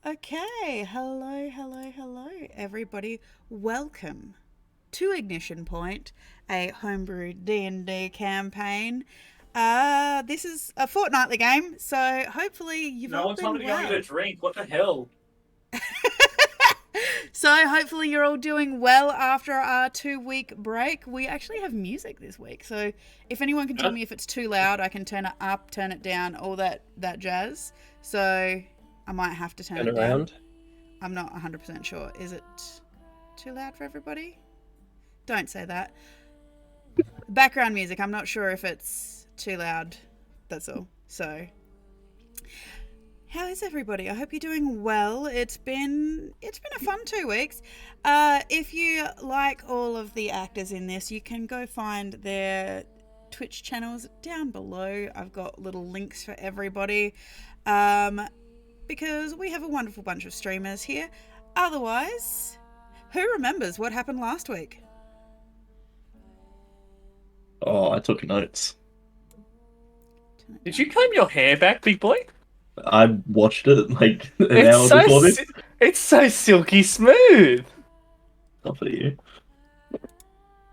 Okay, hello, everybody. Welcome to Ignition Point, a homebrew D&D campaign. This is a fortnightly game, so hopefully you've No all one's been told me to go well. get a drink. What the hell? So hopefully you're all doing well after our 2-week break. We actually have music this week, so if anyone can tell me if it's too loud, I can turn it up, turn it down, all that jazz. So I might have to turn it around. down. I'm not 100% sure. Is it too loud for everybody? Don't say that. Background music, I'm not sure if it's too loud. That's all. So, how is everybody? I hope you're doing well. It's been a fun 2 weeks. If you like all of the actors in this, you can go find their Twitch channels down below. I've got little links for everybody. Because we have a wonderful bunch of streamers here. Otherwise, who remembers what happened last week? Oh, I took notes. Did you comb your hair back, big boy? I watched it like an hour before this. It's so silky smooth. Not for you.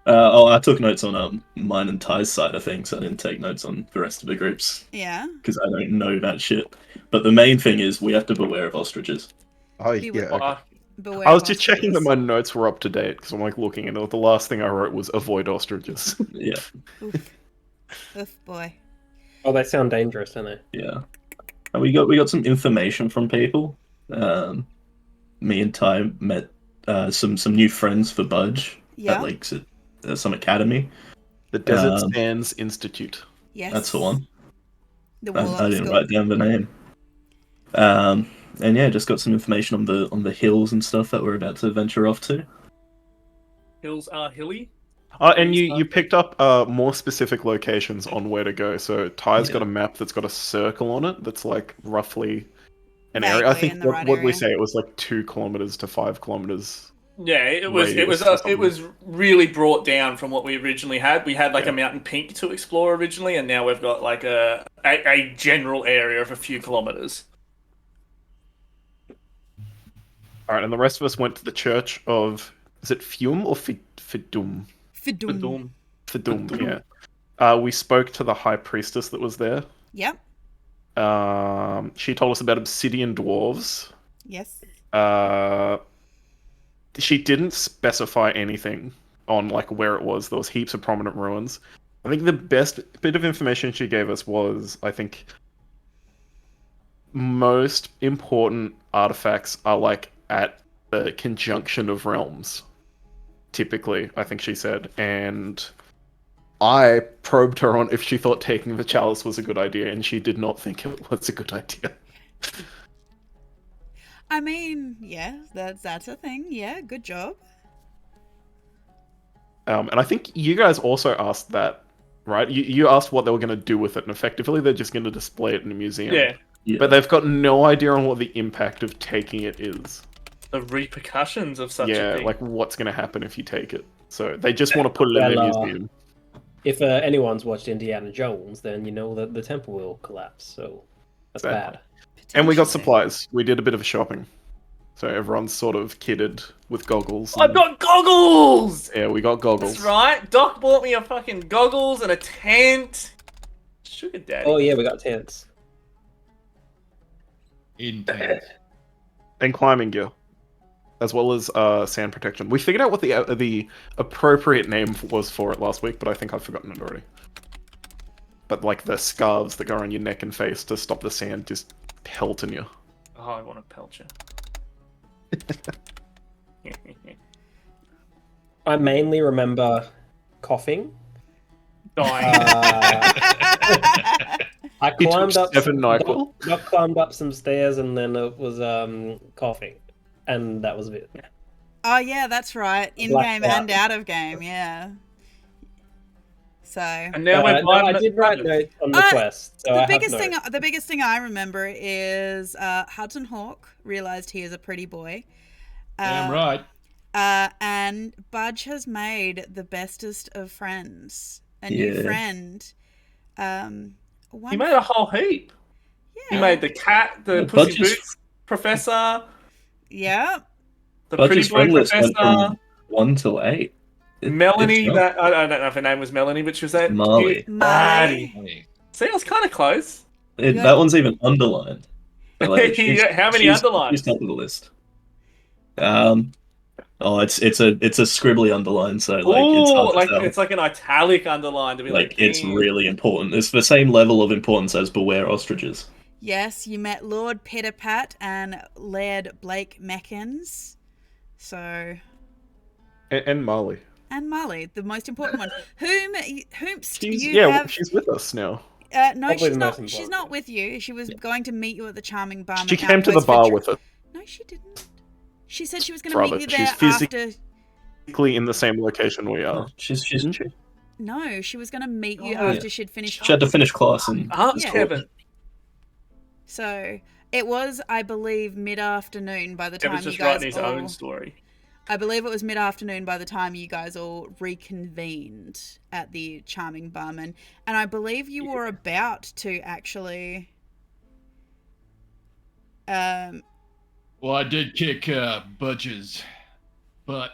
I took notes on mine and Ty's side of things. I didn't take notes on the rest of the groups. Yeah. Because I don't know that shit. But the main thing is we have to beware of ostriches. Oh, yeah. Okay. Beware I was of just checking that ostriches. my notes were up to date because I'm like looking and the last thing I wrote was avoid ostriches. Yeah, Oof, boy. Oh, they sound dangerous, don't they? yeah. And we got some information from people. Me and Ty met some new friends for Budge Yeah. at like some academy. The Desert Sands Institute. Yes. That's the one. The I Warlock didn't School. write down the name. And yeah, just got some information on the hills and stuff that we're about to venture off to. Hills are hilly. And you picked up more specific locations on where to go. So Ty's got a map that's got a circle on it that's like roughly an area. I Vaguely think in the right what we area. say it was like 2 kilometers to 5 kilometers. Yeah, it was really brought down from what we originally had. We had like a mountain peak to explore originally, and now we've got like a general area of a few kilometers. All right, and the rest of us went to the church of, is it Fium or Fidum? Fidum. Fidum, yeah. We spoke to the high priestess that was there. Yep. She told us about obsidian dwarves. Yes. She didn't specify anything on like where it was. There was heaps of prominent ruins. I think the best bit of information she gave us was, I think, most important artifacts are like at the conjunction of realms. Typically, I think she said. And I probed her on if she thought taking the chalice was a good idea, and she did not think it was a good idea. I mean, yeah, that's a thing. Yeah, good job. And I think you guys also asked that, right? You asked what they were going to do with it, and effectively they're just going to display it in a museum. Yeah, But they've got no idea on what the impact of taking it is. the repercussions of such a Yeah, thing. like what's going to happen if you take it. So they just want to put it in their museum. If anyone's watched Indiana Jones, then you know that the temple will collapse, so that's bad. And we got Potentially. supplies. We did a bit of shopping. So everyone's sort of kitted with goggles. I've got goggles! Yeah, we got goggles. That's right. Doc bought me a fucking goggles and a tent. Sugar daddy. Oh yeah, we got tents. Intense. And climbing gear. As well as sand protection. We figured out what the appropriate name was for it last week, but I think I've forgotten it already. But like the scarves that go around your neck and face to stop the sand just pelting you. Oh, I want to pelt you. I mainly remember coughing. Dying. I He climbed took up 7 NyQuil. I climbed up some stairs and then it was coughing, and that was it. Oh yeah, that's right. In Blacked game out. and out of game, yeah. So And now we're No, I blind. did write notes on the quest. So I have notes. the biggest thing I remember is Hudson Hawk realized he is a pretty boy. Damn right. And Budge has made the bestest of friends. A new friend. He made a whole heap. Yeah. He made the cat, the Yeah, Pussy Budge is- Boots. professor, Yeah. the Budgie's pretty boy friend list went professor, from 1 till 8. Melanie. It's That I don't know if her name was Melanie, but she was that Marley. cute baddie. Hey, See, I was kind of close. That one's even underlined. So, like, Yeah, how many she's underlines? top of the list. It's a scribbly underline, so like it's Ooh, hard to like tell. it's like an italic underline to be like, It's damn. really important. It's the same level of importance as Beware Ostriches. Yes, you met Lord Pitterpat and Laird Blake Meckins. So, And Marley. and Marley, the most important one. Whomst She's you have? she's with us now. No, Probably she's the not. most She's important. not with you. She was going to meet you at the Charming Barman. She came to the Outpost for bar with us. No, she didn't. She said she was going to Rather, meet you there she's after. physically in the same location we are. She's Isn't she? No, she was going to meet you Oh, after she'd finished. she had to finish class and Ask Yeah. Kevin. So it was, I believe, mid-afternoon by the time Kevin's you just guys writing his all. own story. I believe it was mid-afternoon by the time you guys all reconvened at the Charming Barman, and I believe you were about to actually. well, I did kick Budge's butt.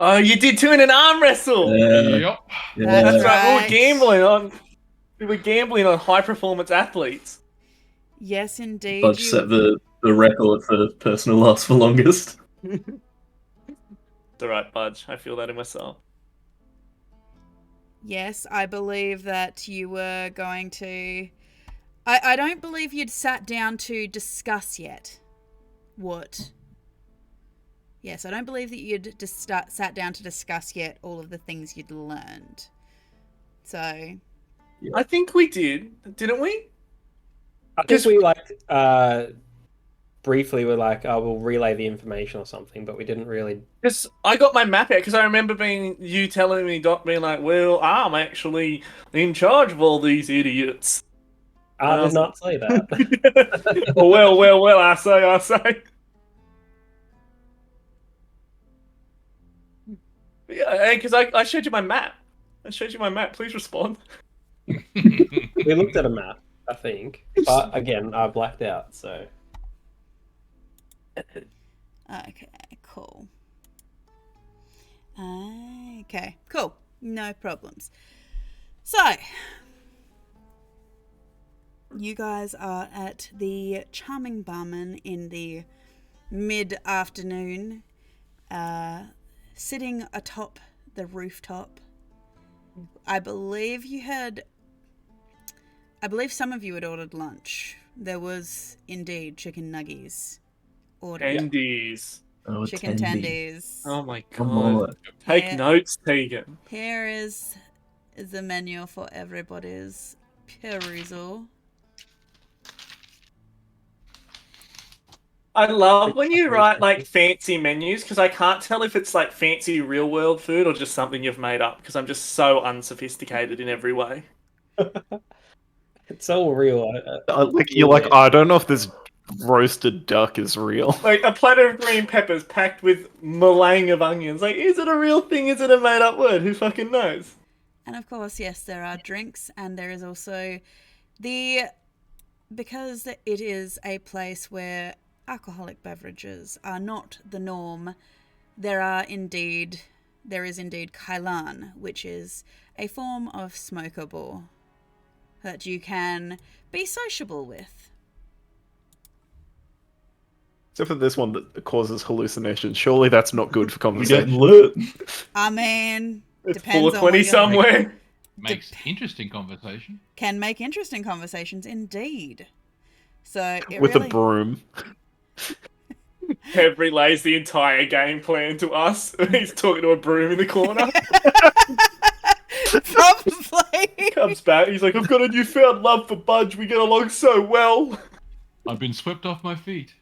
Oh, you did too in an arm wrestle. Yep. That's right. Right. We were gambling on high performance athletes. Yes, indeed. Budge set the record for personal last for longest. It's alright, Budge. I feel that in myself. Yes, I believe that you were going to. I don't believe you'd sat down to discuss yet. What? Yes, I don't believe that you'd just sat down to discuss yet all of the things you'd learned. So. I think we did, didn't we? I guess we briefly were like, "Oh, we'll relay the information or something," but we didn't really. Because I got my map out, because I remember you telling me, Doc, being like, well, I'm actually in charge of all these idiots. I did not say that. well, I say. Yeah, because I showed you my map. Please respond. We looked at a map, I think, but again, I blacked out. So. Okay, cool. Okay, cool. No problems. So, you guys are at the Charming Barman in the mid-afternoon, sitting atop the rooftop. I believe some of you had ordered lunch. There was indeed chicken nuggies ordered. Tendies. Oh, Chicken tendies. Oh my Come god. on. Take Yeah. notes, Tegan. Here is the menu for everybody's perusal. I love when you write like fancy menus because I can't tell if it's like fancy real world food or just something you've made up because I'm just so unsophisticated in every way. It's all real. You're like, I don't know if this roasted duck is real. Like a platter of green peppers packed with meringue of onions. Like, is it a real thing? Is it a made up word? Who fucking knows? And of course, yes, there are drinks, and there is also because it is a place where alcoholic beverages are not the norm, there is indeed Kailan, which is a form of smokable that you can be sociable with. Except for this one that causes hallucinations. Surely that's not good for We get conversation. lit. I mean, It's depends on 420 what you're- somewhere. Makes interesting conversation. Can make interesting conversations, indeed. So it With really... a broom. Kev relays the entire game plan to us. He's talking to a broom in the corner. Probably. Comes back. He's like, I've got a newfound love for Budge. We get along so well. I've been swept off my feet.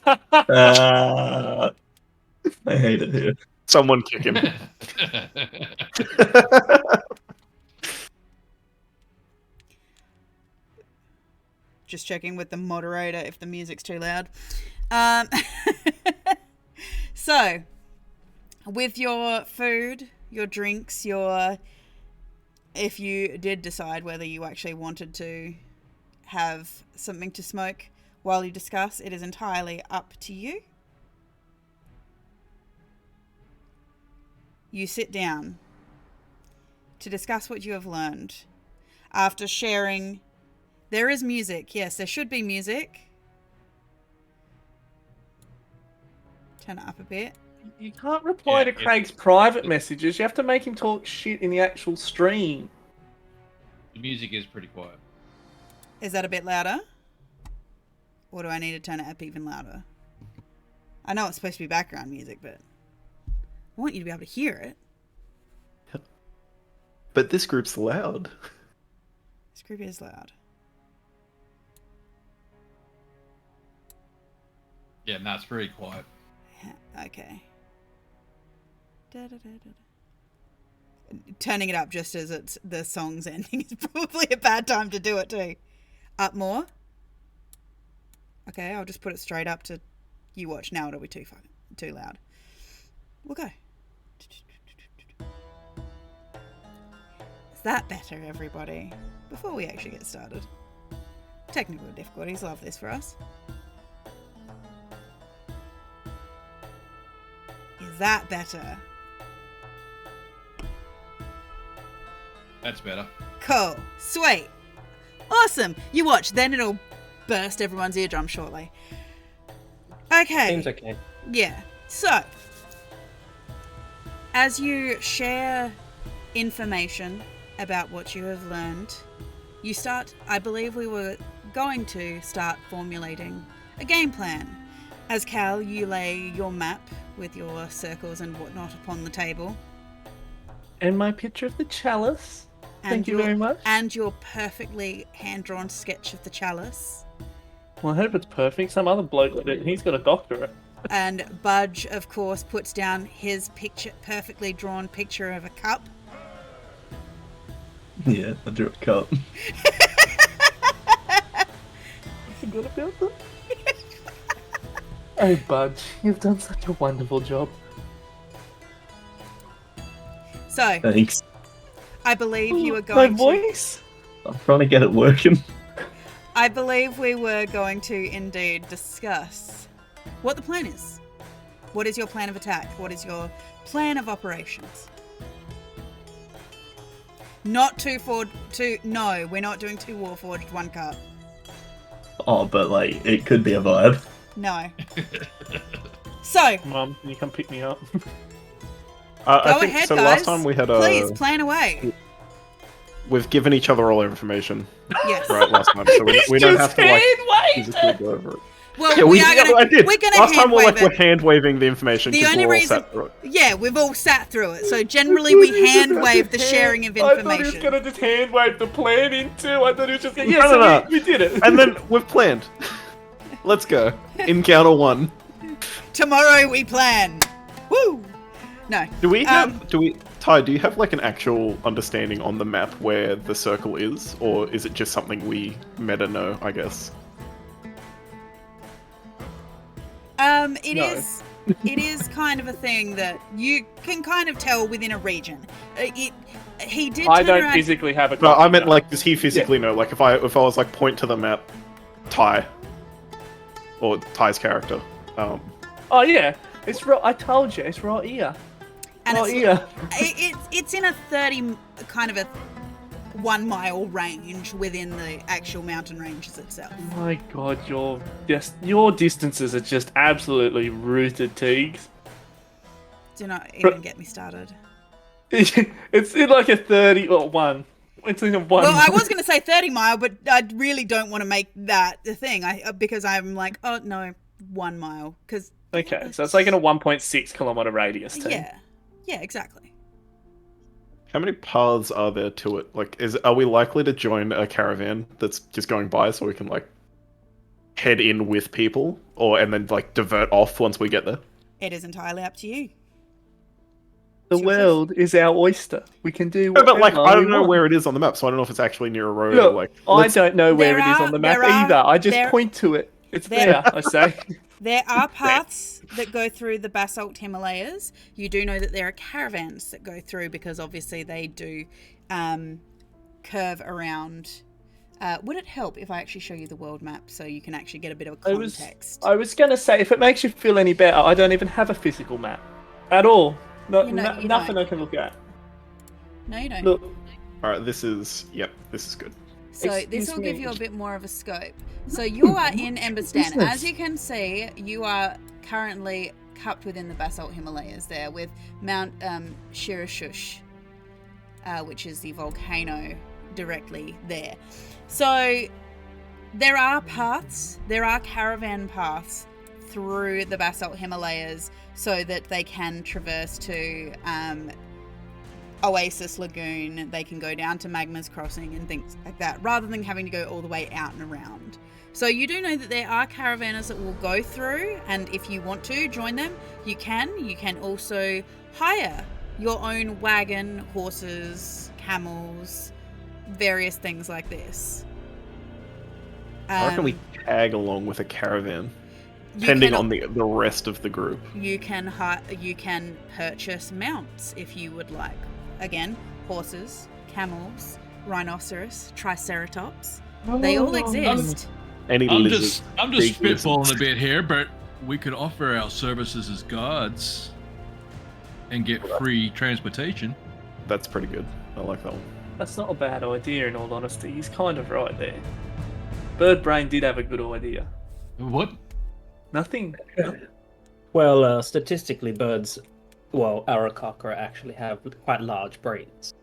I hate it here. Someone kick him. Just checking with the moderator if the music's too loud. So, with your food, your drinks, if you did decide whether you actually wanted to have something to smoke, While you discuss, it is entirely up to you. You sit down to discuss what you have learned. After sharing, there is music. Yes, there should be music. Turn it up a bit. You can't reply to Craig's private messages. You have to make him talk shit in the actual stream. The music is pretty quiet. Is that a bit louder? Or do I need to turn it up even louder? I know it's supposed to be background music, but I want you to be able to hear it. But this group's loud. This group is loud. Yeah, no, it's very quiet. Okay. Turning it up just as it's the song's ending is probably a bad time to do it too. Up more? Okay, I'll just put it straight up to you watch. Now it'll be too loud. We'll go. Is that better, everybody? Before we actually get started. Technical difficulties, love this for us. Is that better? That's better. Cool. Sweet. Awesome. You watch, then it'll burst everyone's eardrum shortly. Okay. Seems okay. Yeah. So, as you share information about what you have learned, you start, I believe we were going to start formulating a game plan. As Cal, you lay your map with your circles and whatnot upon the table. And my picture of the chalice. Thank you very much. And your perfectly hand-drawn sketch of the chalice. Well, I hope it's perfect. Some other bloke did it, and he's got a doctorate. And Budge, of course, puts down his perfectly drawn picture of a cup. Yeah, I drew a cup. Forgot about that. Oh, Budge, you've done such a wonderful job. So, Thanks. I believe you were going My voice? I'm trying to get it working. I believe we were going to indeed discuss what the plan is. What is your plan of attack? What is your plan of operations? Not no, we're not doing 2 Warforged, 1 cup. Oh, but like, it could be a vibe. No. So, Mum, can you come pick me up? I go think ahead, so. guys. Last time we had Please, plan away. We've given each other all information, Yes. right? Last time, so we don't have to like hand-waved physically go over it. Well, Yeah, I did. We're gonna Last time we're hand-wave we're hand waving the information The because only we're all reason- sat through it. Yeah, we've all sat through it. So generally we hand wave the sharing of I thought he was information. going to just hand wave the plan into. I thought he was just going to... No, Yeah, so no. we did it. And then we've planned. Let's go. Encounter 1. Tomorrow we plan. Woo! No. Do we Ty, do you have like an actual understanding on the map where the circle is, or is it just something we meta know, I guess? It is kind of a thing that you can kind of tell within a region. He did I turn don't around- physically have a No, I copy, meant no. like, does he physically know? Like, if I was like, point to the map, Ty, or Ty's character. Oh, yeah. It's right. I told you. It's right here. and Right it's, here. it's in a 30 kind of a 1 mile range within the actual mountain ranges itself. My God, your distances are just absolutely rooted, Teagues. Do not even get me started. It's in like a 30 or 1. It's in a 1. Well, I was going to say 30 mile, but I really don't want to make that the thing. Because I'm like, oh no, 1 mile. Because Okay, so it's like in a 1.6 kilometer radius. Team. yeah, exactly. How many paths are there to it? Like, are we likely to join a caravan that's just going by so we can like head in with people, and then like divert off once we get there? It is entirely up to you. The world is our oyster. We can do No, whatever but like, I don't we know want. where it is on the map, so I don't know if it's actually near a road Look, or like. I don't know where There it is are- on the map there are- either. I just there- point to it. It's there- there, I say. There are paths that go through the basalt Himalayas. You do know that there are caravans that go through because obviously they do curve around Would it help if I actually show you the world map so you can actually get a bit of I was context? I was gonna say, if it makes you feel any better, I don't even have a physical map at all. You Nothing don't. I can look at. No, you don't. Look, All right, this is good. So this Excuse will give me. you a bit more of a scope. So you are in Emberstan. As you can see, you are currently cupped within the basalt Himalayas there with Mount Shirashush, which is the volcano directly there. So there are paths, there are caravan paths through the basalt Himalayas so that they can traverse to Oasis Lagoon, they can go down to Magma's Crossing and things like that, rather than having to go all the way out and around. So you do know that there are caravanners that will go through, and if you want to join them, you can. You can also hire your own wagon, horses, camels, various things like this. I reckon we tag along with a caravan, depending on the rest of the group. You can purchase mounts if you would like. Again, horses, camels, rhinoceros, triceratops. They all exist. Any I'm lizard, just big spitballing lizards. a bit here, but we could offer our services as guards and get free transportation. That's pretty good. I like that one. that's not a bad idea. In all honesty, he's kind of right there. Birdbrain did have a good idea. What? Nothing. Well, statistically, birds, well, Arakakra actually have quite large brains.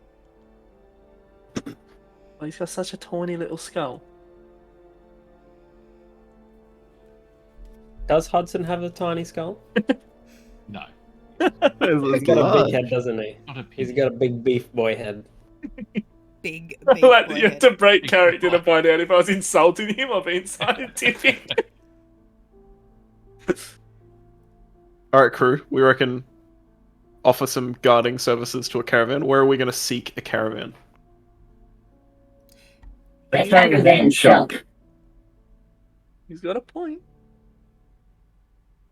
Well, he's got such a tiny little skull. Does Hudson have a tiny skull? No. He's got a big head, doesn't he? Not a He's pig. got a big beef boy head. Big Like, you have forehead. to break character to find out if I was insulting him or being scientific. All right, crew. We reckon offer some guarding services to a caravan. Where are we going to seek a caravan? The caravan shop. He's got a point.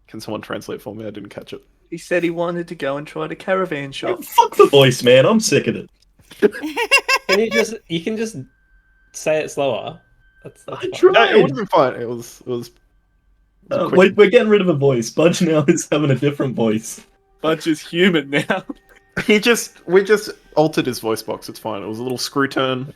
Can someone translate for me? I didn't catch it. He said he wanted to go and try the caravan shop. Fuck the voice, man. I'm sick of it. Can you can just say it slower. That's I fine. tried. No, it would have been fine. It was quick. We're getting rid of a voice. Budge now is having a different voice. Budge is human now. we just altered his voice box. It's fine. It was a little screw turn.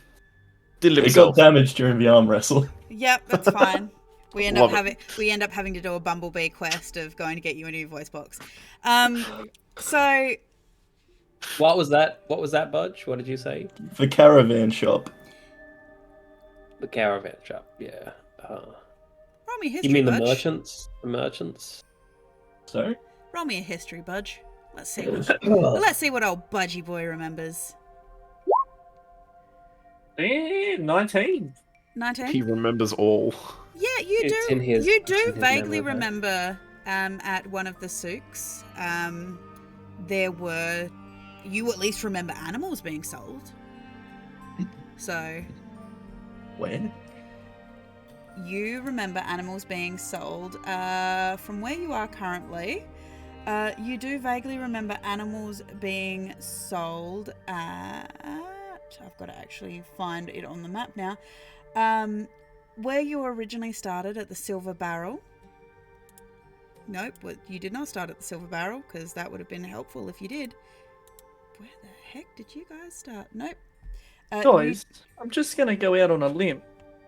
Did it He himself. got damaged during the arm wrestle. Yep, that's fine. We end Love up it. having to do a bumblebee quest of going to get you a new voice box. So What was that? What was that, Budge? What did you say? The caravan shop. The caravan shop. Yeah. roll me a history. You mean the Budge. merchants? The merchants. Sorry? Roll me a history, Budge. Let's see. Let's see what old Budgie boy remembers. 19. 19. He remembers all. Yeah, you It's do. in his- You it's in do his vaguely memory, remember at one of the souks, there were. You at least remember animals being sold. So Where? you remember animals being sold from where you are currently. You do vaguely remember animals being sold at. I've got to actually find it on the map now. Where you originally started at the Silver Barrel. Nope, you did not start at the Silver Barrel because that would have been helpful if you did. Where the heck did you guys start? Nope. Guys, I'm just going to go out on a limb.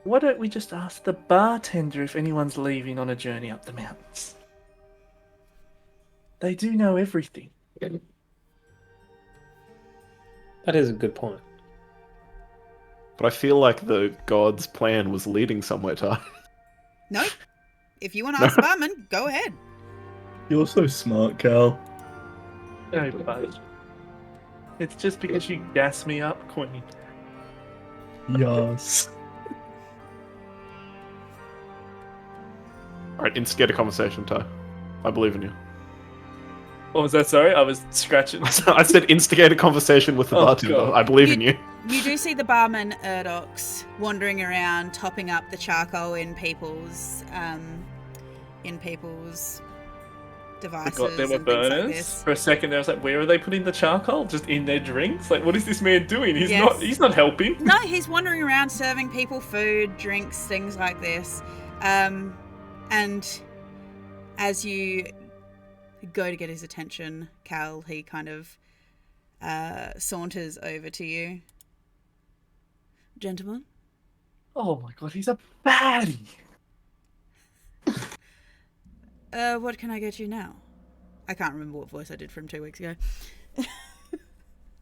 Why don't we just ask the bartender if anyone's leaving on a journey up the mountains? They do know everything. That is a good point. But I feel like the god's plan was leading somewhere, Ty. Nope. If you want to ask the barman, go ahead. You're so smart, Cal. No, Budge. It's just because you gas me up, Queen. Yes. All right, instigate a conversation, Ty. I believe in you. What was that? Sorry, I was scratching. I said instigate a conversation with the Oh, bartender. God. I believe in you. You do see the barman Urdox wandering around, topping up the charcoal in people's devices Forgot there were and things like burners. this. For a second, I was like, "Where are they putting the charcoal? Just in their drinks? Like, what is this man doing? He's Yes. He's not helping." No, he's wandering around serving people food, drinks, things like this. And as you go to get his attention, Cal, he kind of saunters over to you. Gentlemen? Oh my god, he's a baddie. What can I get you now? I can't remember what voice I did from 2 weeks ago.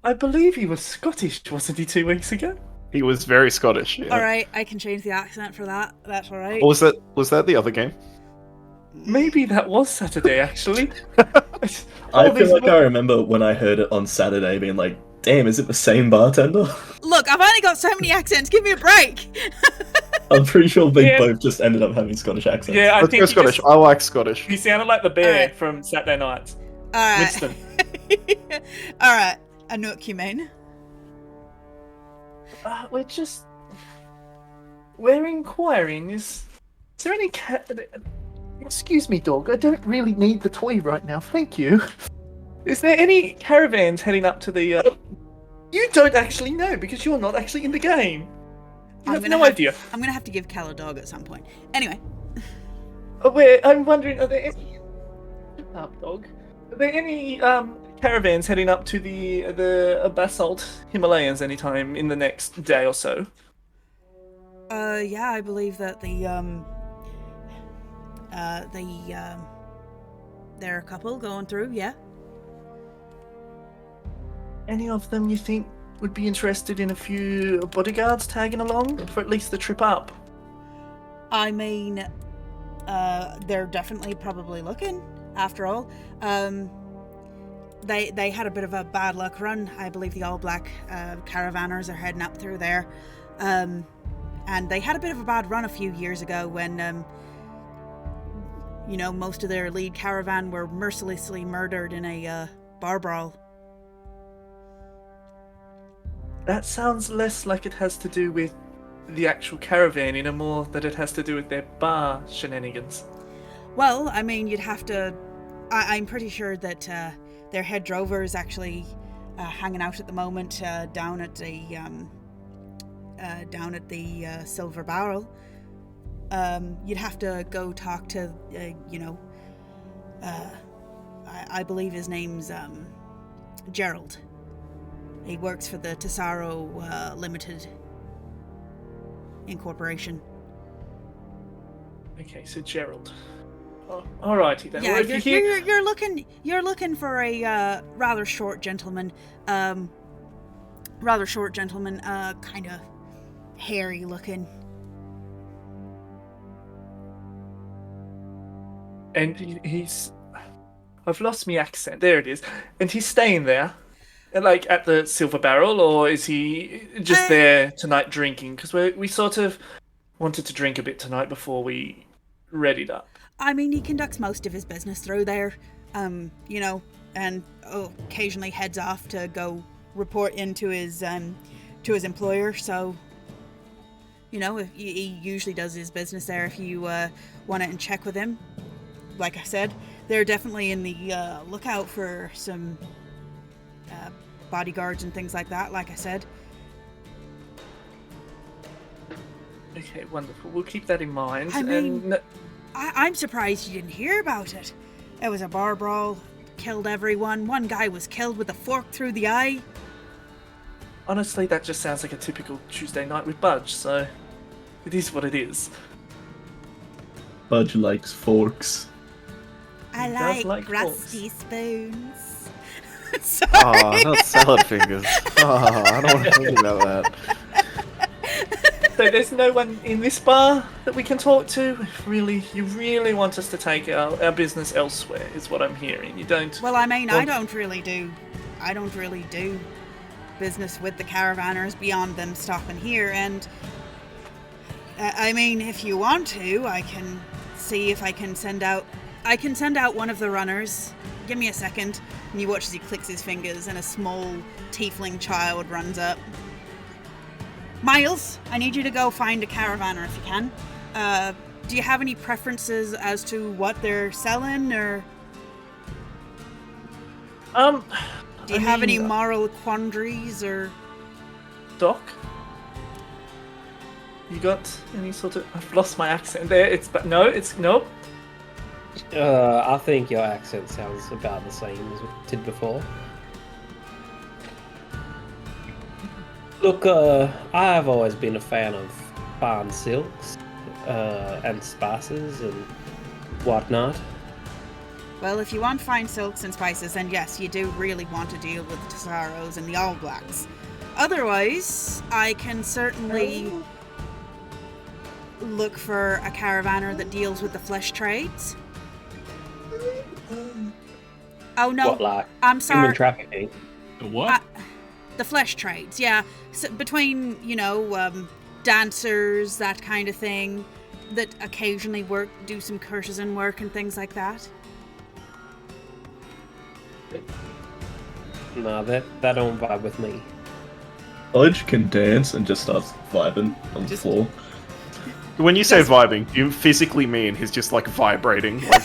I believe he was Scottish, wasn't he, 2 weeks ago? He was very Scottish. Yeah. Alright, I can change the accent for that. That's alright. Or was that the other game? Maybe that was Saturday, actually. I feel like I remember when I heard it on Saturday being like, damn, is it the same bartender? Look, I've only got so many accents. Give me a break. I'm pretty sure they both just ended up having Scottish accents. Yeah, I Let's think go Scottish. I like Scottish. He sounded like the bear Alright. from Saturday Night. Alright. Winston. Alright. Anouk, you mean? We're inquiring. Is there any Excuse me, dog. I don't really need the toy right now. Thank you. Is there any caravans heading up to the? You don't actually know because you're not actually in the game. You have no idea. I'm gonna have to give Cal a dog at some point. Anyway. I'm wondering, are there any? Shut up, dog. Are there any caravans heading up to the basalt Himalayas anytime in the next day or so? Yeah, I believe that they're a couple going through, yeah. Any of them you think would be interested in a few bodyguards tagging along for at least the trip up? I mean, they're definitely probably looking, after all. They had a bit of a bad luck run. I believe the all black caravanners are heading up through there. And they had a bit of a bad run a few years ago when, most of their lead caravan were mercilessly murdered in a bar brawl. That sounds less like it has to do with the actual caravan and more that it has to do with their bar shenanigans. Well, I mean, you'd have to... I'm pretty sure that their head drover is actually hanging out at the moment down at the Silver Barrel. You'd have to go talk to, I believe his name's Gerald. He works for the Tesoro Limited Incorporation. Okay, so Gerald. Oh, alrighty then. Yeah, Well, you're looking for a rather short gentleman. Kind of hairy looking. And he's... I've lost my accent. There it is. And he's staying there, like at the Silver Barrel, or is he just there tonight drinking? Because we sort of wanted to drink a bit tonight before we readied up. I mean, he conducts most of his business through there, and occasionally heads off to go report into his employer. So, if he usually does his business there. If you want to check with him, like I said, they're definitely in the lookout for some bodyguards and things like that. Like I said. Okay, wonderful. We'll keep that in mind. I mean, I'm surprised you didn't hear about it. It was a bar brawl, killed everyone. One guy was killed with a fork through the eye. Honestly, that just sounds like a typical Tuesday night with Budge, so it is what it is. Budge likes forks. I does like like rusty spoons. Ah, Sorry. not salad fingers. I don't want to think about that. So there's no one in this bar that we can talk to? If you really want us to take our business elsewhere, is what I'm hearing. You don't... Well, I mean, I don't really do business with the caravanners beyond them stopping here, and I mean, if you want to, I can see if I can send out one of the runners. Give me a second. And you watch as he clicks his fingers and a small tiefling child runs up. Miles, I need you to go find a caravanner if you can. Do you have any preferences as to what they're selling, or? Do you have any moral quandaries or? Doc? You got any sort of... I've lost my accent there. Nope. I think your accent sounds about the same as it did before. Look, I've always been a fan of fine silks and spices and whatnot. Well, if you want fine silks and spices, then yes, you do really want to deal with the Tessaros and the All Blacks. Otherwise, I can certainly look for a caravaner that deals with the flesh trades. Oh no, What, like I'm sorry. human trafficking? The what? The flesh trades, yeah. So between, dancers, that kind of thing, that occasionally do some courtesan work and things like that. No, that don't vibe with me. Budge can dance and just starts vibing on the floor. When you say vibing, you physically mean he's just like vibrating. Like...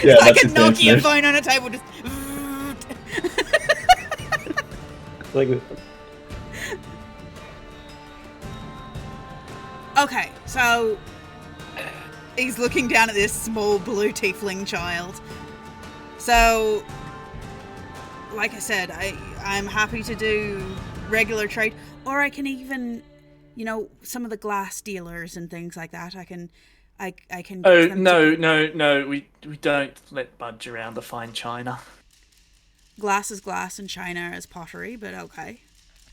Yeah, Like that's a his dance Nokia move. phone on a table, just... Like, Okay, so... He's looking down at this small blue tiefling child. So... Like I said, I'm happy to do regular trade, or I can even, some of the glass dealers and things like that. I can. Oh, get them no. We don't let Budge around the fine china. Glass is glass and china is pottery, but okay.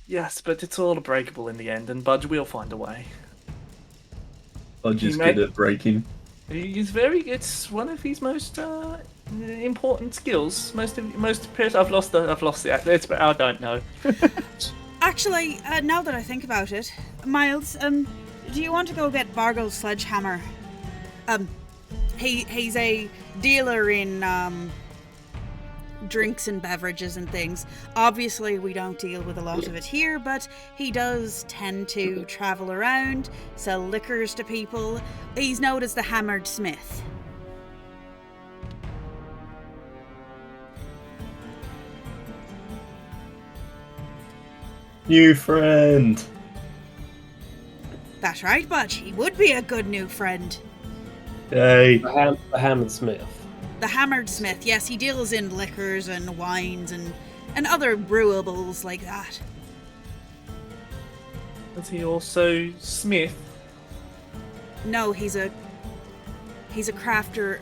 Yes, but it's all breakable in the end, and Budge will find a way. Budge is He good may- at breaking. It's one of his most important skills. Most impressive. I've lost the accent. I don't know. Actually, now that I think about it, Miles, do you want to go get Bargo's sledgehammer? He's a dealer in drinks and beverages and things. Obviously, we don't deal with a lot of it here, but he does tend to travel around, sell liquors to people. He's known as the Hammered Smith. New friend. That's right, Budge. He would be a good new friend. Yay. the Hammond Smith. The Hammered Smith, yes, he deals in liquors and wines and other brewables like that. Is he also Smith? No, he's a crafter.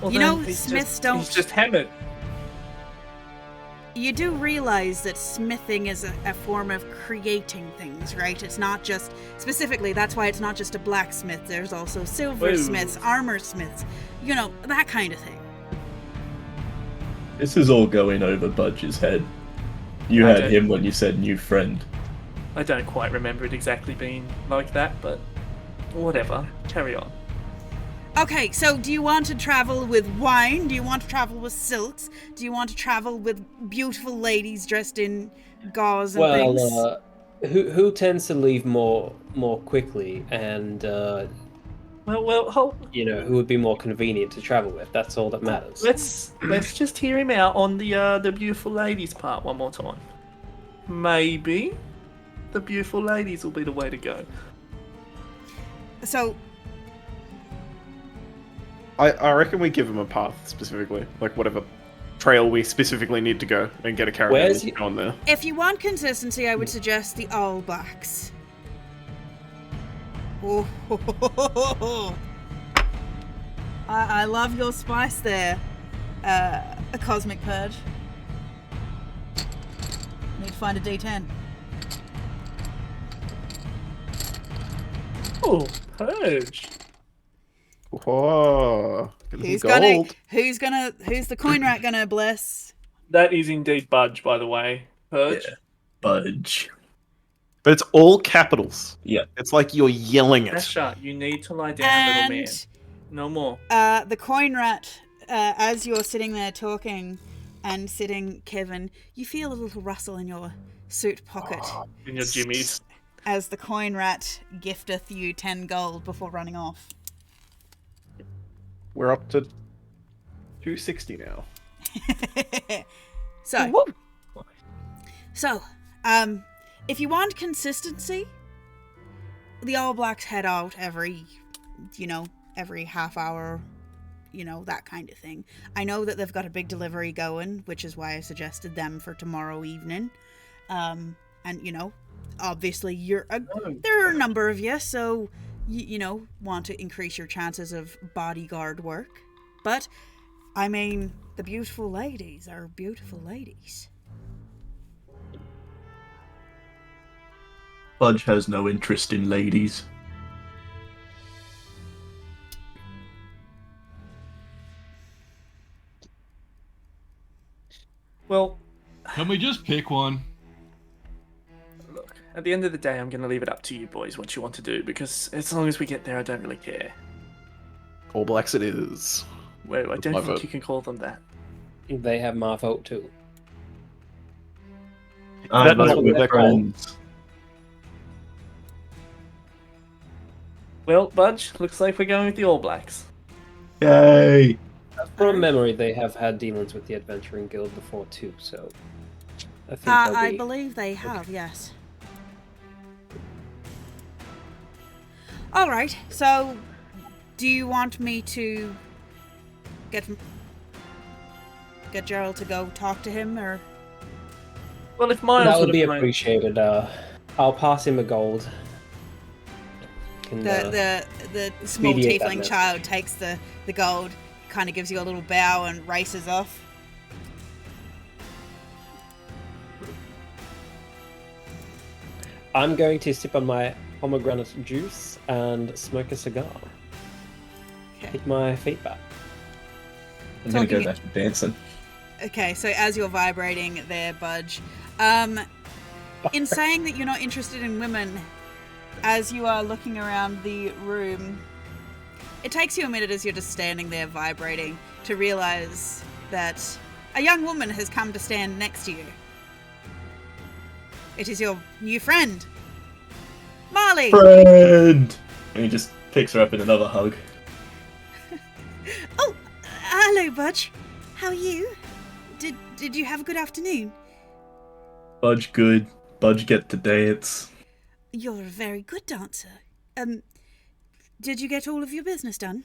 Well, You then know, he's Smiths don't- He's just hammered. You do realize that smithing is a form of creating things, right? It's not just, specifically, that's why it's not just a blacksmith. There's also silversmiths, armor smiths, that kind of thing. This is all going over Budge's head. You I had don't- him when you said new friend. I don't quite remember it exactly being like that, but whatever. Carry on. Okay, so do you want to travel with wine? Do you want to travel with silks? Do you want to travel with beautiful ladies dressed in gauze and things? Well, who tends to leave more quickly, and Well, hold. who would be more convenient to travel with? That's all that matters. Let's just hear him out on the beautiful ladies part one more time. Maybe the beautiful ladies will be the way to go. So, I reckon we give him a path specifically, like whatever trail we specifically need to go and get a caravan Where's he- on there. if you want consistency, I would suggest the All Blacks. Oh, I love your spice there, a Cosmic Purge. Need to find a D10. Oh, purge. Whoa. Who's gold. who's the coin rat gonna bless? That is indeed Budge, by the way. Purge. Yeah. Budge. But it's all capitals. Yeah. It's like you're yelling it. Asha, you need to lie down, little man. And No more. the coin rat, as you're sitting there talking and sitting, Kevin, you feel a little rustle in your suit pocket In your jimmies. as the coin rat gifteth you 10 gold before running off. We're up to 260 now. So, if you want consistency, the All Blacks head out every half hour, that kind of thing. I know that they've got a big delivery going, which is why I suggested them for tomorrow evening. And, obviously there are a number of you, so, want to increase your chances of bodyguard work. But, I mean, the beautiful ladies are beautiful ladies. Budge has no interest in ladies. Well, Can we just pick one? look, at the end of the day, I'm going to leave it up to you boys what you want to do, because as long as we get there, I don't really care. All Blacks it is. Well, I don't My think vote. you can call them that. They have my vote too. I That's vote what with they're called. friends. Well, Budge, looks like we're going with the All Blacks. Yay! From memory, they have had dealings with the Adventuring Guild before too, so I think they'll I be... believe they have, yes. Alright, so do you want me to get Gerald to go talk to him, or... Well, if Miles That would be mind- appreciated. I'll pass him a gold. Can, The small mediate that tiefling message. child takes the gold, kind of gives you a little bow and races off. I'm going to sip on my pomegranate juice and smoke a cigar. Okay. Kick my feet back. I'm gonna go Talking- back to dancing. Okay, so as you're vibrating there, Budge, in saying that you're not interested in women, as you are looking around the room, it takes you a minute as you're just standing there vibrating to realize that a young woman has come to stand next to you. It is your new friend, Marley. Friend! And he just picks her up in another hug. Oh, hello, Budge. How are you? Did you have a good afternoon? Budge good. Budge get to dance. You're a very good dancer. Did you get all of your business done?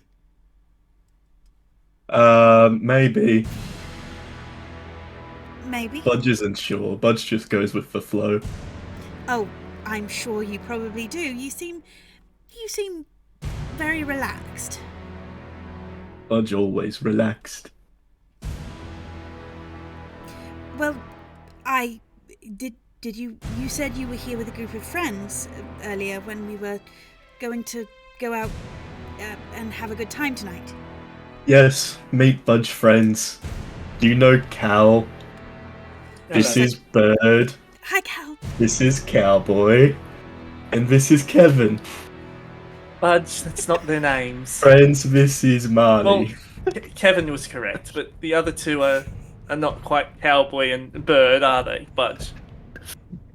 Maybe. Maybe. Budge isn't sure. Budge just goes with the flow. Oh, I'm sure you probably do. You seem very relaxed. Budge always relaxed. Well, did you said you were here with a group of friends earlier when we were going to go out and have a good time tonight. Yes, meet Budge friends. Do you know Cal? This Hello. is Bird. Hi, Cal. This is Cowboy. And this is Kevin. Budge, that's not their names. Friends, this is Marley. Well, Kevin was correct, but the other two are not quite Cowboy and Bird, are they, Budge?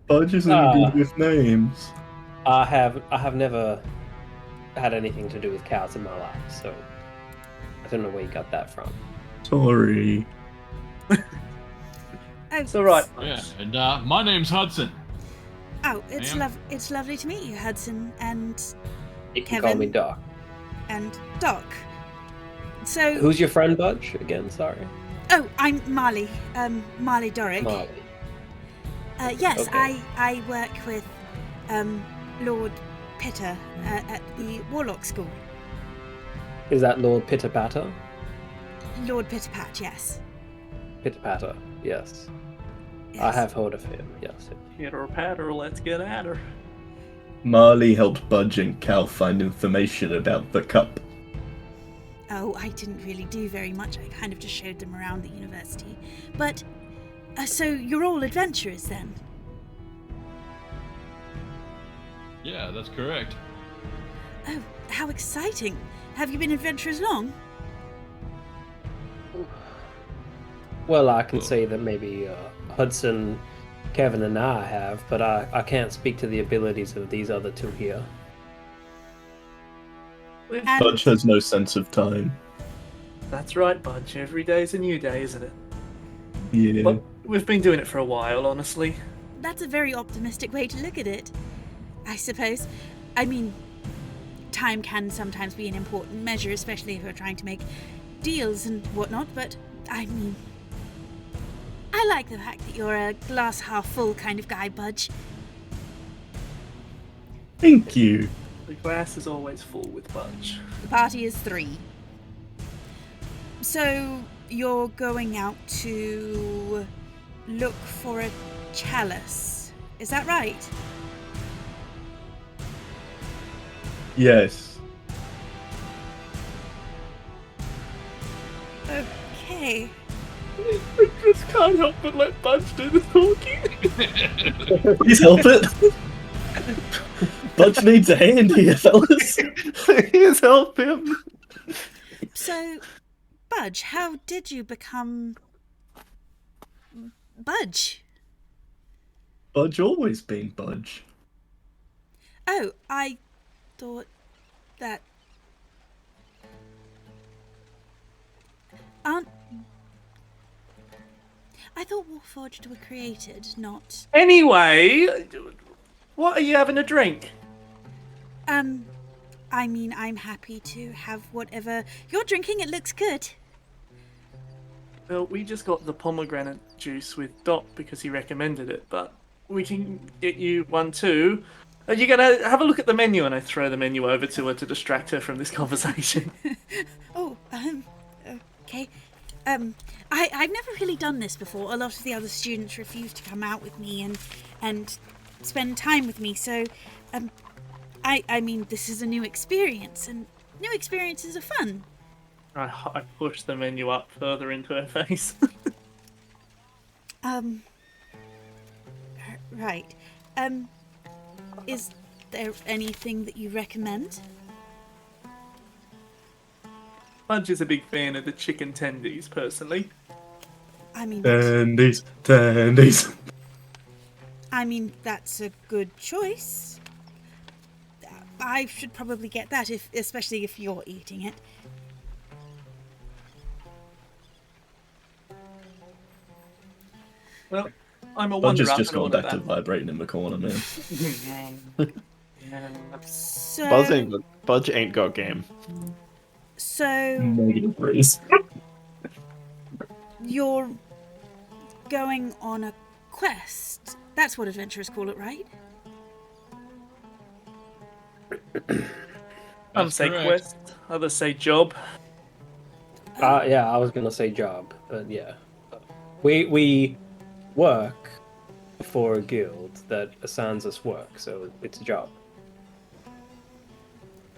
Budge isn't good with names. I have never had anything to do with cows in my life, so I don't know where you got that from. Sorry. Oh, It's alright, Yeah, Budge. and my name's Hudson. Oh, it's Ma'am? it's lovely to meet you, Hudson and You can call Kevin. me Doc. Doc. So, Who's your friend, Budge? Again, sorry. oh, I'm Marley. Marley Doric. Marley. Yes, Okay. I work with Lord Pitter at the Warlock School. Is that Lord Pitter-Patter? Lord Pitterpat, yes. Pitter-Patter, yes. Yes. I have heard of him, yes. Hit her patter, let's get at her. Marley helped Budge and Cal find information about the cup. Oh, I didn't really do very much. I kind of just showed them around the university. But, so you're all adventurers then? Yeah, that's correct. Oh, how exciting. Have you been adventurers long? Well, I can say that maybe Hudson, Kevin, and I have, but I can't speak to the abilities of these other two here. And, Budge has no sense of time. That's right, Budge. Every day's a new day, isn't it? Yeah. But we've been doing it for a while, honestly. That's a very optimistic way to look at it, I suppose. I mean, time can sometimes be an important measure, especially if you're trying to make deals and whatnot, but I mean, I like the fact that you're a glass half full kind of guy, Budge. Thank you. The glass is always full with Budge. The party is 3. So, you're going out to look for a chalice. Is that right? Yes. Okay. I just can't help but let Budge do the talking. Please help it. Budge needs a hand here, fellas. Please help him. So, Budge, how did you become Budge? Budge always been Budge. Oh, I thought that... I thought Warforged were created, not... Anyway, what are you having a drink? I mean, I'm happy to have whatever you're drinking. It looks good. Well, we just got the pomegranate juice with Doc because he recommended it, but we can get you one too. Are you gonna have a look at the menu? And I throw the menu over to her to distract her from this conversation. Oh, okay. I've never really done this before. A lot of the other students refuse to come out with me and spend time with me, so, I mean, this is a new experience, and new experiences are fun. I push the menu up further into her face. Right. Is there anything that you recommend? Budge is a big fan of the chicken tendies, personally. I mean, Tendies. I mean, that's a good choice. I should probably get that, especially if you're eating it. Well, I'm a Budge wanderer. has just and all gone of back to that. vibrating in the corner, man. So, Budge ain't got game. so Negative praise. you're going on a quest. That's what adventurers call it, right? Some That's say correct. quest, others say job. Yeah, I was gonna say job, but yeah, we work for a guild that assigns us work, so it's a job.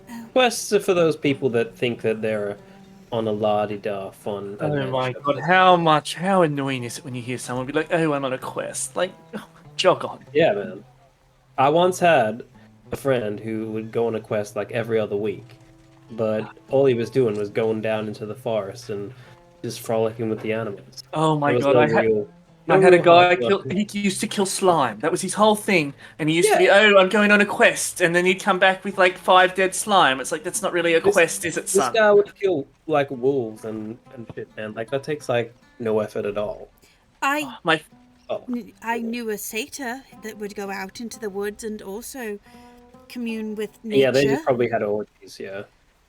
Oh. Quests are for those people that think that they're on a la-di-da fun Oh my adventure. god, how annoying is it when you hear someone be like, oh, I'm on a quest? Like, jog on. Yeah, man. I once had a friend who would go on a quest like every other week, but all he was doing was going down into the forest and just frolicking with the animals. Oh my There was god, no I had a real guy hard work. he used to kill slime. That was his whole thing. And he used to be, oh, I'm going on a quest. And then he'd come back with like 5 dead slime. It's like, that's not really a quest, is it, This son? guy would kill like wolves and shit, man. Like that takes like no effort at all. I Oh, knew a satyr that would go out into the woods and also commune with nature. yeah, they just probably had orgies. Yeah,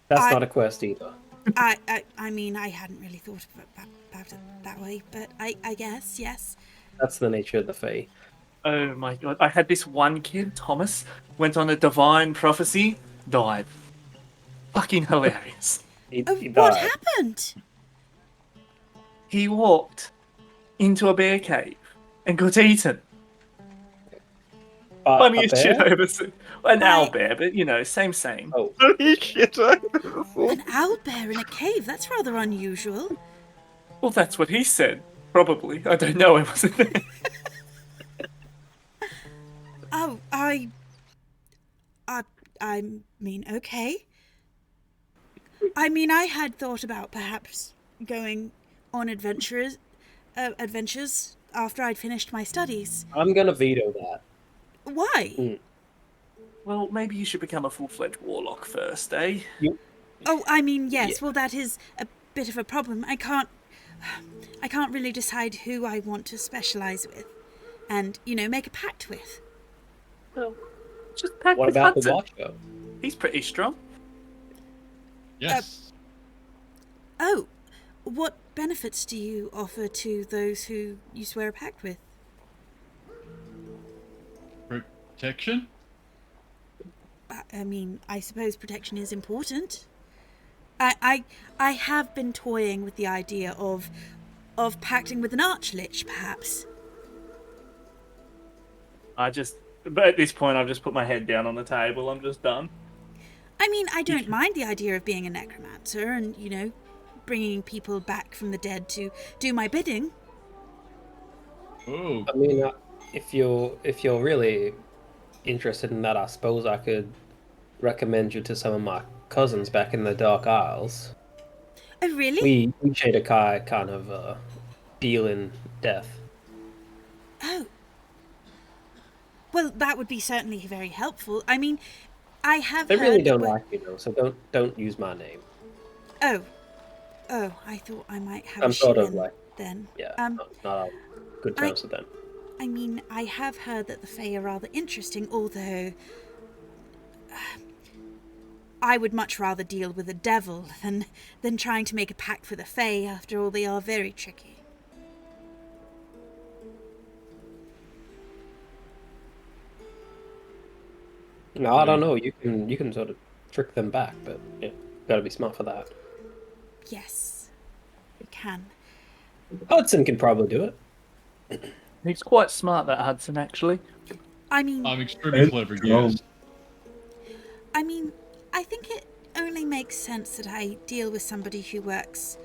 that's not a quest either. I mean, I hadn't really thought about it that way, but I guess, yes. That's the nature of the Fae. Oh my god, I had this one kid, Thomas, went on a divine prophecy, died. Fucking hilarious. He What died. happened? He walked into a bear cave and got eaten. Funniest a shit bear? I ever seen. An Why- owl bear, but you know, same. Oh, An owlbear in a cave? That's rather unusual. Well, that's what he said. Probably. I don't know. I wasn't there. Oh, I mean, okay. I mean, I had thought about perhaps going on adventures after I'd finished my studies. I'm gonna veto that. Why? Well, maybe you should become a full-fledged warlock first, eh? Oh, I mean, yes. Well, that is a bit of a problem. I can't really decide who I want to specialize with and, make a pact with. Well, just pack What with about the Hudson. Watcher? He's pretty strong. Yes. Oh, what benefits do you offer to those who you swear a pact with? Protection? I mean, I suppose protection is important. I have been toying with the idea of pacting with an archlich, perhaps. But at this point, I've just put my head down on the table. I'm just done. I mean, I don't mind the idea of being a necromancer and, bringing people back from the dead to do my bidding. Oh, I mean, if you're really interested in that, I suppose I could recommend you to some of my cousins back in the Dark Isles. Oh, really? We Shadakai kind of deal in death. Oh. Well, that would be certainly very helpful. I mean, I have They heard... really don't like you, though, so don't use my name. Oh, I thought I might have I'm a sort of shoo-in like... then. Yeah, not on good terms with them. I mean, I have heard that the Fae are rather interesting, although... I would much rather deal with a devil than trying to make a pact with a Fae. After all, they are very tricky. No, I don't know. You can sort of trick them back, but yeah, gotta be smart for that. Yes, we can. Hudson can probably do it. He's quite smart, that Hudson, actually. I mean, I'm extremely clever, yes. I mean, I think it only makes sense that I deal with somebody who works,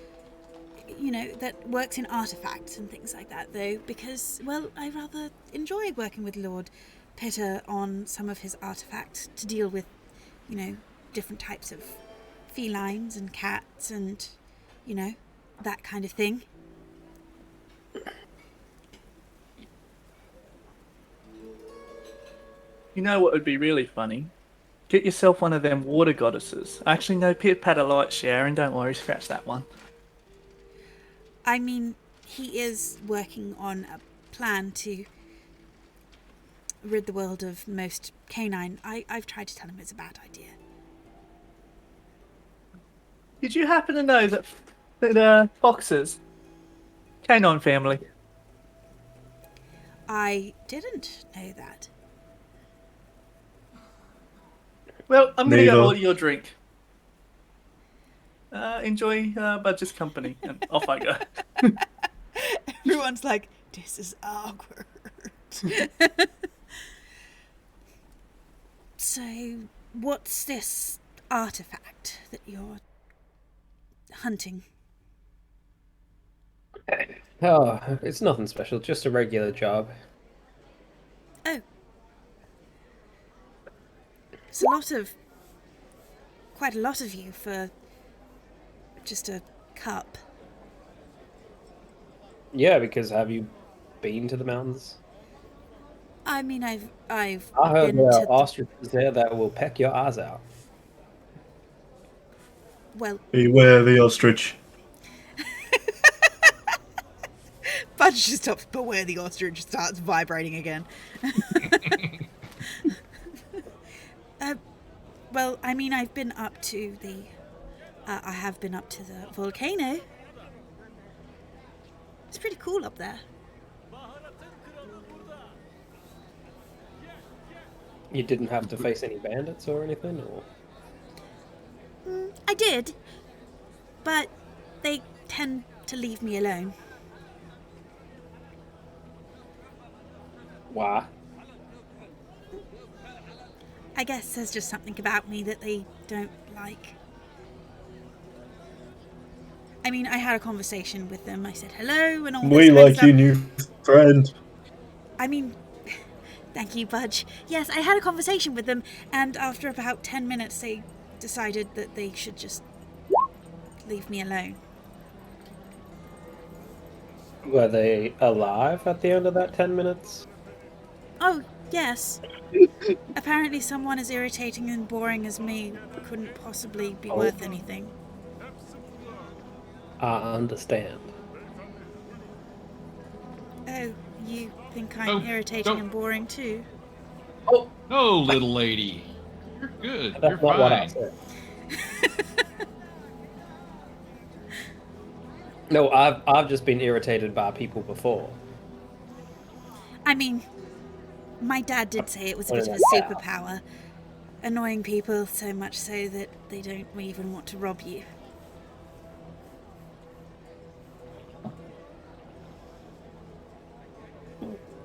that works in artifacts and things like that, though, because, well, I rather enjoy working with Lord Peter on some of his artifacts to deal with, different types of felines and cats and, that kind of thing. You know what would be really funny? Get yourself one of them water goddesses. Actually, no, Pit Patter Light Sharing. Don't worry, scratch that one. I mean, he is working on a plan to rid the world of most canine. I've tried to tell him it's a bad idea. Did you happen to know that foxes, canine family? I didn't know that. Well, I'm gonna go Neither. order your drink. Enjoy Budge's company, and off I go. Everyone's like, this is awkward. So, what's this artifact that you're hunting? Oh, it's nothing special, just a regular job. Oh. It's quite a lot of you for just a cup. Yeah, because have you been to the mountains? I mean, I've I heard been there to are ostriches there that will peck your eyes out. well, Beware the ostrich. Budge just stops, but where the ostrich starts vibrating again. Well, I mean, I've been up to the... I have been up to the volcano. It's pretty cool up there. You didn't have to face any bandits or anything, or? I did, but they tend to leave me alone. Why? I guess there's just something about me that they don't like. I mean, I had a conversation with them. I said hello and all this We kind of like stuff. your new friend. I mean, thank you, Budge. Yes, I had a conversation with them, and after about 10 minutes, they decided that they should just leave me alone. Were they alive at the end of that 10 minutes? Oh, yes. Apparently someone as irritating and boring as me couldn't possibly be worth anything. I understand. Oh, you think I'm Oh, irritating don't- and boring too? Oh, No, little lady. You're good. that's You're not what I fine. said. No, I've just been irritated by people before. I mean, my dad did say it was a What bit of is a that? superpower. Annoying people so much so that they don't even want to rob you.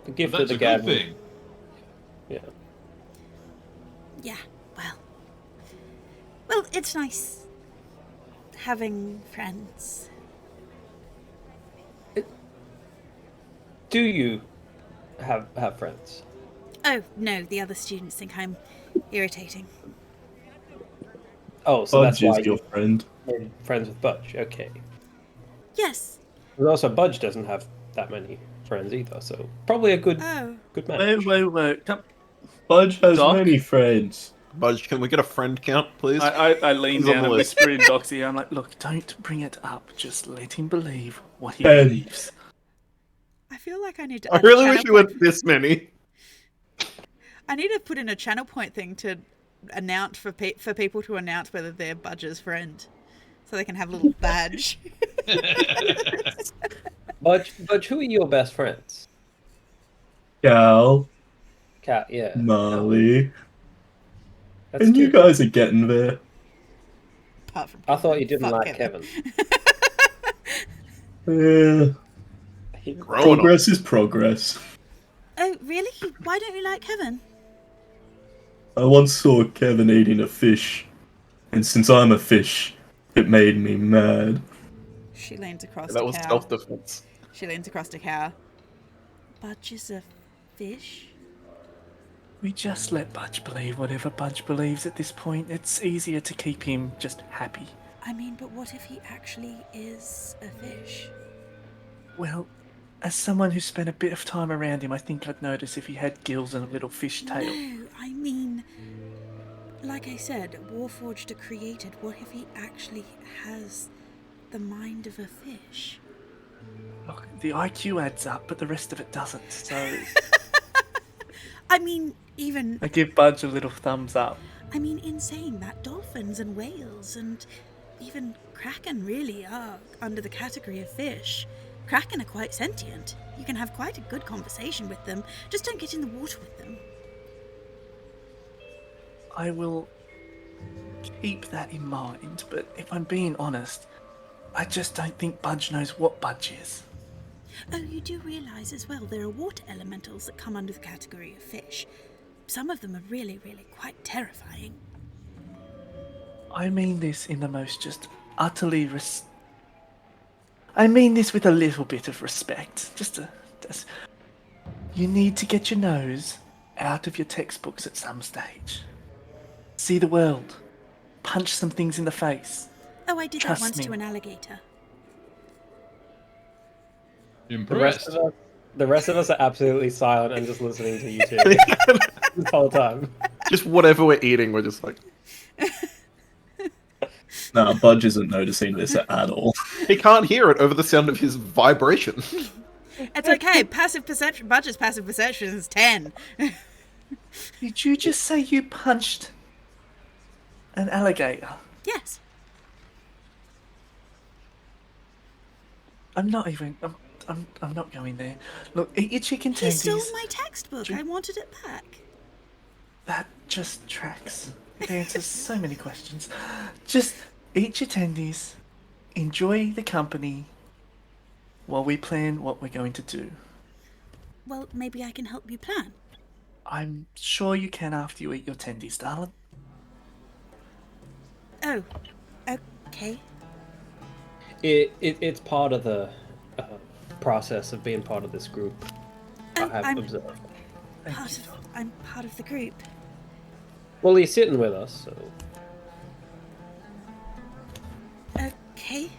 The gift But of that's the a gab. good thing. Yeah. Yeah, well, it's nice having friends. Do you have friends? Oh, no, the other students think I'm irritating. Oh, so that's Budge why is your friend. you're friends with Budge. Okay. Yes. But also, Budge doesn't have that many friends either, so probably a good Oh, match. Wait. Budge has Doc? many friends. Budge, can we get a friend count, please? I lean He's on down the and list. whisper in Doc's ear. I'm like, look, don't bring it up. Just let him believe what he Ben. believes. I feel like I need to I add a really channel wish you point. went this many. I need to put in a channel point thing to announce for people to announce whether they're Budge's friend, so they can have a little badge. Budge, who are your best friends? Cal, Cat, yeah. Molly, That's and you good. guys are getting there. Apart from I thought you Kevin. didn't Fuck like Kevin. Yeah, Growing up. progress is progress. Oh, really? Why don't you like Kevin? I once saw Kevin eating a fish, and since I'm a fish, it made me mad. She leans across That to was Cow. self-defense. She leans across to Cow. Budge is a fish? We just let Budge believe whatever Budge believes at this point. It's easier to keep him just happy. I mean, but what if he actually is a fish? Well, as someone who spent a bit of time around him, I think I'd notice if he had gills and a little fish tail. No, I mean, like I said, Warforged are created. What if he actually has the mind of a fish? Look, the IQ adds up, but the rest of it doesn't. So I mean, even, I give Budge a little thumbs up. in saying that, dolphins and whales and even kraken really are under the category of fish. Kraken are quite sentient. You can have quite a good conversation with them. Just don't get in the water with them. I will keep that in mind, but if I'm being honest, I just don't think Budge knows what Budge is. Oh, you do realise as well there are water elementals that come under the category of fish. Some of them are really, really quite terrifying. I mean this in the most just utterly I mean this with a little bit of respect. Just you need to get your nose out of your textbooks at some stage. See the world. Punch some things in the face. Oh, I did Trust that once me. to an alligator. Impressed. The rest of us are absolutely silent and just listening to you two this whole time. Just whatever we're eating, we're just like, Nah, Budge isn't noticing this at all. he can't hear it over the sound of his vibration. It's okay. Passive perception. Budget's passive perception is 10. Did you just say you punched an alligator? Yes. I'm not even. I'm not going there. Look, eat your chicken He stole tendies. my textbook. I wanted it back. That just tracks. It answers so many questions. Just eat your tendies, enjoy the company, while we plan what we're going to do. Well, maybe I can help you plan. I'm sure you can after you eat your tendies, darling. Oh, okay. It's part of the process of being part of this group. I Oh, have I'm observed. I'm part of the group. Well, he's sitting with us, so Okay.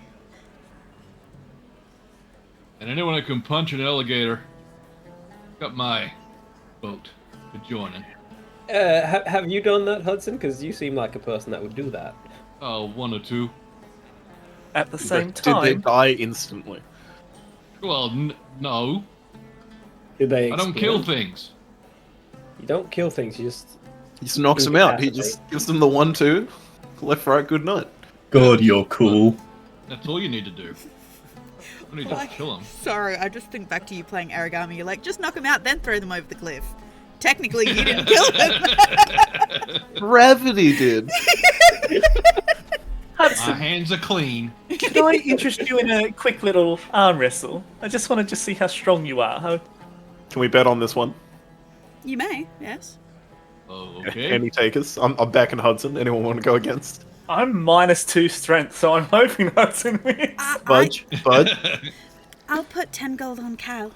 And anyone who can punch an alligator, got my vote for joining. have you done that, Hudson? Because you seem like a person that would do that. Oh, one or two. at the same Did they time. die instantly? Well, no. Did they? I don't kill explode? things. You don't kill things. You just. He just knocks them out. He Incapacitate. just gives them the 1-2. Left, right, good night. God, you're cool. That's all you need to do. You need to Like, kill them. sorry, I just think back to you playing Aragami. You're like, just knock them out, then throw them over the cliff. Technically, you didn't kill them. Gravity did. Our Hudson, hands are clean. can I interest you in a quick little arm wrestle? I just want to see how strong you are. Can we bet on this one? You may, yes. Oh, okay. Any takers? I'm backing Hudson. Anyone want to go against? I'm -2 strength, so I'm hoping Hudson wins. Budge? Bud? I'll put 10 gold on Cal.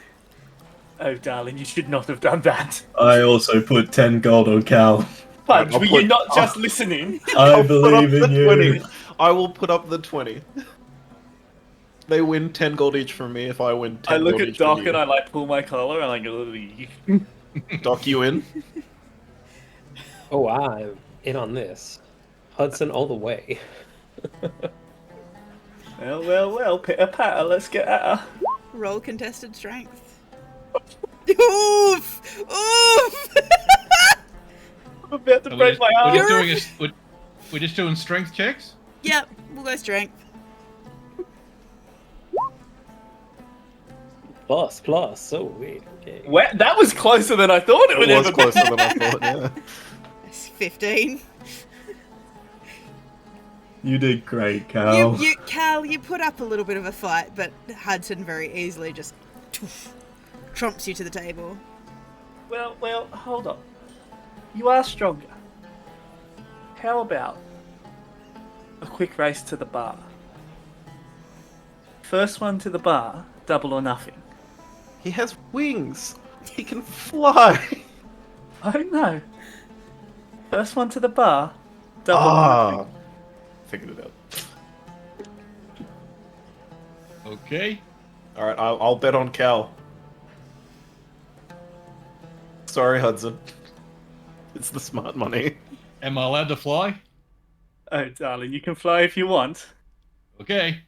Oh, darling, you should not have done that. I also put 10 gold on Cal. Fudge, I'll were put- you not just listening? I I'll put up believe the in you. 20. I will put up the 20. They win 10 gold each from me if I win 10 I look gold at each from Doc you. and I like pull my collar and I go, "Ugh." Doc, you in? Oh, I'm in on this. Hudson all the way. well, pitter patter, let's get at her. Roll contested strength. Oof! Oof! I'm about to So break my arm. we're just doing strength checks? Yep, we'll go strength. Plus. Oh, wait. Okay. That was closer than I thought it would It was ever closer be. than I thought, yeah. That's 15. You did great, Cal. Cal, you put up a little bit of a fight, but Hudson very easily just trumps you to the table. Well, hold on. You are stronger. How about a quick race to the bar? First one to the bar, double or nothing. He has wings. He can fly. I don't know. First one to the bar, double or nothing. Figured it out. Okay. Alright, I'll bet on Cal. Sorry, Hudson. It's the smart money. Am I allowed to fly? Oh, darling, you can fly if you want. Okay.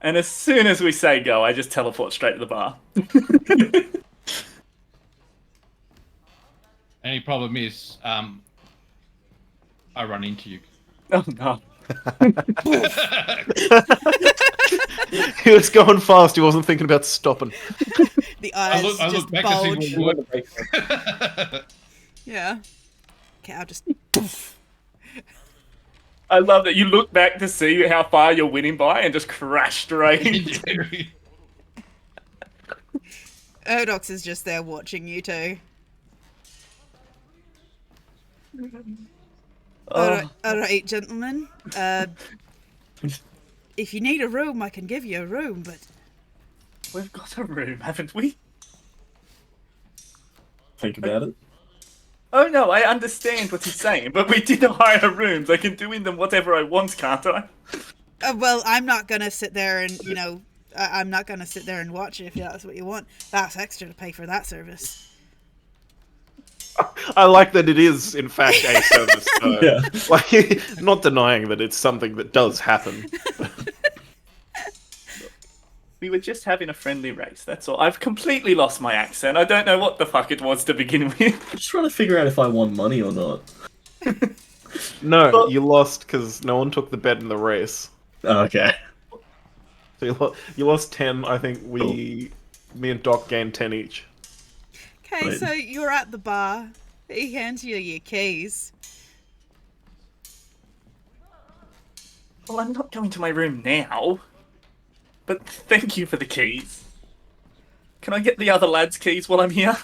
And as soon as we say go, I just teleport straight to the bar. Only problem is, I run into you. Oh no. He was going fast, he wasn't thinking about stopping. The eyes I just look back and bulge. see what worked. Yeah. Cal just... I love that you look back to see how far you're winning by and just crash straight into Urdox is just there watching you two. Oh. Alright, gentlemen. If you need a room, I can give you a room, but... We've got a room, haven't we? Think about it. Oh no, I understand what he's saying, but we did hire rooms. I can do in them whatever I want, can't I? Well, I'm not gonna sit there and, I'm not gonna sit there and watch it if that's what you want. That's extra to pay for that service. I like that it is, in fact, a service. So, Yeah. like, not denying that it's something that does happen. We were just having a friendly race, that's all. I've completely lost my accent. I don't know what the fuck it was to begin with. I'm just trying to figure out if I won money or not. No, Well- you lost because no one took the bet in the race. Oh, okay. So you lost 10. I think me and Doc gained 10 each. Okay, Right. so you're at the bar. He hands you your keys. Well, I'm not going to my room now. But thank you for the keys. Can I get the other lad's keys while I'm here?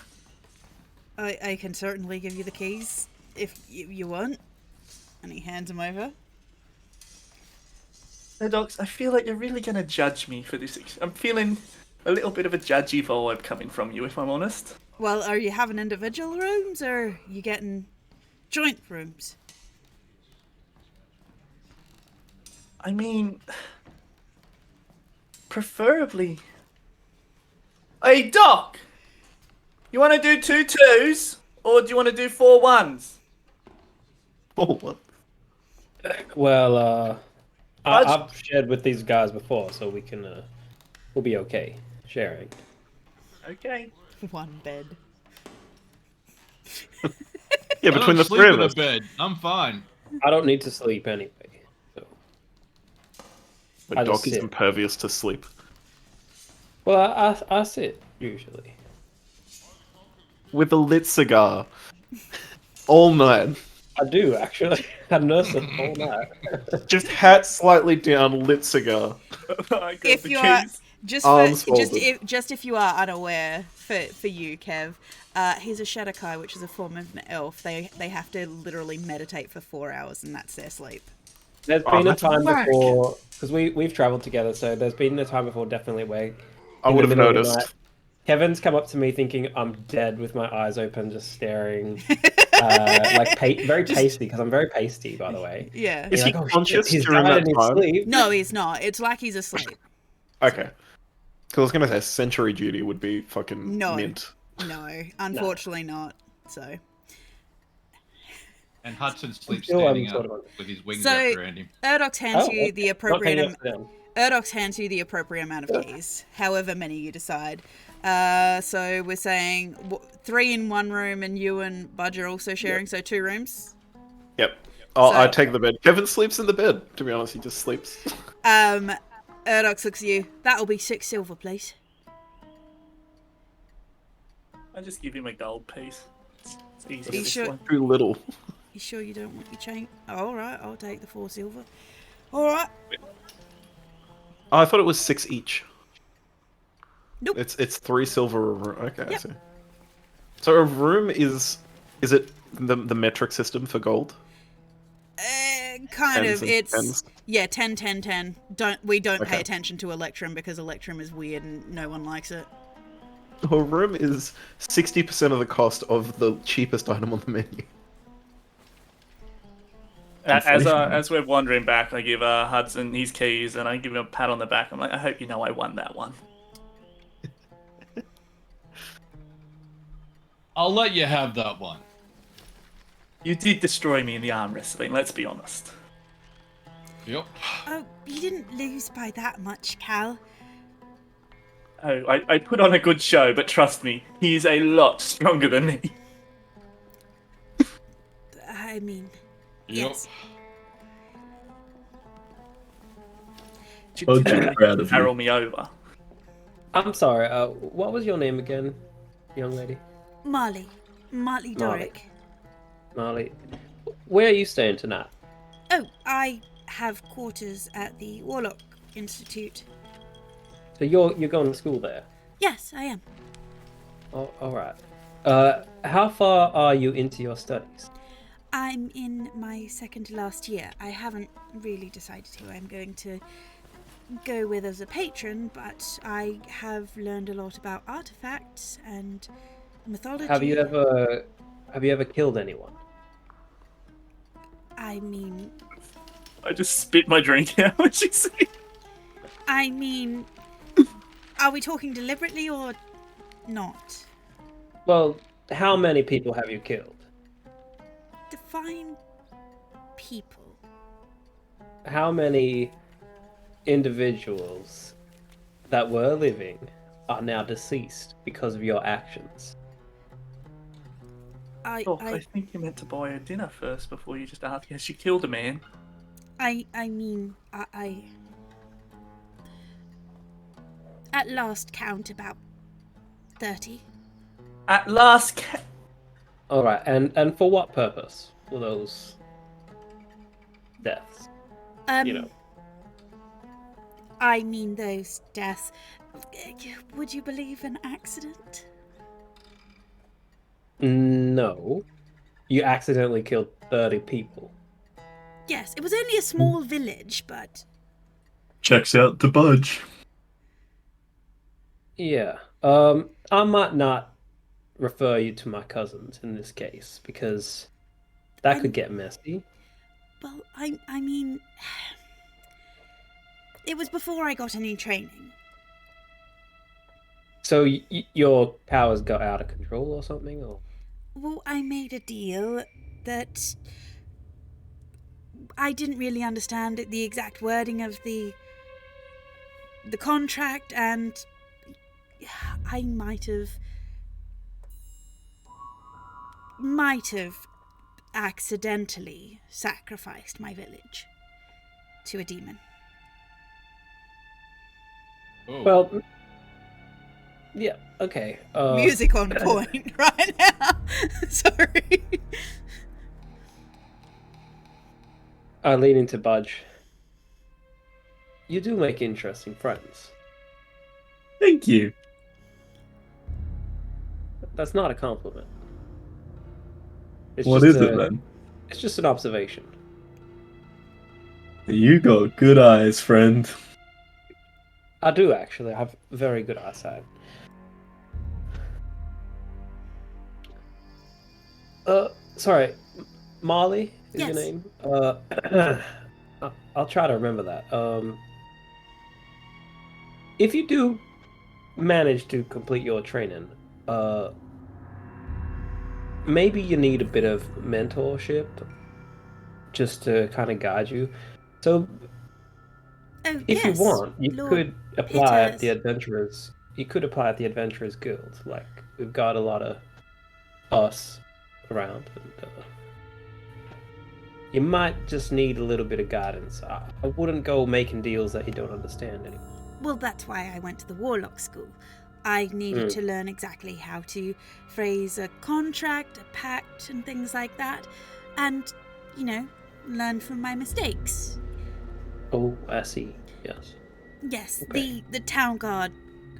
I can certainly give you the keys if you want. And he hands them over. So, Docs, I feel like you're really going to judge me for this. I'm feeling a little bit of a judgy vibe coming from you, if I'm honest. Well, are you having individual rooms or are you getting joint rooms? I mean, preferably. Hey, Doc! You want to do 2 2s? Or do you want to do 4 1s? Oh, what? Well, I've shared with these guys before, so we can we'll be okay sharing. Okay. One bed. Yeah, I between don't the sleep three of in a us. bed. I'm fine. I don't need to sleep anyway. So. The I dog just is sit. impervious to sleep. Well, I sit usually. With a lit cigar. All night. I do actually. I nurse it all night. Just hat slightly down, lit cigar. I grab If the you are keys. Arms folded. if you are unaware, for you, Kev, he's a Shadowkai, which is a form of an elf. They have to literally meditate for 4 hours, and that's their sleep. There's been a that's time whack. before, because we've travelled together, so there's been a time before definitely where I in would the have middle of the noticed. night, Kevin's come up to me thinking I'm dead with my eyes open, just staring, very pasty, because I'm very pasty, by the way. Yeah. Is He's he like, "Oh, shit, conscious he's during died that in his time? sleep." No, he's not. It's like he's asleep. Okay. Because I was going to say Century Duty would be fucking No. mint. No, unfortunately not. So. And Hudson sleeps Still, standing sort up of- with his wings So- wrapped around him. Urdox hands Oh, you okay. the Not appropriate hanging upside down. Urdox hands you the appropriate amount of keys, however many you decide. So we're saying 3 in one room, and you and Budge are also sharing, so 2 rooms. Yep. Oh, So- I take the bed. Kevin sleeps in the bed, to be honest. He just sleeps. Urdox looks at you. That'll be 6 silver, please. I just give him a gold piece. It's easy. Are you this sure? one. Too little. You sure you don't want your chain? Oh, all right, I'll take the 4 silver. All right. Oh, I thought it was 6 each. Nope. It's 3 silver a room. Okay, I Yep. see. So a room is it the metric system for gold? Kind Tens of. and It's tens? yeah, 10, 10, 10. We don't pay Okay. attention to Electrum because Electrum is weird and no one likes it. A room is 60% of the cost of the cheapest item on the menu. As we're wandering back, I give Hudson his keys and I give him a pat on the back. I'm like, I hope you know I won that one. I'll let you have that one. You did destroy me in the arm wrestling, let's be honest. Yep. Oh, you didn't lose by that much, Cal. Oh, I put on a good show, but trust me, he is a lot stronger than me. I mean, Yep. yes. Oh, dear, proud of you. Barrel me over. I'm sorry. What was your name again, young lady? Marley Marley. Doric. Marley. Where are you staying tonight? Oh, I have quarters at the Warlock Institute. So you're going to school there? Yes, I am. Oh, all right. How far are you into your studies? I'm in my second to last year. I haven't really decided who I'm going to go with as a patron, but I have learned a lot about artifacts and mythology. Have you ever killed anyone? I mean, I just spit my drink out when she said. are we talking deliberately or not? Well, how many people have you killed? Define people. How many individuals that were living are now deceased because of your actions? I think you meant to buy her dinner first before you just asked. Yeah, she killed a man. mean, at last count about 30. At last, All right, and for what purpose were those deaths? You know. I mean those deaths. Would you believe an accident? No. You accidentally killed 30 people. Yes, it was only a small village, but Checks out to Budge. Yeah. I might not refer you to my cousins in this case because that could get messy. well, I mean, it was before I got any training. So your powers got out of control or something, or? Well, I made a deal that I didn't really understand the exact wording of the contract, and I might have accidentally sacrificed my village to a demon. Oh. Well, yeah, okay. Music on point right now. Sorry. I lean into Budge. You do make interesting friends. Thank you. That's not a compliment. It's What just is it then? It's just an observation. You got good eyes, friend. I do actually. I have very good eyesight. Sorry, Marley is Yes. your name? I'll try to remember that. If you do manage to complete your training, maybe you need a bit of mentorship just to kind of guide you. So, Oh, if yes, you want, you Lord could apply at the Hitters. Adventurers. You could apply at the Adventurers Guild. Like, we've got a lot of us around. And, you might just need a little bit of guidance. I wouldn't go making deals that you don't understand anymore. Well, that's why I went to the Warlock School. I needed to learn exactly how to phrase a contract, a pact, and things like that. And, you know, learn from my mistakes. Oh, I see. Yes. Yes, Okay. the town guard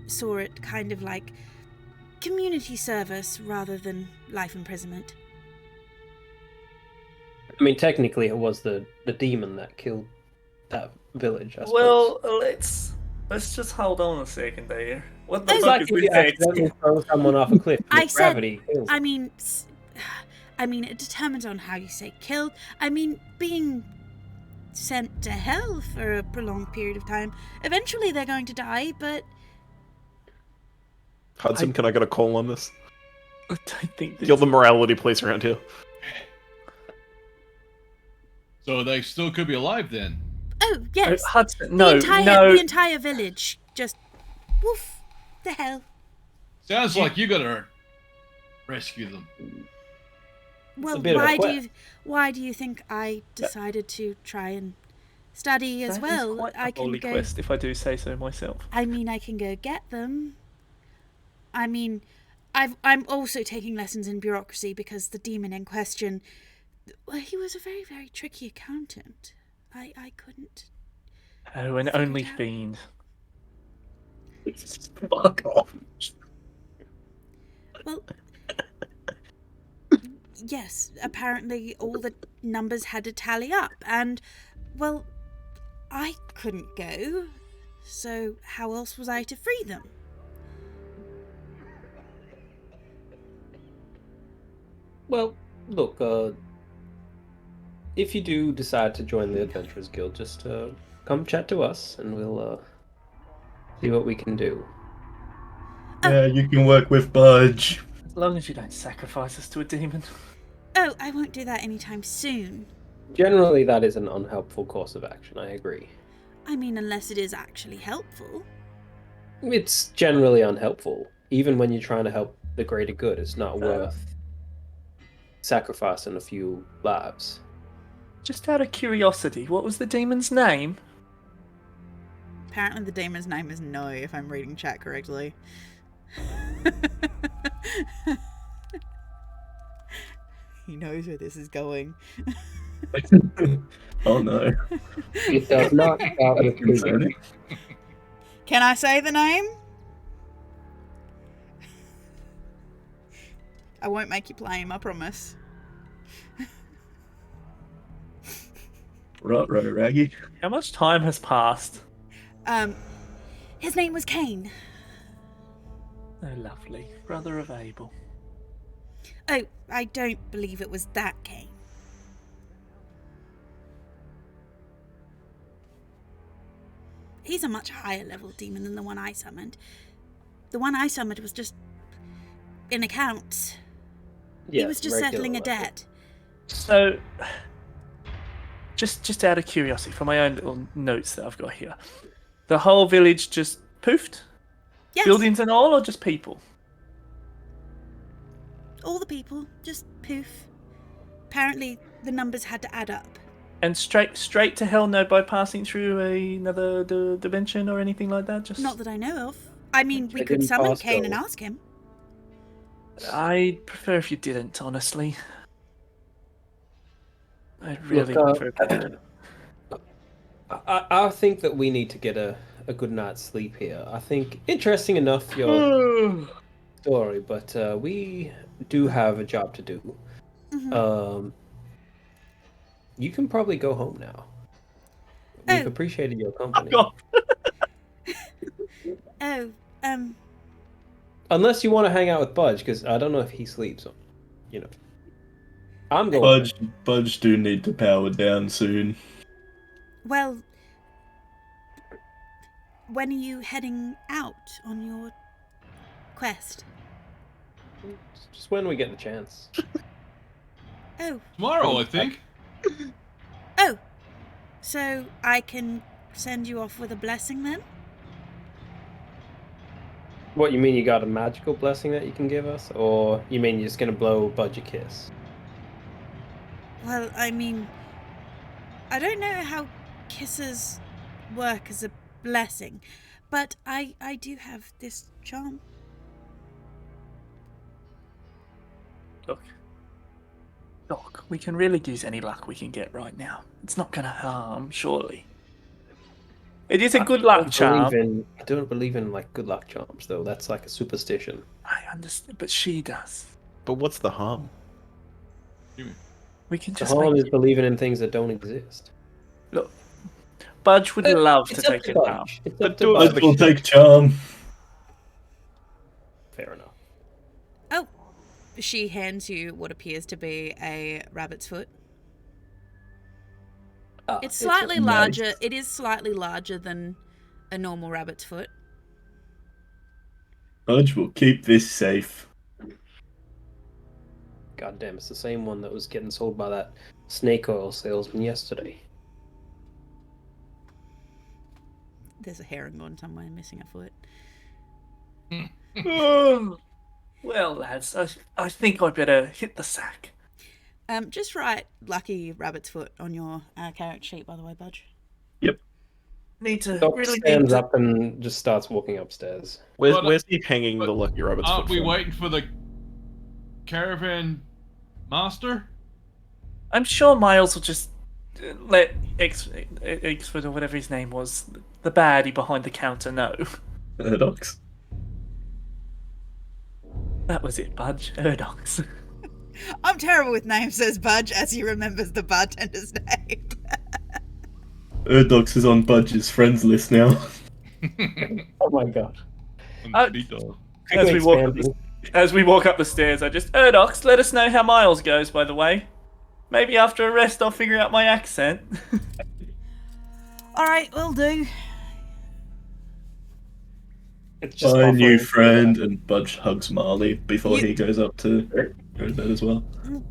saw it kind of like community service rather than life imprisonment. I mean, technically, it was the demon that killed that village, I suppose. Well, let's just hold on a second there. What the It's fuck like is if this you text? accidentally throw someone off a cliff. And I the said- gravity kills I them. mean, it determines on how you say killed. I mean, being sent to hell for a prolonged period of time. Eventually they're going to die, but Hudson, can I get a call on this? I don't think You're the morality police around here. So they still could be alive then. oh yes, Hudson, the entire village just woof the hell. Sounds like you gotta rescue them. Well, bit of a why do you think I decided to try and study as well? Quite I a can holy go. quest, if I do say so myself. I mean, I can go get them. I mean, I'm also taking lessons in bureaucracy because the demon in question, well, he was a very, very tricky accountant. I couldn't. Oh, an Figure it only out. fiend. Fuck off. Well, yes, apparently all the numbers had to tally up, and, well, I couldn't go, so how else was I to free them? Well, look, if you do decide to join the Adventurers Guild, just come chat to us, and we'll see what we can do. Yeah, you can work with Budge. As long as you don't sacrifice us to a demon. Oh, I won't do that anytime soon. Generally, that is an unhelpful course of action, I agree. I mean, unless it is actually helpful. It's generally unhelpful. Even when you're trying to help the greater good, it's not worth sacrificing a few lives. Just out of curiosity, what was the demon's name? Apparently the demon's name is No, if I'm reading chat correctly. He knows where this is going. Oh no. It does not start with Concerning. Can I say the name? I won't make you play him, I promise. Right, Raggy. How much time has passed? His name was Cain. Oh, lovely. Brother of Abel. Oh, I don't believe it was that Cain. He's a much higher level demon than the one I summoned. The one I summoned was just in accounts. He was just settling a debt. So, just out of curiosity, for my own little notes that I've got here, the whole village just poofed? Yes, Buildings and all, or just people? all the people, just poof. Apparently, the numbers had to add up. And straight to hell, no bypassing through another dimension or anything like that? Just Not that I know of. I mean, we I could didn't summon pass Kane and go. ask him. I'd prefer if you didn't, honestly. I'd really Look, prefer. I think that we need to get a good night's sleep here. I think, interesting enough, your story, but we do have a job to do. Mhm. You can probably go home now. We've Oh. appreciated your company. God. Oh, Unless you want to hang out with Budge, because I don't know if he sleeps. You know, I'm going. Budge do need to power down soon. well, when are you heading out on your quest? Just when we get the chance. Oh, Tomorrow, I think. oh, so I can send you off with a blessing then? What, you mean you got a magical blessing that you can give us? Or you mean you're just going to blow Budge a kiss? Well, I mean, I don't know how kisses work as a blessing, but I do have this charm. Doc, we can really use any luck we can get right now. It's not going to harm, surely. It is a good luck charm. I don't believe in like good luck charms, though. That's like a superstition. I understand, but she does. But what's the harm? We can The just harm make is believing in things that don't exist. Look, Budge would love to It's up take it Budge. now. It's But up to do it Budge. Budge will take charm. Fair enough. Oh, she hands you what appears to be a rabbit's foot. It's slightly nice. larger. It is slightly larger than a normal rabbit's foot. Budge will keep this safe. God damn, it's the same one that was getting sold by that snake oil salesman yesterday. There's a herring on somewhere missing a foot. Oh, well, lads, I think I better hit the sack. Just write lucky rabbit's foot on your character sheet, by the way, Budge. Need to Doc really need stands to. up and just starts walking upstairs. Where's he hanging the lucky rabbit's Aren't foot we from? waiting for the caravan master? I'm sure Miles will just let Exford or whatever his name was, the baddie behind the counter, know. Paradox. That was it, Budge. Erdox. I'm terrible with names, says Budge, as he remembers the bartender's name. Urdox is on Budge's friends list now. Oh my god. As we walk up the stairs, I just Erdox, let us know how Miles goes, by the way. Maybe after a rest I'll figure out my accent. Alright, will do. It's just My new offering- friend, and Budge hugs Marley before You- he goes up to go to bed as well.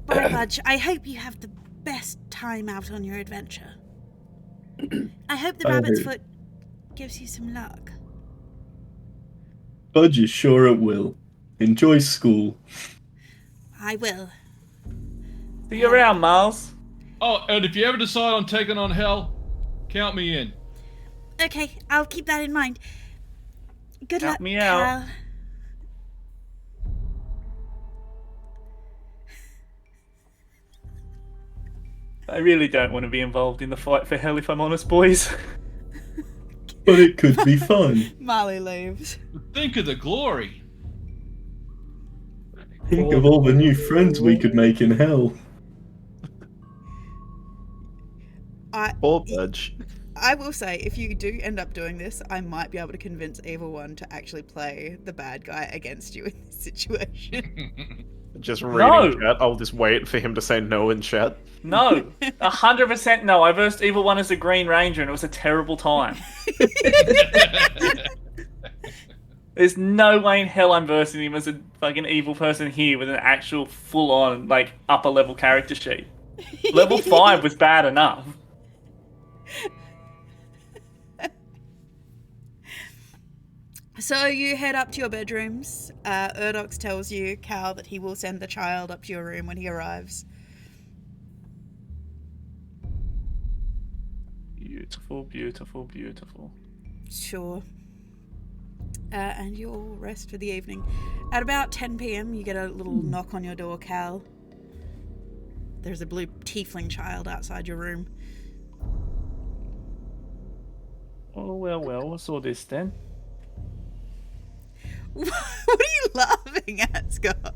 Bye, Budge. I hope you have the best time out on your adventure. I hope the I rabbit's hope- foot gives you some luck. Budge is sure it will. Enjoy school. I will. See you around, Miles. Oh, and if you ever decide on taking on hell, count me in. Okay, I'll keep that in mind. Good Count luck, me out. Cal. I really don't want to be involved in the fight for hell, if I'm honest, boys. But it could be fun. Marley leaves. Think of the glory. Think of all the new friends we could make in hell. Poor Budge. I will say, if you do end up doing this, I might be able to convince Evil One to actually play the bad guy against you in this situation. Just No. reading chat. I'll just wait for him to say no in chat. No, 100% no. I versed Evil One as a Green Ranger and it was a terrible time. There's no way in hell I'm versing him as a fucking evil person here with an actual full-on, like, upper-level character sheet. Level 5 was bad enough. So you head up to your bedrooms. Urdox tells you, Cal, that he will send the child up to your room when he arrives. Beautiful, beautiful, beautiful. Sure. And you'll rest for the evening. At about 10 p.m, you get a little knock on your door, Cal. There's a blue tiefling child outside your room. Oh, well, what's all this then? What are you laughing at, Scott?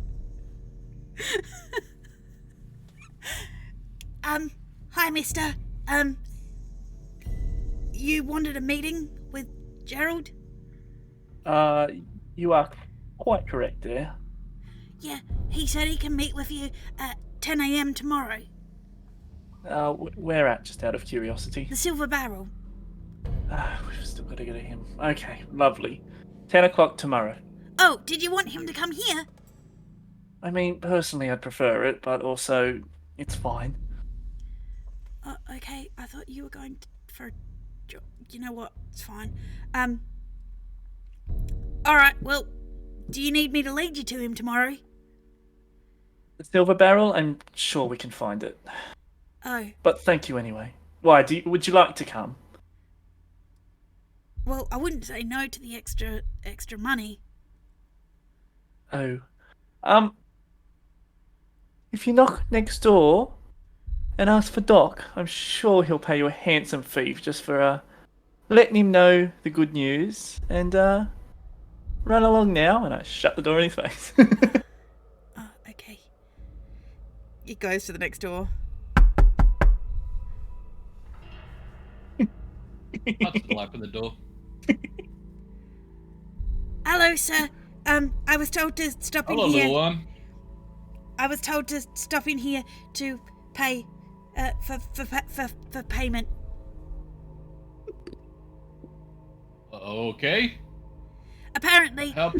Hi, mister. You wanted a meeting with Gerald? You are quite correct there. Yeah, he said he can meet with you at 10 a.m. tomorrow. Where at, just out of curiosity? The Silver Barrel. We've still got to go to him. Okay, lovely. 10 o'clock tomorrow. Oh, did you want him to come here? I mean, personally I'd prefer it, but also, it's fine. Okay, I thought you were going for a job. You know what? It's fine. Alright, well, do you need me to lead you to him tomorrow? The Silver Barrel? I'm sure we can find it. Oh. But thank you anyway. Why, would you like to come? Well, I wouldn't say no to the extra money. Oh. If you knock next door and ask for Doc, I'm sure he'll pay you a handsome fee just for, letting him know the good news. And, run along now, and I shut the door in his face. Oh, okay. He goes to the next door. I'll still open the door. Hello, sir. I was told to stop in Hello, here. little one. I was told to stop in here to pay, for payment. Okay. Apparently, How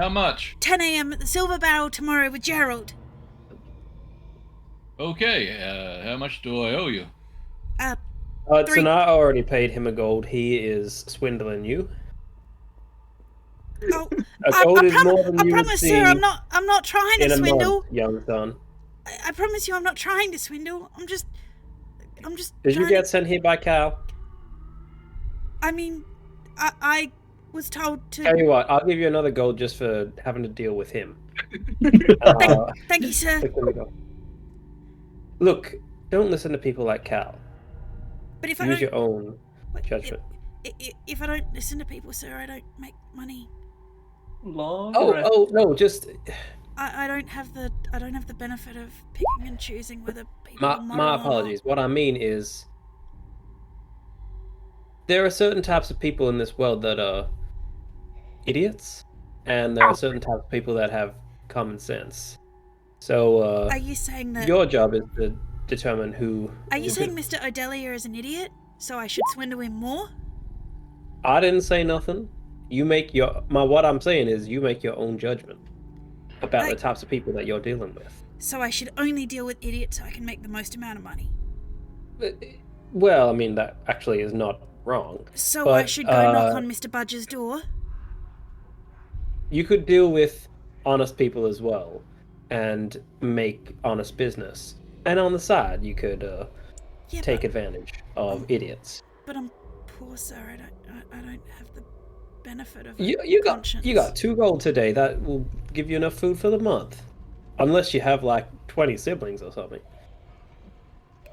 much? 10 a.m. at the Silver Barrel tomorrow with Gerald. Okay. How much do I owe you? So now I already paid him a gold. He is swindling you. Oh, A gold is more than I you would promise, see sir, I'm not trying in to a swindle. month, young son. I promise you, I'm not trying to swindle. I'm just. Did you trying get to- sent here by Cal? I mean, I was told to. Tell you what, I'll give you another gold just for having to deal with him. Thank you, sir. Look, don't listen to people like Cal. But if I Use don't, your own judgment. if I don't listen to people, sir, I don't make money. Oh no, just I don't have the benefit of picking and choosing whether people are moral my or not. apologies. What I mean is, there are certain types of people in this world that are idiots, and there are certain types of people that have common sense. So, Are you saying that? your job is to determine who. Are you saying Mr. Odelia is an idiot, so I should swindle him more? I didn't say nothing. You make what I'm saying is you make your own judgment about the types of people that you're dealing with. So I should only deal with idiots so I can make the most amount of money. Well, I mean, that actually is not wrong. So but, I should go knock on Mr. Budge's door? You could deal with honest people as well and make honest business. And on the side, you could take advantage of idiots. But I'm poor, sir. I don't have the benefit of You conscience. got 2 gold today. That will give you enough food for the month. Unless you have like 20 siblings or something.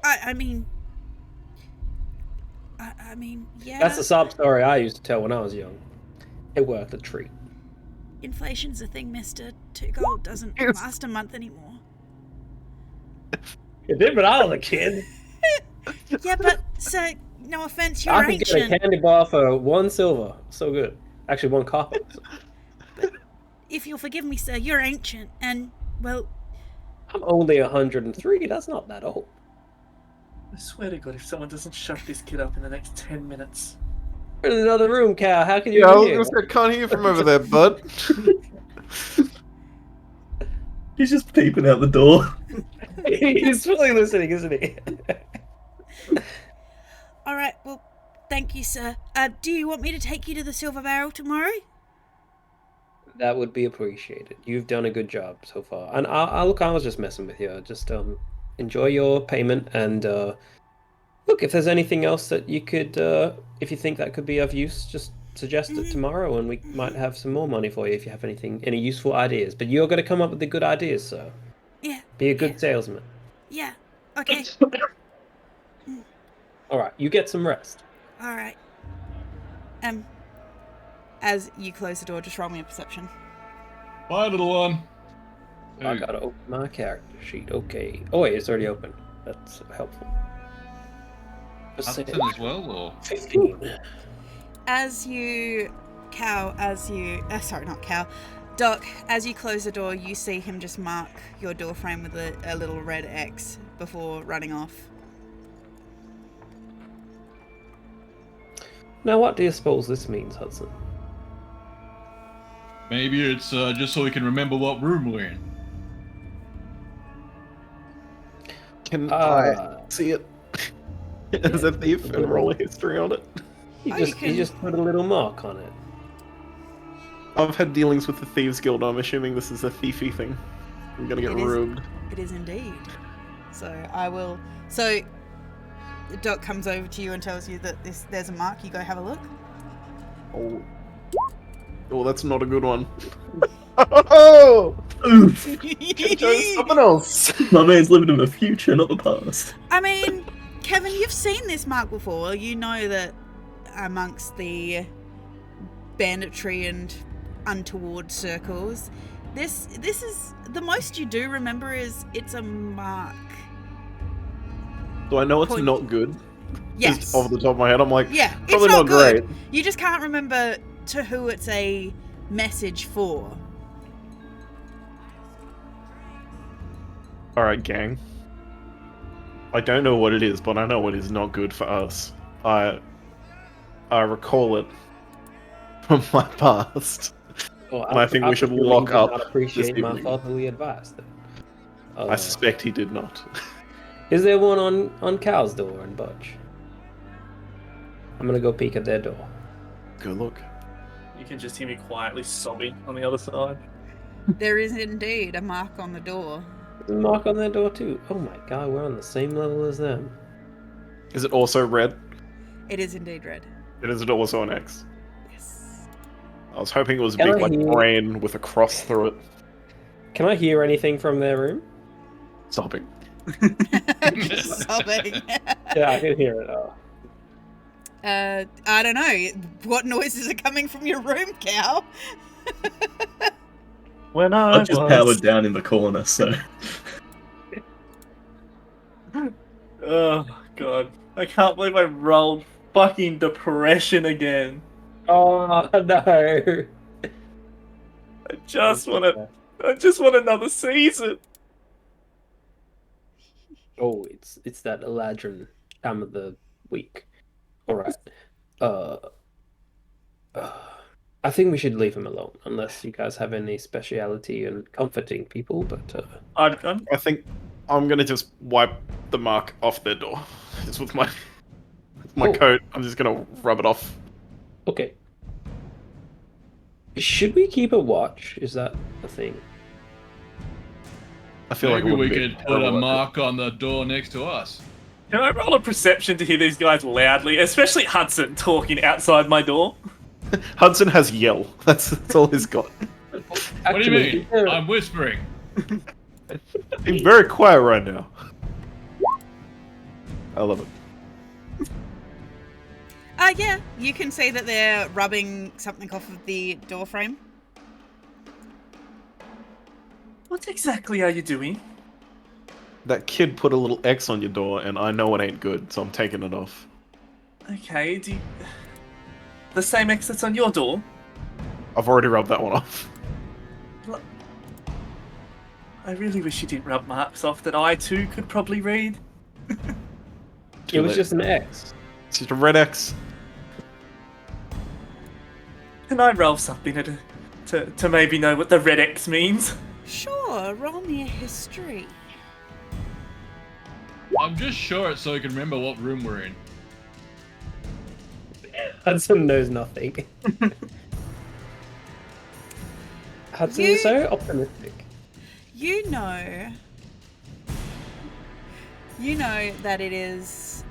I mean, yeah. That's the sob story I used to tell when I was young. It worked a treat. Inflation's a thing, mister. 2 gold doesn't last a month anymore. It did when I was a kid. Yeah, but, sir, no offense, you're I could ancient. get a candy bar for 1 silver. So good. Actually, 1 copper. But if you'll forgive me, sir, you're ancient, and, well... I'm only 103. That's not that old. I swear to God, if someone doesn't shut this kid up in the next 10 minutes. We're in another room, Cal. How can you Yeah, hear? I can't hear you from over there, bud. He's just peeping out the door. He's fully listening, isn't he? Alright, well, Thank you, sir. Do you want me to take you to the Silver Barrel tomorrow? That would be appreciated. You've done a good job so far. And I was just messing with you. Just enjoy your payment and look, if there's anything else that you could, if you think that could be of use, just suggest it tomorrow, and we might have some more money for you if you have any useful ideas. But you're going to come up with the good ideas, sir. Yeah. Be a good salesman. Yeah. Okay. All right. You get some rest. All right. As you close the door, just roll me a perception. Bye, little one. I gotta open my character sheet. Okay. Oh wait, it's already open. That's helpful. Hudson as well, or 15. Doc, as you close the door, you see him just mark your door frame with a little red X before running off. Now, what do you suppose this means, Hudson? maybe it's just so we can remember what room we're in. Can I see it as a thief and roll a history on it? You just put a little mark on it. I've had dealings with the Thieves Guild. I'm assuming this is a thiefy thing. I'm gonna get robbed. It is indeed. So I will. So Doc comes over to you and tells you that there's a mark. You go have a look. Oh, that's not a good one. Oh! Something else. My man's living in the future, not the past. I mean, Kevin, you've seen this mark before. You know that amongst the banditry and untoward circles, this is the most you do remember. Is it's a mark. Do I know it's not good? Yes. Just off the top of my head, I'm like, yeah, probably it's not good. great. You just can't remember to who it's a message for. Alright, gang. I don't know what it is, but I know it is not good for us. I recall it from my past. Well, and I think we should lock up. Not appreciate my fatherly advice. Then. I suspect he did not. Is there one on Cal's door in Budge? I'm gonna go peek at their door. Go look. You can just hear me quietly sobbing on the other side. There is indeed a mark on the door. There's a mark on their door too. Oh my god, we're on the same level as them. Is it also red? It is indeed red. Is it also an X? Yes. I was hoping it was a Can big I like hear- brain with a cross through it. Can I hear anything from their room? Sobbing. Just sobbing. Yeah, I can hear it. I don't know. What noises are coming from your room, Cal? When I I'm just powered down in the corner, so. Oh god. I can't believe I rolled fucking depression again. Oh no! I just want another season. Oh, it's that Eladrin time of the week. All right. I think we should leave him alone, unless you guys have any speciality in comforting people. But I think I'm gonna just wipe the mark off their door. Just with my coat. I'm just gonna rub it off. okay. Should we keep a watch? Is that a thing? I feel Maybe like we could put a mark on the door next to us. Can I roll a perception to hear these guys loudly, especially Hudson talking outside my door? Hudson has yell. That's all he's got. What do you mean? I'm whispering. He's very quiet right now. I love it. Yeah, you can see that they're rubbing something off of the door frame. What exactly are you doing? That kid put a little X on your door, and I know it ain't good, so I'm taking it off. Okay, the same X that's on your door? I've already rubbed that one off. I really wish you didn't rub marks off that I too could probably read. It was just an X. It's just a red X. Can I roll something to maybe know what the red X means? Sure, roll me a history. I'm just sure it's so we can remember what room we're in. Hudson knows nothing. Hudson is so optimistic. You know that it is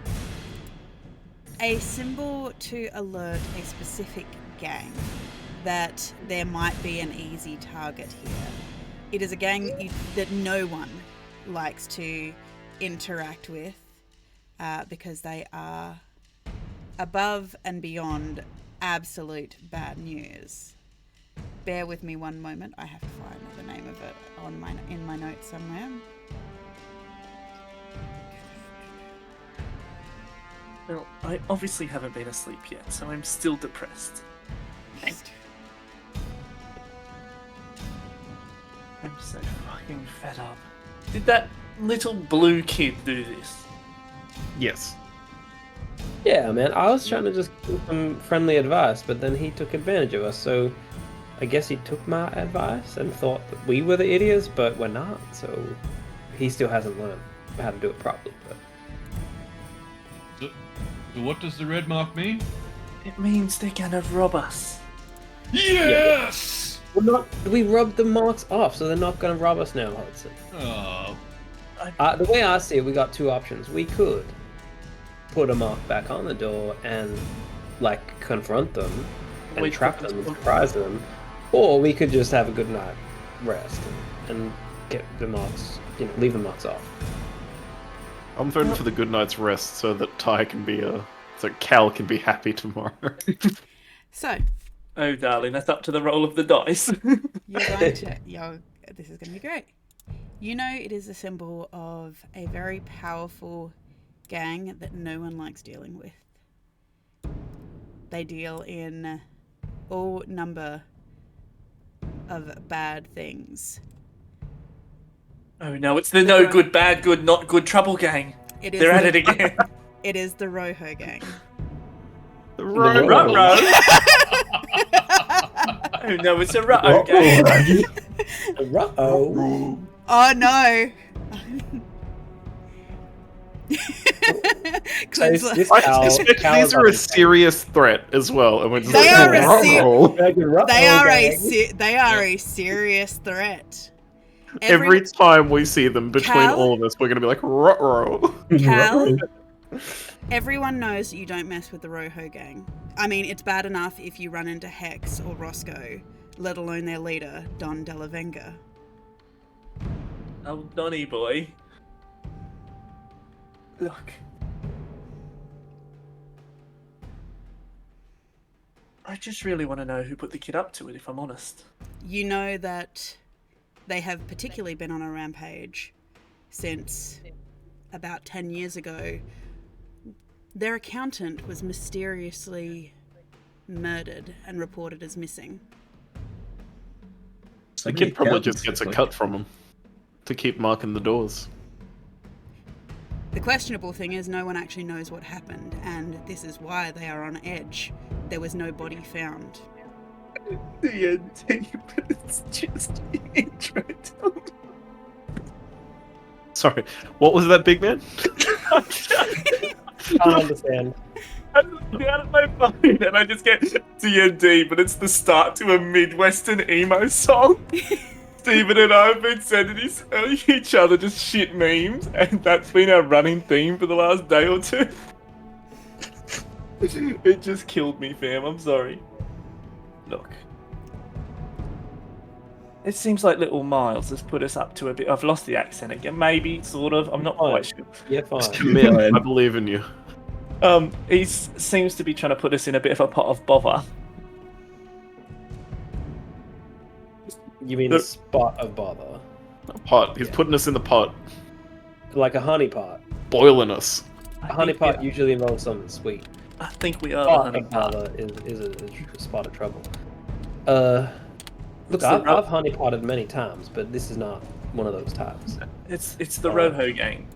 a symbol to alert a specific gang that there might be an easy target here. It is a gang that no one likes to interact with because they are above and beyond absolute bad news. Bear with me one moment. I have to find the name of it in my notes somewhere. Well, I obviously haven't been asleep yet, so I'm still depressed. I'm so fucking fed up. Did that little blue kid do this? Yes. Yeah, man. I was trying to just give him friendly advice, but then he took advantage of us. So I guess he took my advice and thought that we were the idiots, but we're not. So he still hasn't learned how to do it properly. But So what does the red mark mean? It means they're gonna rob us. Yes! we rubbed the marks off, so they're not going to rob us now, Hudson. Oh. The way I see it, we got two options. We could put a mark back on the door and, like, confront them and trap them and surprise them, or we could just have a good night rest and get the marks, leave the marks off. I'm voting for the good night's rest so that so Cal can be happy tomorrow. So, oh, darling, that's up to the roll of the dice. this is going to be great. You know, it is a symbol of a very powerful gang that no one likes dealing with. They deal in all number of bad things. Oh no, it's the no good, bad good, not good trouble gang. They're at it again. It is the Roho gang. The Ruh-roh. Oh no, it's a Ruh-roh gang. Ruh-roh. Oh no. I suspect these are a serious threat as well. And we're just they are a serious threat. Every time we see them between all of us, we're going to be like, ruh-roh. Cal, everyone knows you don't mess with the Roho gang. I mean, it's bad enough if you run into Hex or Roscoe, let alone their leader, Don Delavenga. Oh, Donny boy. Look. I just really want to know who put the kid up to it, if I'm honest. You know that they have particularly been on a rampage since about 10 years ago. Their accountant was mysteriously murdered and reported as missing. The kid probably just gets a cut from him to keep marking the doors. The questionable thing is no one actually knows what happened, and this is why they are on edge. There was no body found. But it's just the intro. Sorry, what was that, big man? I understand. I look down at my phone and I just get D&D, but it's the start to a Midwestern emo song. Stephen and I have been sending each other just shit memes, and that's been our running theme for the last day or two. It just killed me, fam. I'm sorry. Look. It seems like little Miles has put us up to a bit. I've lost the accent again. Maybe, sort of. I'm not quite sure. Yeah, fine. Commit, I believe in you. He seems to be trying to put us in a bit of a pot of bother. You mean a spot of bother? A pot. He's putting us in the pot. Like a honey pot. Boiling us. A honey pot usually involves something sweet. I think we are Spot the honey of pot. bother is a spot of trouble. Look, I've honey potted many times, but this is not one of those times. It's the Roho gang.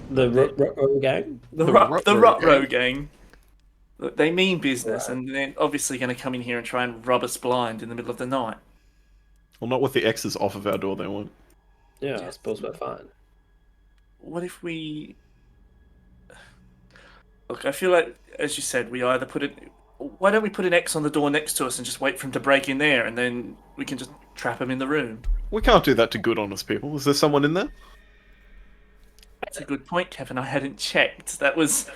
The Roho gang? The Ruh-roh gang. Look, they mean business, and they're obviously going to come in here and try and rob us blind in the middle of the night. Well, not with the X's off of our door, they won't. Yeah, I suppose we're fine. What if we... Look, I feel like, as you said, we either put it. Why don't we put an X on the door next to us and just wait for him to break in there, and then we can just trap him in the room? We can't do that to good, honest people. Is there someone in there? That's a good point, Kevin. I hadn't checked. That was.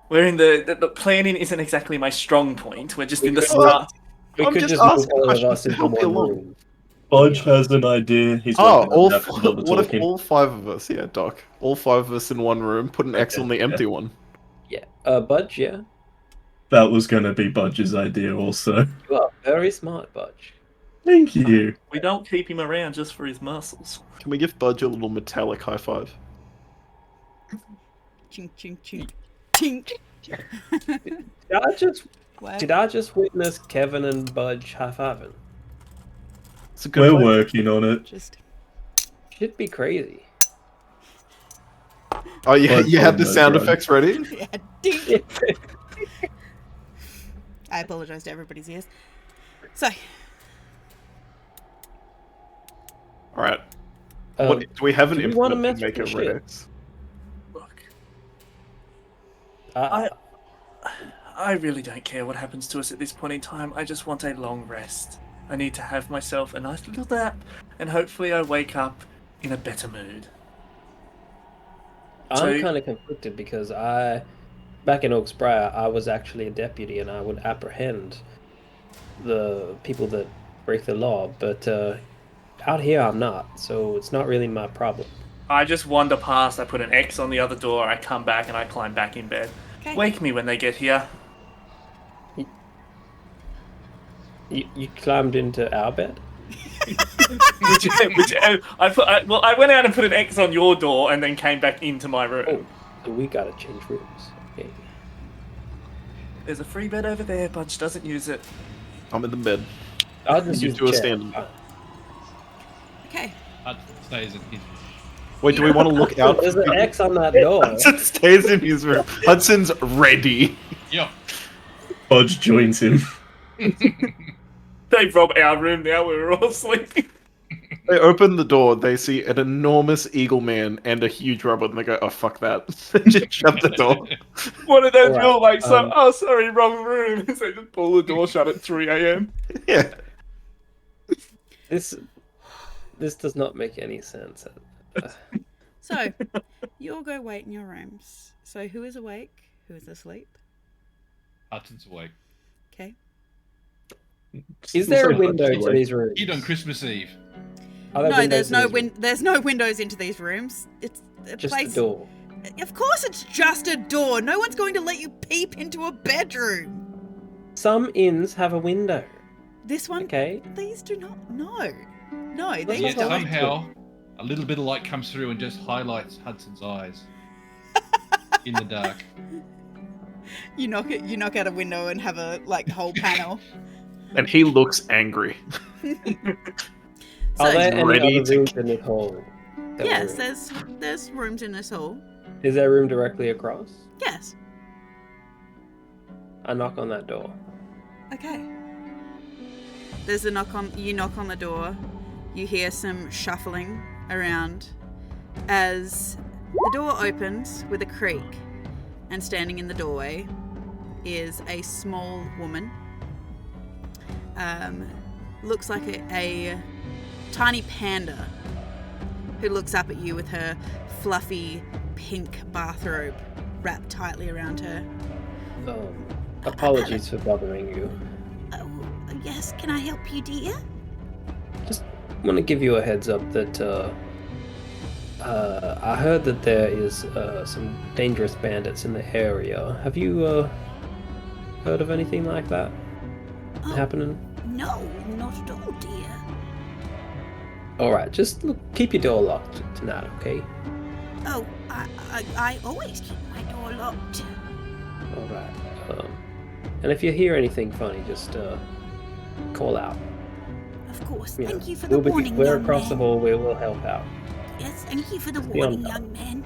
We're in the planning isn't exactly my strong point. We're just in the start. We I'm could just just move asking all of questions us to into help you one along. room. Budge has an idea. He's Oh, working all on that while we're what if talking. all 5 of us? Yeah, Doc. All 5 of us in one room. Put an X Okay, on the yeah. empty one. Yeah. Budge, yeah. That was going to be Budge's idea also. You are very smart, Budge. Thank you. We don't keep him around just for his muscles. Can we give Budge a little metallic high five? Chink, chink, chink. Chink. Did I just witness Kevin and Budge high-fiving? It's a good We're plan. working on it. Just Should be crazy. Oh, yeah, Budge you had the knows, sound right? effects ready? yeah, ding. I apologize to everybody's ears. So, Alright. What, do we have an do we wanna implement to mess make with a red shit? X? Look, I I really don't care what happens to us at this point in time. I just want a long rest. I need to have myself a nice little nap, and hopefully I wake up in a better mood. I'm So- kind of conflicted because back in Oaks Briar, I was actually a deputy and I would apprehend the people that break the law, but out here I'm not, so it's not really my problem. I just wander past, I put an X on the other door, I come back and I climb back in bed. okay. Wake me when they get here. You climbed into our bed? I went out and put an X on your door and then came back into my room. Oh, so we gotta change rooms. Okay. There's a free bed over there, Budge doesn't use it. I'm in the bed. I'll just You use two are the chair. standing. Okay. Hudson stays in his. Wait, do we want to look out? There's an X on that door. Hudson stays in his room. Hudson's ready. Yeah. Budge joins him. They rob our room now, we're all sleeping. They open the door, they see an enormous eagle man and a huge robot, and they go, oh, fuck that. Just shut the door. One of those Alright, real like, oh sorry, wrong room. So just pull the door shut at 3 a.m. Yeah. This does not make any sense. So, you all go wait in your rooms. So, who is awake? Who is asleep? Hudson's awake. Okay. Is there a window to these rooms? Eat on Christmas Eve. Are there No, windows there's to these rooms? there's no windows into these rooms. It's a Just place. a door. Of course, it's just a door. No one's going to let you peep into a bedroom. Some inns have a window. This one, Okay. these do not. No, Let's these Yet not go don't. into somehow a little bit of light comes through and just highlights Hudson's eyes in the dark. You knock out a window and have a whole panel. And he looks angry. So, Are there any ready other to- rooms in this hall? that yes, we're in? there's rooms in this hall. Is there a room directly across? Yes. I knock on that door. Okay. There's a knock on. You knock on the door. You hear some shuffling around as the door opens with a creak, and standing in the doorway is a small woman. Looks like a tiny panda who looks up at you with her fluffy pink bathrobe wrapped tightly around her. Apologies for bothering you. Oh, yes, can I help you, dear? Just want to give you a heads up that I heard that there is some dangerous bandits in the area. Have you heard of anything like that happening? No, not at all, dear. Alright, just keep your door locked tonight, okay? Oh, I always keep my door locked. Alright. And if you hear anything funny, just call out. Of course. You know, Thank you for the warning, we're young across man. the hall, we will help out. Yes, thank you for the be on warning, top. young man.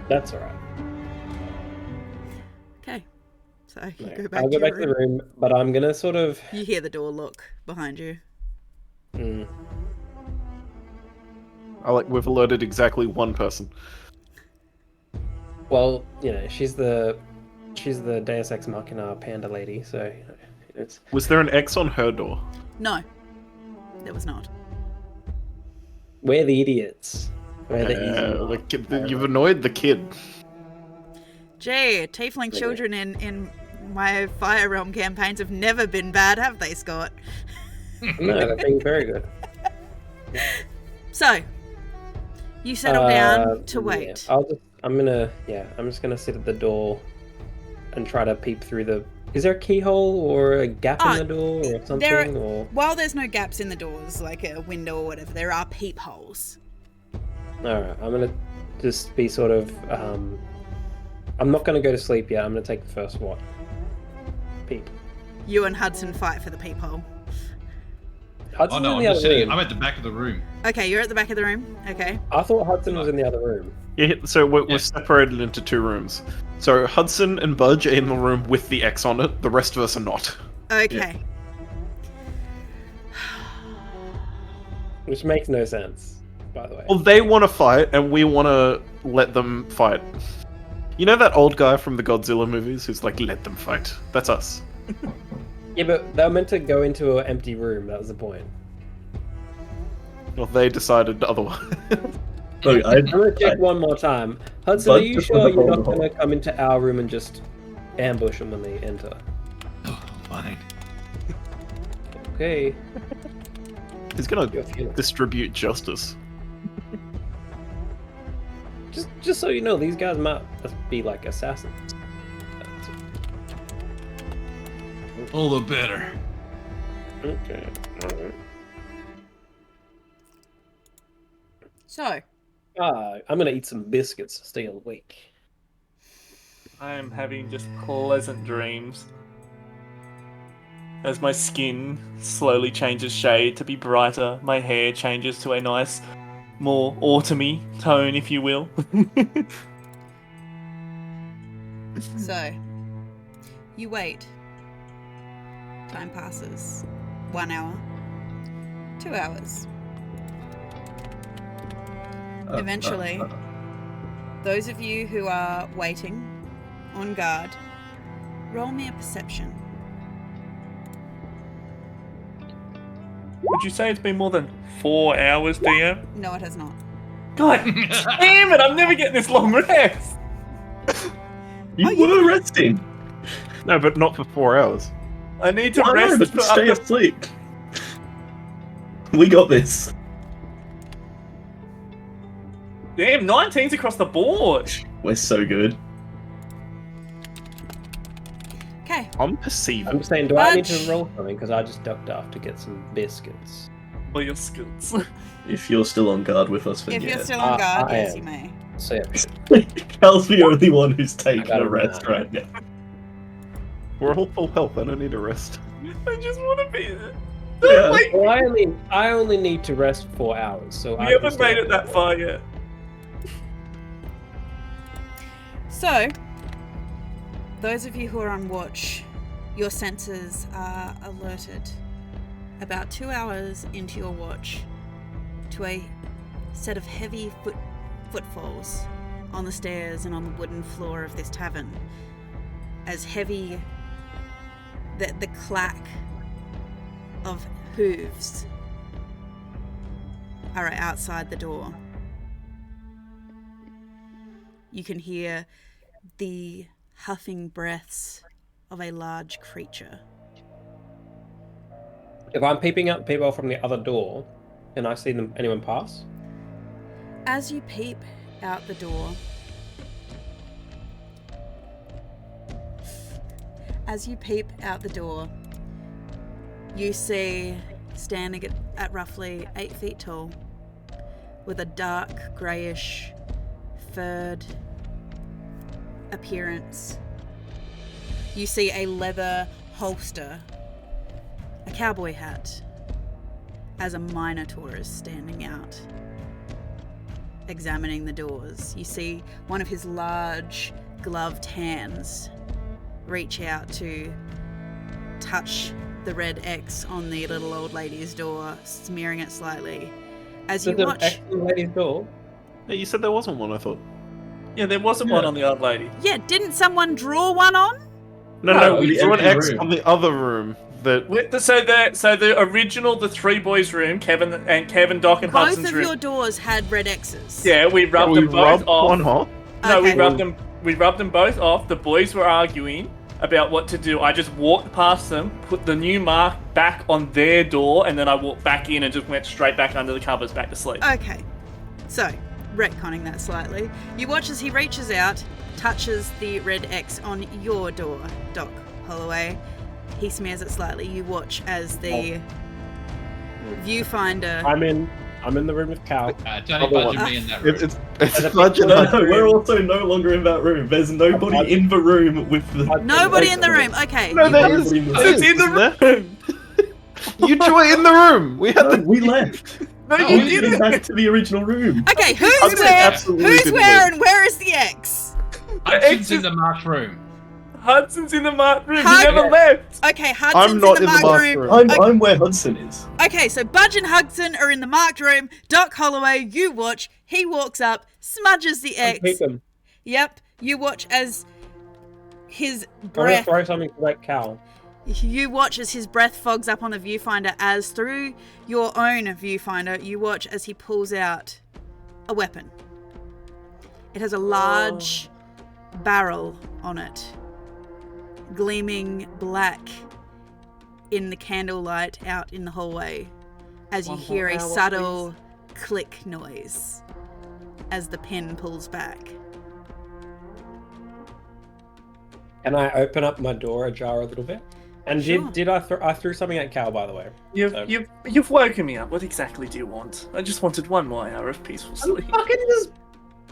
That's alright. Okay. So you Right. go back I'll to go your back to the room. room, but I'm gonna sort of... You hear the door lock behind you. We've alerted exactly one person. Well, she's the She's the Deus Ex Machina panda lady, so it's. Was there an X on her door? No, there was not. We're the idiots. We're the easy. You've annoyed the kid. Gee, tiefling children in my Fire Realm campaigns have never been bad, have they, Scott? No, they've been very good. So, you settle down to wait. Yeah, I'm just gonna sit at the door and try to peep through the. Is there a keyhole or a gap in the door or something? While there's no gaps in the doors, like a window or whatever, there are peepholes. Alright, I'm gonna just be sort of. I'm not gonna go to sleep yet. I'm gonna take the first peep. You and Hudson fight for the peephole. Hudson's I'm just sitting. I'm at the back of the room. Okay, you're at the back of the room. Okay. I thought Hudson was in the other room. Yeah, so we're separated into 2 rooms. So Hudson and Budge are in the room with the X on it. The rest of us are not. Okay. Which makes no sense, by the way. Well, they want to fight, and we want to let them fight. You know that old guy from the Godzilla movies who's like, let them fight? That's us. Yeah, but they were meant to go into an empty room. That was the point. Well, they decided otherwise. Look, I'm gonna check one more time. Hudson, are you sure you're not gonna come into our room and just ambush them when they enter? Oh, fine. Okay. He's gonna distribute justice. Just so you know, these guys might be like assassins. All the better. Okay. Alright. So. I'm gonna eat some biscuits to stay awake. I am having just pleasant dreams. As my skin slowly changes shade to be brighter, my hair changes to a nice, more autumny tone, if you will. So, you wait. Time passes. 1 hour. 2 hours. Eventually, those of you who are waiting, on guard, roll me a perception. Would you say it's been more than 4 hours, DM? No, it has not. God damn it, I'm never getting this long rest! You were resting. No, but not for 4 hours. I need to I know, rest but for stay asleep. We got this. Damn, 19's across the board! We're so good. Okay. I'm perceiving. I'm saying, do I need to roll something? Because I just ducked off to get some biscuits. Or your skills. If you're still on guard with us, then If yeah. you're still on guard, I yes, am. you may. So yeah. Cal's the only one who's taking got a it rest now. right now. We're all full health. I don't need a rest. I just want to be there. Yeah. Wait, Well, I only need to rest 4 hours, so we haven't made it that far yet. So, those of you who are on watch, your senses are alerted about 2 hours into your watch to a set of heavy footfalls on the stairs and on the wooden floor of this tavern. As heavy, the clack of hooves are outside the door. You can hear the huffing breaths of a large creature. If I'm peeping out people from the other door, and I see anyone pass? As you peep out the door, you see, standing at roughly 8 feet tall, with a dark, greyish, furred appearance, you see a leather holster, a cowboy hat, as a minotaur is standing out, examining the doors. You see one of his large, gloved hands reach out to touch the red X on the little old lady's door, smearing it slightly. As you watch... Lady's door? Hey, you said there wasn't one, I thought. Yeah, there wasn't one on the old lady. Yeah, didn't someone draw one on? No, the we drew an empty X room. on the other room. That So the original, the three boys' room, Kevin, Doc, and Both Hudson's of room. your doors had red X's. Yeah, we rubbed we them both rubbed off. one off. No, we Okay. rubbed them both off. The boys were arguing about what to do. I just walked past them, put the new mark back on their door, and then I walked back in and just went straight back under the covers, back to sleep. Okay, so retconning that slightly, you watch as he reaches out, touches the red X on your door, Doc Holloway. He smears it slightly. You watch as the viewfinder. I'm in the room with Cal. It's only Budge and me in that room. It's budget. No, we're also no longer in that room. There's nobody in the room with the. Nobody in the room. Okay. No, there Nobody is. in the It's in the room. You two are in the room. We had No, the. we left. No, We you went didn't. back to the original room. Okay, who's Hudson where? absolutely Who's didn't where? leave. And where is the X? Hudson's in the marked room. Hudson's in the marked room. Hud- He never left. Okay, Hudson's not in the marked room. I'm where Hudson is. Okay, so Budge and Hudson are in the marked room. Doc Holloway, you watch. He walks up, smudges the X. Keep them. Yep, you watch as his I'm gonna breath. throw something to that Cal. You watch as his breath fogs up on the viewfinder. As through your own viewfinder, you watch as he pulls out a weapon. It has a large barrel on it, gleaming black in the candlelight out in the hallway, as you hear a subtle click noise as the pin pulls back. Can I open up my door ajar a little bit? And Sure. did I threw something at Cal, by the way? You've woken me up. What exactly do you want? I just wanted one more hour of peaceful sleep.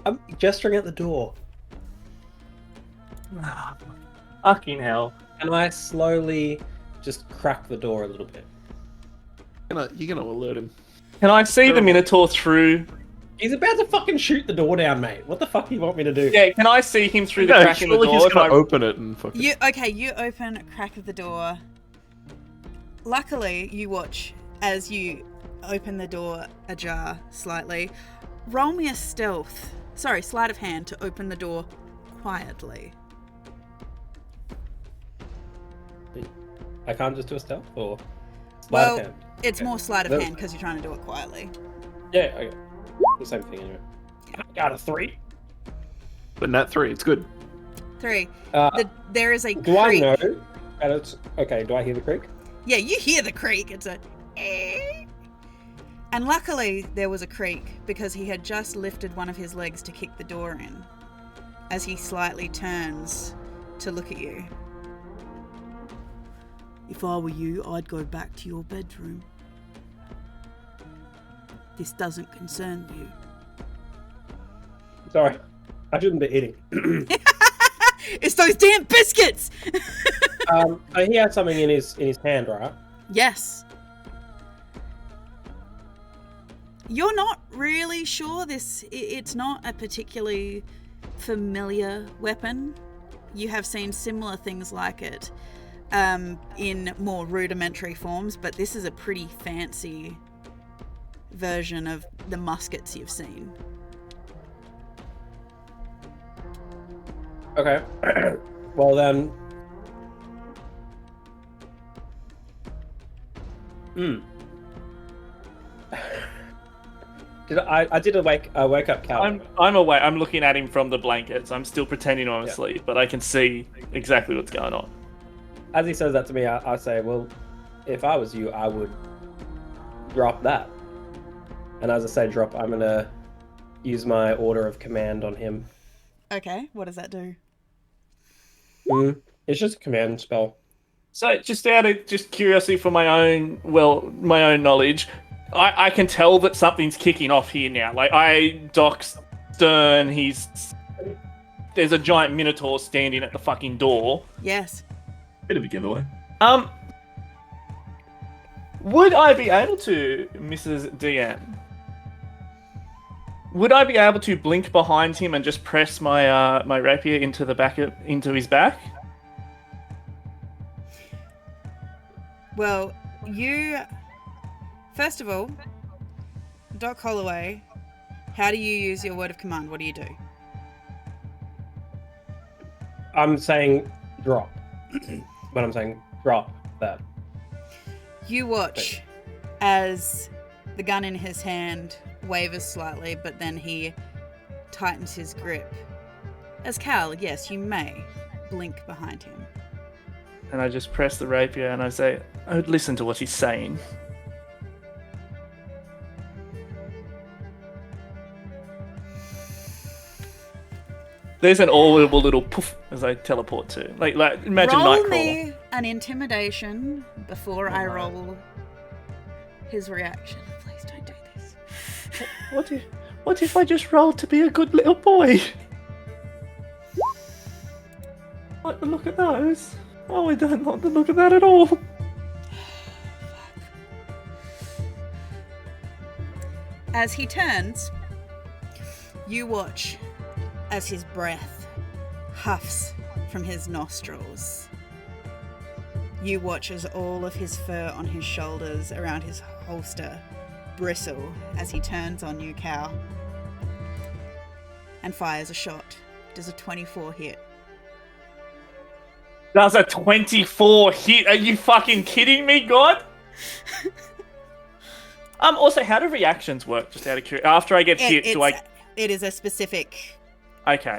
I'm gesturing at the door. Fucking hell. And I slowly just crack the door a little bit. You're gonna alert him. Can I see the Minotaur through? He's about to fucking shoot the door down, mate. What the fuck do you want me to do? Yeah, can I see him through the No, crack in the surely door? he's if gonna I- open it and fucking. You open a crack of the door. Luckily, you watch as you open the door ajar slightly. Roll me a sleight of hand to open the door quietly. I can't just do a stealth or sleight Well, of hand. it's Okay. more sleight of No. hand because you're trying to do it quietly. Yeah, okay. The same thing anyway. I got a 3. But nat 3, it's good. 3. Uh, There is a do I creak. know? And it's okay. Do I hear the creak? Yeah, you hear the creak. It's a. And luckily, there was a creak because he had just lifted one of his legs to kick the door in as he slightly turns to look at you. If I were you, I'd go back to your bedroom. This doesn't concern you. Sorry, I shouldn't be eating. It's those damn biscuits! So he had something in his hand, right? Yes. You're not really sure it's not a particularly familiar weapon. You have seen similar things like it in more rudimentary forms, but this is a pretty fancy version of the muskets you've seen. Okay. Well then. I did wake up Cal. I'm awake. I'm looking at him from the blankets. I'm still pretending I'm asleep, but I can see exactly what's going on. As he says that to me, I say, well, if I was you, I would drop that. And as I say drop, I'm going to use my order of command on him. Okay, what does that do? It's just a command spell. So, just out of curiosity for my own knowledge, I can tell that something's kicking off here now. Like, Doc's stern, there's a giant Minotaur standing at the fucking door. Yes. Bit of a giveaway. Would I be able to, Mrs. DM? Would I be able to blink behind him and just press my my rapier into his back? Well, first of all, Doc Holloway, how do you use your word of command? What do you do? I'm saying drop. But I'm saying drop that. You watch as the gun in his hand wavers slightly, but then he tightens his grip. As Cal, yes, you may blink behind him. And I just press the rapier and I say, I would listen to what he's saying. There's an audible little poof as I teleport to. Like imagine roll Nightcrawler. me an intimidation before I roll his reaction. Please don't do this. What if I just rolled to be a good little boy? Like the look at those. Oh, I don't like the look of that at all. As he turns, you watch as his breath huffs from his nostrils. You watch as all of his fur on his shoulders around his holster bristle as he turns on you, Cal, and fires a shot. Does a 24 hit? That's a 24 hit. Are you fucking kidding me, God? Also, how do reactions work? Just out of curiosity. After I get hit, do I? It is a specific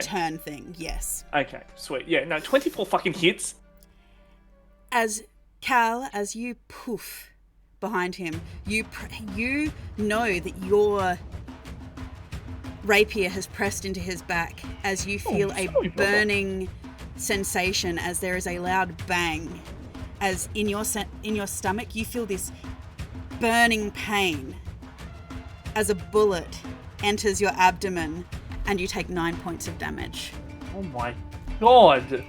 turn thing. Yes. Okay. Sweet. Yeah. No. 24 fucking hits. As Cal, as you poof behind him, you know that your rapier has pressed into his back as you feel a burning sensation as there is a loud bang. As in your stomach, you feel this burning pain as a bullet enters your abdomen and you take 9 points of damage. Oh my God.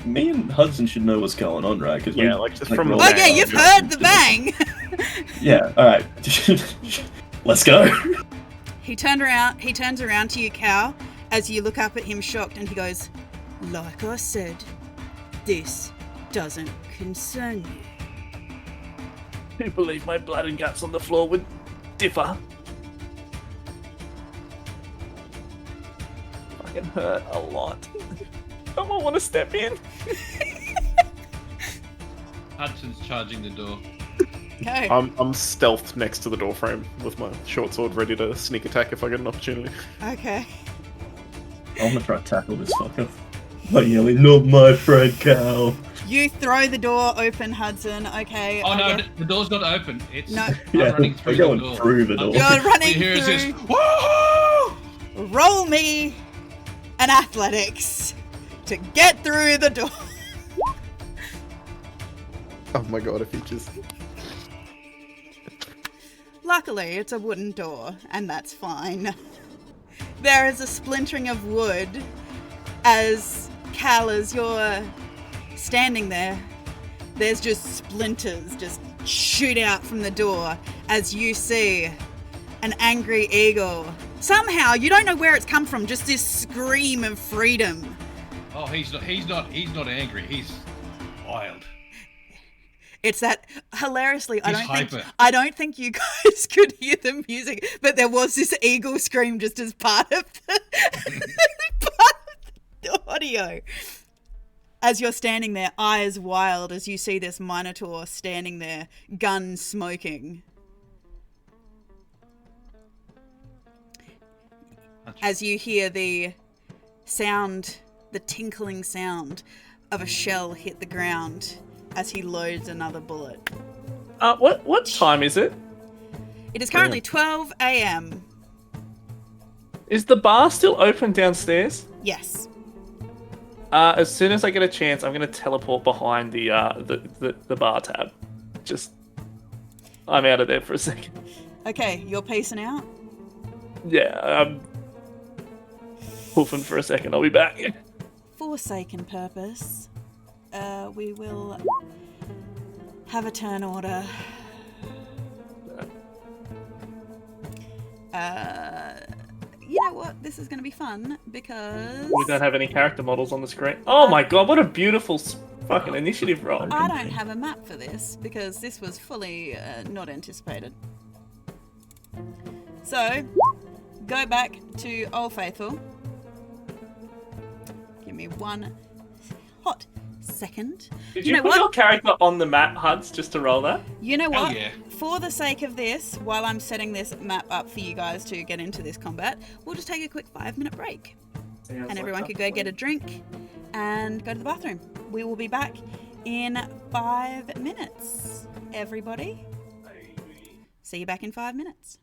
Me and Hudson should know what's going on, right? Cause Yeah, like just from Oh yeah, you've heard the bang! Yeah, alright. Let's go. He turns around to you, Cal, as you look up at him shocked, and he goes, like I said, this doesn't concern you. You believe my blood and guts on the floor would differ? Fucking hurt a lot. Someone want to step in? Hudson's charging the door. Okay. I'm stealthed next to the doorframe with my short sword ready to sneak attack if I get an opportunity. Okay. I'm gonna try to tackle this fucker by yelling, "Not my friend, Cal." You throw the door open, Hudson. Okay. Oh no, the door's not open. It's No. I'm Yeah, running through we're going the door. through the door. You're running All you hear is through. this, woohoo! Roll me an athletics to get through the door. Oh my god, it features. Luckily, it's a wooden door, and that's fine. There is a splintering of wood as Cal, as you're standing there, there's just splinters just shoot out from the door as you see an angry eagle. Somehow, you don't know where it's come from, just this scream of freedom. Oh, he's not angry. He's wild. It's that hilariously. He's hyper. I don't think you guys could hear the music, but there was this eagle scream just as part of the audio. As you're standing there, eyes wild, as you see this Minotaur standing there, gun smoking. As you hear the sound, the tinkling sound of a shell hit the ground as he loads another bullet. What time is it? It is currently 12 a.m. Is the bar still open downstairs? Yes. As soon as I get a chance, I'm gonna teleport behind the bar tab. I'm out of there for a second. Okay, you're pacing out? Yeah, I'm poofing for a second. I'll be back. Forsaken purpose. We will have a turn order. You know what? This is going to be fun because We don't have any character models on the screen. Oh my god, what a beautiful fucking initiative roll. I don't have a map for this because this was fully not anticipated. So, go back to Old Faithful. Give me one hot second. Did You you know put what? your character on the map, Hunts, just to roll that? You know Hell what? yeah. For the sake of this, while I'm setting this map up for you guys to get into this combat, we'll just take a quick 5-minute break. And everyone could go get a drink and go to the bathroom. We will be back in 5 minutes. Everybody, see you back in 5 minutes.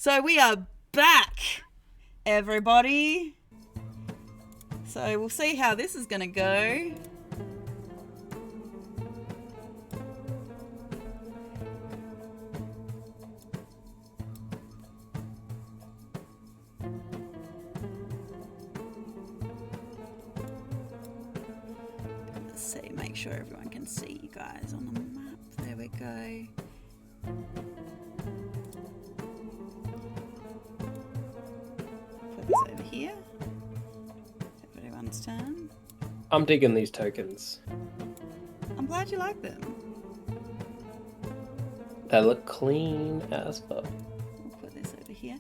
So we are back, everybody. So we'll see how this is going to go. Let's see, make sure everyone can see you guys on the map. There we go. Put this over here. Everyone's turn. I'm digging these tokens. I'm glad you like them. They look clean as fuck. We'll put this over here.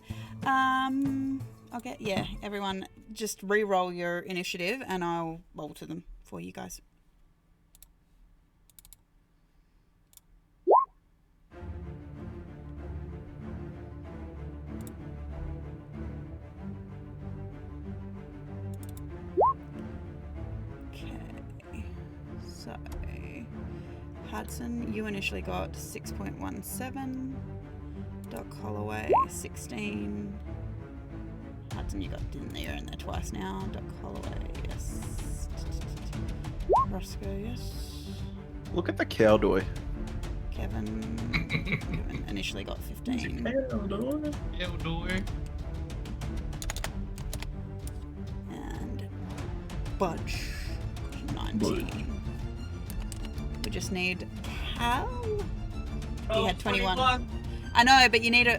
Okay, yeah, everyone just re-roll your initiative and I'll roll to them for you guys. So, Hudson, you initially got 6.17. Doc Holloway, 16. Hudson, you got in there and there twice now. Doc Holloway, yes. Roscoe, yes. Look at the cowboy. Kevin initially got 15. And Budge, 19. We just need Cal. He had 21. I know, but you need a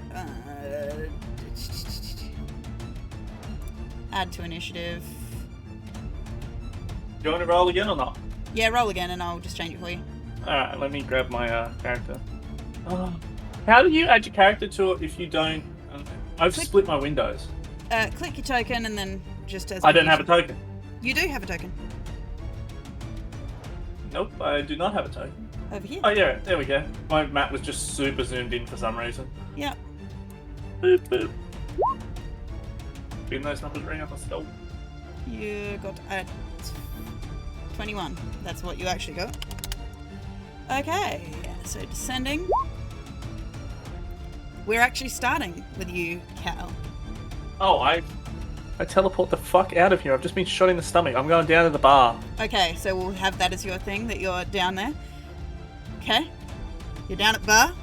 add to initiative. Do you want to roll again or not? Yeah, roll again, and I'll just change it for you. Alright, let me grab my character. How do you add your character to it if you don't? I've split my windows. Click your token, and then just as I don't have a token. You do have a token. Nope, I do not have a token. Over here. Oh yeah, there we go. My map was just super zoomed in for some reason. Yep. Boop boop. Been those numbers ring up a skull. You got 21. That's what you actually got. Okay, so descending. We're actually starting with you, Cal. Oh, I teleport the fuck out of here. I've just been shot in the stomach. I'm going down to the bar. Okay, so we'll have that as your thing, that you're down there. Okay. You're down at bar.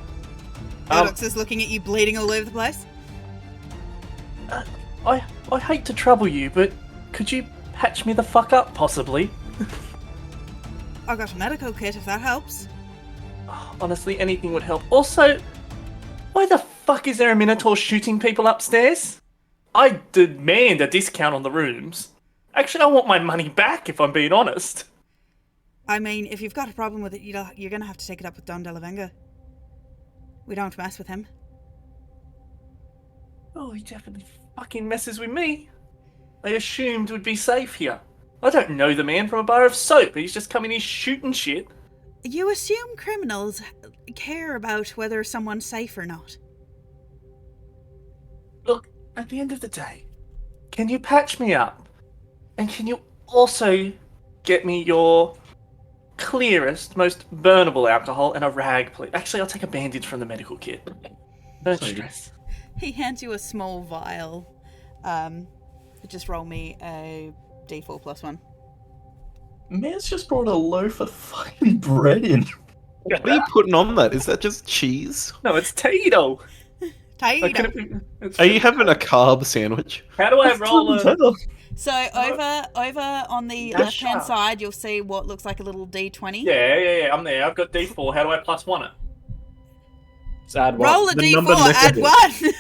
Godox is looking at you bleeding all over the place. I hate to trouble you, but could you patch me the fuck up, possibly? I've got a medical kit, if that helps. Honestly, anything would help. Also, why the fuck is there a Minotaur shooting people upstairs? I demand a discount on the rooms. Actually, I want my money back, if I'm being honest. I mean, if you've got a problem with it, you're going to have to take it up with Don Delavenga. We don't mess with him. Oh, he definitely fucking messes with me. I assumed we'd be safe here. I don't know the man from a bar of soap. He's just coming in shooting shit. You assume criminals care about whether someone's safe or not. Look, at the end of the day, can you patch me up? And can you also get me your clearest, most burnable alcohol and a rag, please? Actually, I'll take a bandage from the medical kit. Don't stress. He hands you a small vial. Just roll me a D4 plus 1. Man's just brought a loaf of fucking bread in. What are you putting on that? Is that just cheese? No, it's Tito. Taito. Are you having a carb sandwich? How do I roll a... So over on the left-hand side, you'll see what looks like a little D20. Yeah, I'm there. I've got D4. How do I plus 1 it? Just add one. Roll a The number D4, next add to it.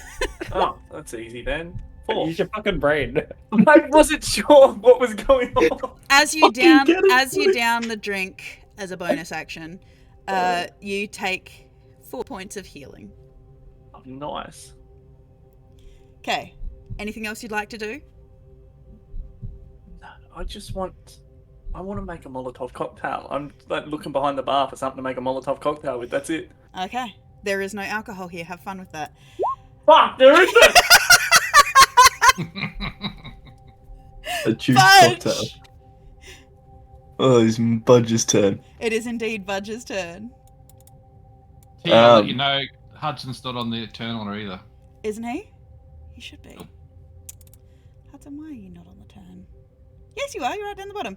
1. Oh, that's easy then. 4. Use your fucking brain. I wasn't sure what was going on. As you down the drink as a bonus action, you take 4 points of healing. Oh, nice. Okay. Anything else you'd like to do? No, I want to make a Molotov cocktail. I'm like looking behind the bar for something to make a Molotov cocktail with. That's it. Okay. There is no alcohol here. Have fun with that. Fuck, there isn't! A juice Budge! cocktail. Oh, it's Budge's turn. It is indeed Budge's turn. Yeah, I'll let you know, Hudson's not on the Eternal either. Isn't he? He should be. Hudson, why are you not on the turn? Yes, you are. You're right down the bottom.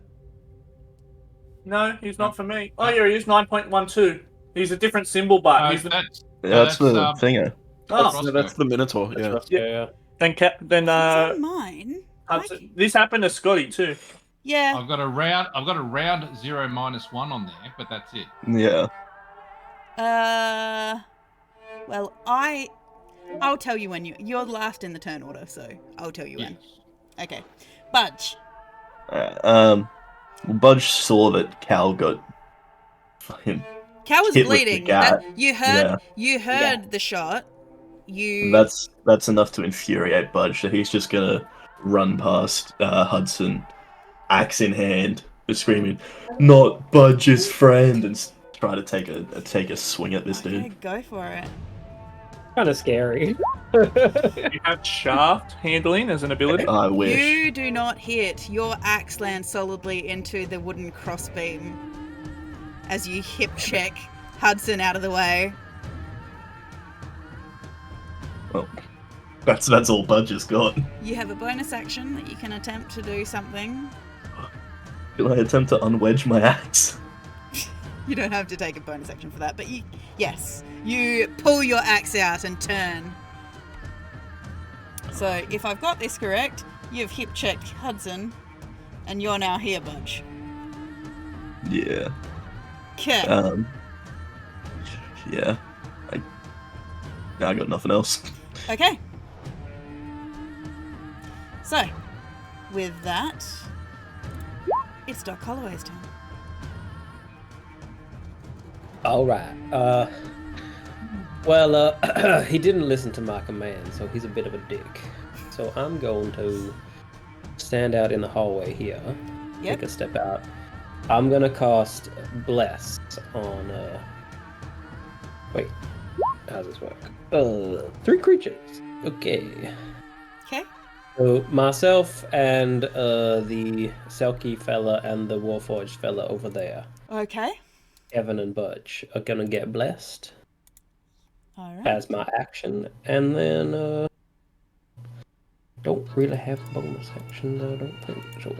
No, he's not for me. Oh, yeah, he is 9.12. He's a different symbol, but he's the... That's the thinger. Oh, No, that's the Minotaur. Yeah. Yeah. then If it's on mine. Hudson, this happened to Scotty too. Yeah. I've got a round 0 -1 on there, but that's it. Yeah. Well, I'll tell you when you're last in the turn order, so I'll tell you when. Okay. Budge. Budge saw that Cal got fucking. Cal was hit with the bleeding. gat. You heard the shot. That's enough to infuriate Budge. So he's just gonna run past Hudson, axe in hand, screaming, "Not Budge's friend!" and try to take a swing at this Okay, dude. go for it. Kind of scary. You have shaft handling as an ability. I wish. You do not hit. Your axe lands solidly into the wooden crossbeam as you hip check Hudson out of the way. Well, that's all Budge's got. You have a bonus action that you can attempt to do something. Can I attempt to unwedge my axe? You don't have to take a bonus action for that, but yes, you pull your axe out and turn. So if I've got this correct, you've hip checked Hudson, and you're now here, Budge. Yeah. Okay. Yeah. I got nothing else. Okay. So, with that, it's Doc Holloway's turn. All right. Well, he didn't listen to my command, so he's a bit of a dick. So I'm going to stand out in the hallway here. Yep. Take a step out. I'm gonna cast Bless on. Wait. How does this work? 3 creatures. Okay. Okay. So myself and the Selkie fella and the Warforged fella over there, Okay. Evan and Budge, are gonna get blessed All right. as my action, and then don't really have bonus actions. I don't think so.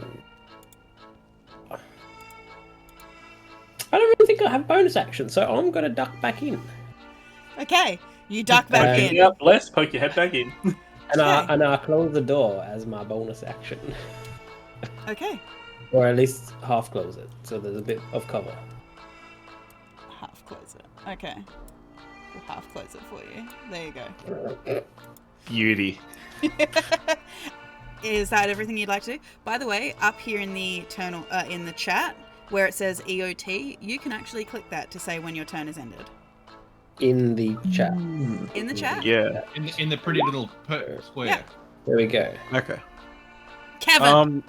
I don't really think I have bonus actions, so I'm gonna duck back in. Okay. You duck back in. Yeah, bless. Poke your head back in. And Okay. I close the door as my bonus action, Okay. or at least half close it, so there's a bit of cover. Half close it. Okay. We'll half close it for you. There you go. Beauty. Is that everything you'd like to do? By the way, up here in the in the chat where it says EOT, you can actually click that to say when your turn is ended. In the chat. In the chat? Yeah. In the pretty little square. Yeah. There we go. Okay. Kevin!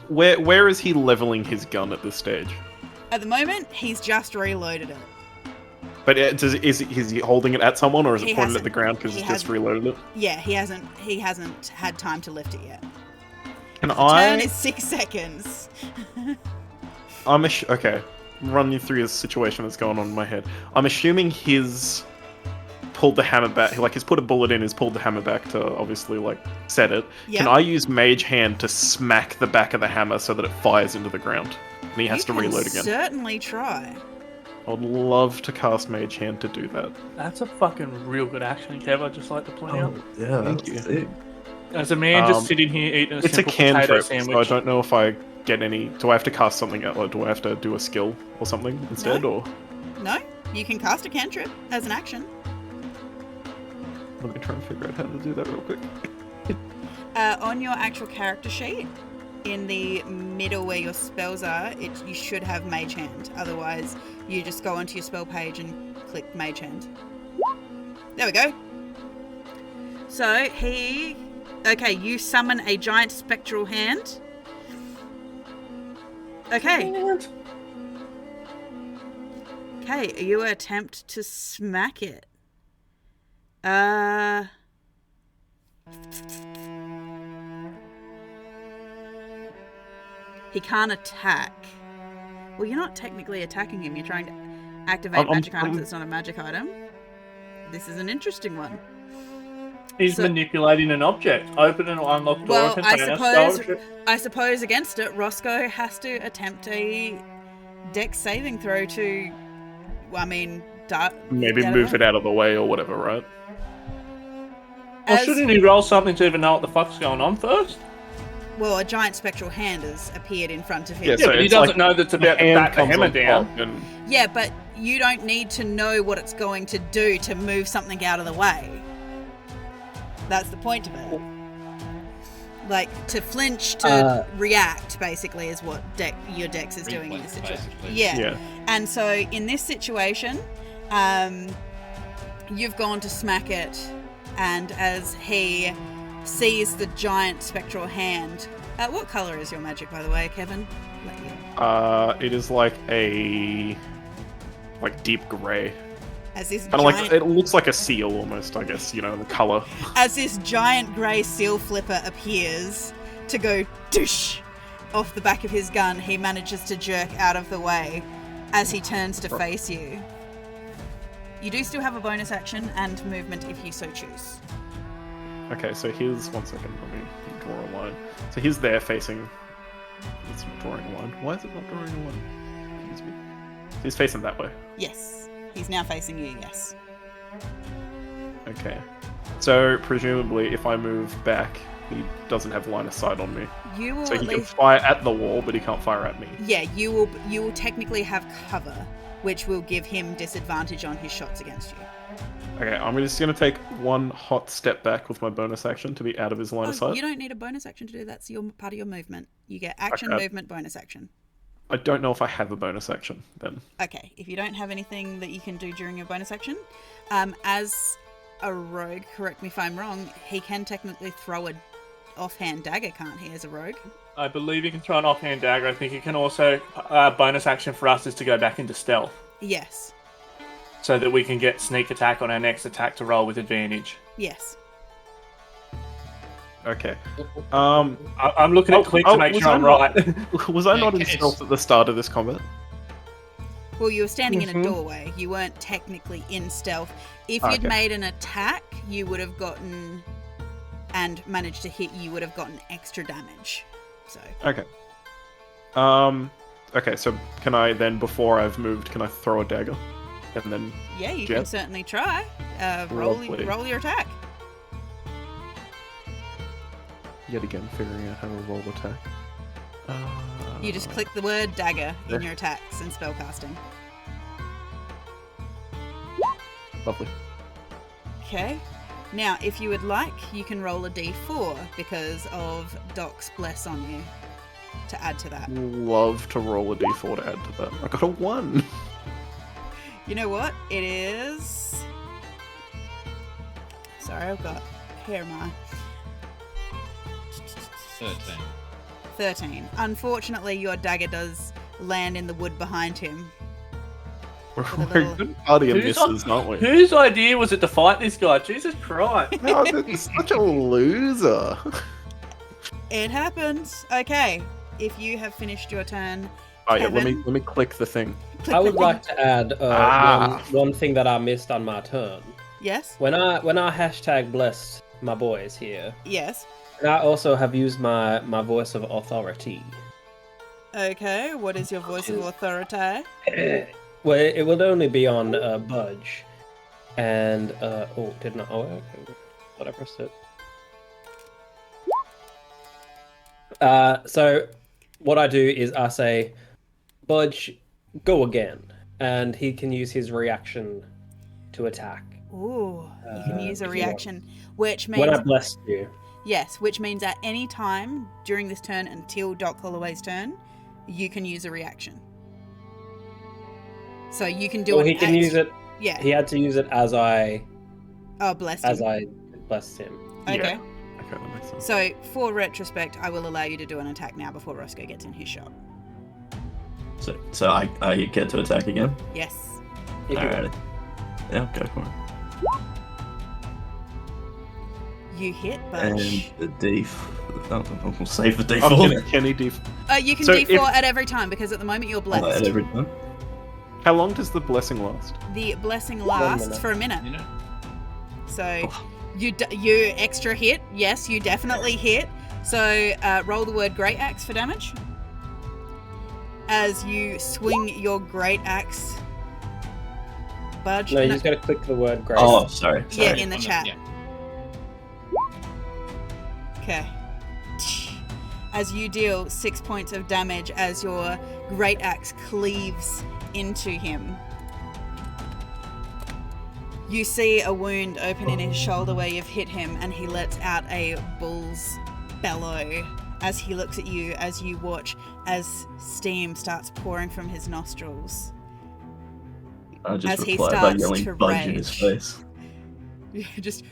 Where is he leveling his gun at this stage? At the moment, he's just reloaded it. But is he holding it at someone, or is He it pointed at hasn't. the ground because He it's just hasn't. reloaded it? Yeah, he hasn't had time to lift it yet. Can Turn is 6 seconds. Okay. Run you through the situation that's going on in my head. I'm assuming he's pulled the hammer back. Like, he's put a bullet in, he's pulled the hammer back to obviously, like, set it. Yep. Can I use Mage Hand to smack the back of the hammer so that it fires into the ground? And he has to You can reload again. Certainly try. I would love to cast Mage Hand to do that. That's a fucking real good action, Kev. I'd just like to point out. Yeah, Thank that's you. sick. As a man just sitting here eating a It's a simple potato cantrip, so I sandwich. don't know if I get any... Do I have to cast something, or do I have to do a skill or something instead, or... No, you can cast a cantrip as an action. Let me try and figure out how to do that real quick. On your actual character sheet, in the middle where your spells are, you should have Mage Hand. Otherwise, you just go onto your spell page and click Mage Hand. There we go. So okay, you summon a giant spectral hand. Okay. Okay, you attempt to smack it. He can't attack. Well, you're not technically attacking him. You're trying to activate magic items. It's not a magic item. This is an interesting one. He's So- manipulating an object. Open and unlock door Well, container. I suppose against it, Roscoe has to attempt a dex saving throw to, well, I mean, Maybe move it out of the way or whatever, right? Well, shouldn't he roll something to even know what the fuck's going on first? Well, a giant spectral hand has appeared in front of him. Yeah, Yeah, so but he it's doesn't like know that's about to back the comes hammer on down. top and- Yeah, but you don't need to know what it's going to do to move something out of the way. That's the point of it. Like, to flinch, to react, basically, is what your dex is doing in this Reflex, situation. basically. Yeah. And so, in this situation, you've gone to smack it, and as he sees the giant spectral hand... what colour is your magic, by the way, Kevin? It is like a deep grey. As this Kind of giant... like it looks like a seal almost, I guess. You know, the color. As this giant grey seal flipper appears to go doosh off the back of his gun, he manages to jerk out of the way as he turns to face you. You do still have a bonus action and movement if you so choose. Okay, so here's 1 second. Let me draw a line. So he's there facing. It's not drawing a line. Why is it not drawing a line? Excuse me. So he's facing that way. Yes. He's now facing you, yes. Okay. So presumably, if I move back, he doesn't have line of sight on me. You will So at he can least... fire at the wall, but he can't fire at me. Yeah, you will technically have cover, which will give him disadvantage on his shots against you. Okay, I'm just gonna take one hot step back with my bonus action to be out of his line of sight. You don't need a bonus action to do that. That's your part of your movement. You get action, Okay. movement, bonus action. I don't know if I have a bonus action then. Okay, if you don't have anything that you can do during your bonus action, as a rogue, correct me if I'm wrong, he can technically throw a offhand dagger, can't he, as a rogue? I believe you can throw an offhand dagger. I think you can also... bonus action for us is to go back into stealth. Yes. So that we can get sneak attack on our next attack to roll with advantage. Yes. Okay. I'm looking at Click to make was sure I I'm not- right. Was I Yeah, not in it's- stealth at the start of this combat? Well, you were standing in a Mhm. doorway. You weren't technically in stealth. If Ah, you'd okay. made an attack, you would have gotten... and managed to hit, you would have gotten extra damage. So... Okay. Okay, so can I then, before I've moved, can I throw a dagger? And then... Yeah, you Yep. can certainly try. Roll Lovely. your attack. Yet again, figuring out how to roll attack. You just click the word dagger in Yeah. your attacks and spellcasting. Lovely. Okay. Now, if you would like, you can roll a d4 because of Doc's bless on you to add to that. Love to roll a d4 to add to that. I got a 1! You know what? It is... Sorry, I've got hair in my... 13. 13. Unfortunately, your dagger does land in the wood behind him. We're a a little- good party of Who's misses, aren't we? Whose idea was it to fight this guy? Jesus Christ. No, that's such a loser. It happens. Okay. If you have finished your turn... Oh yeah, let Kevin? me click the thing. click I the would thing. like to add one thing that I missed on my turn. Yes? When I hashtag blessed my boys here, Yes. and I also have used my voice of authority. Okay, what is your voice of authority? Well, it would only be on Budge. And, didn't I? Oh, okay. Thought I pressed it. So, what I do is I say, Budge, go again. And he can use his reaction to attack. Ooh, you can use a if you want. reaction, which means... When I blessed you. Yes, which means at any time during this turn until Doc Holloway's turn, you can use a reaction. So you can do Well, an he can use it. Yeah. He had to use it as I Bless him. blessed him. Okay. Okay, that makes sense. So for retrospect, I will allow you to do an attack now before Roscoe gets in his shot. So I get to attack again? Yes. If you Alright. Yeah, go for it. You hit, And Budge. the we'll save the I'm D4. gonna Kenny D. You can So D4 if- at every time because at the moment you're blessed. At every time. How long does the blessing last? The blessing 1 lasts minute. for a minute. You know? So You extra hit. Yes, you definitely hit. So roll the word great axe for damage. As you swing your great axe. Budge. No, you just gotta click the word great. Oh, sorry. Yeah, in the chat. Yeah. Okay. As you deal 6 points of damage as your great axe cleaves into him. You see a wound open in his shoulder where you've hit him, and he lets out a bull's bellow as he looks at you as you watch as steam starts pouring from his nostrils. I just As he replied by starts yelling to budge in his rage. face. You just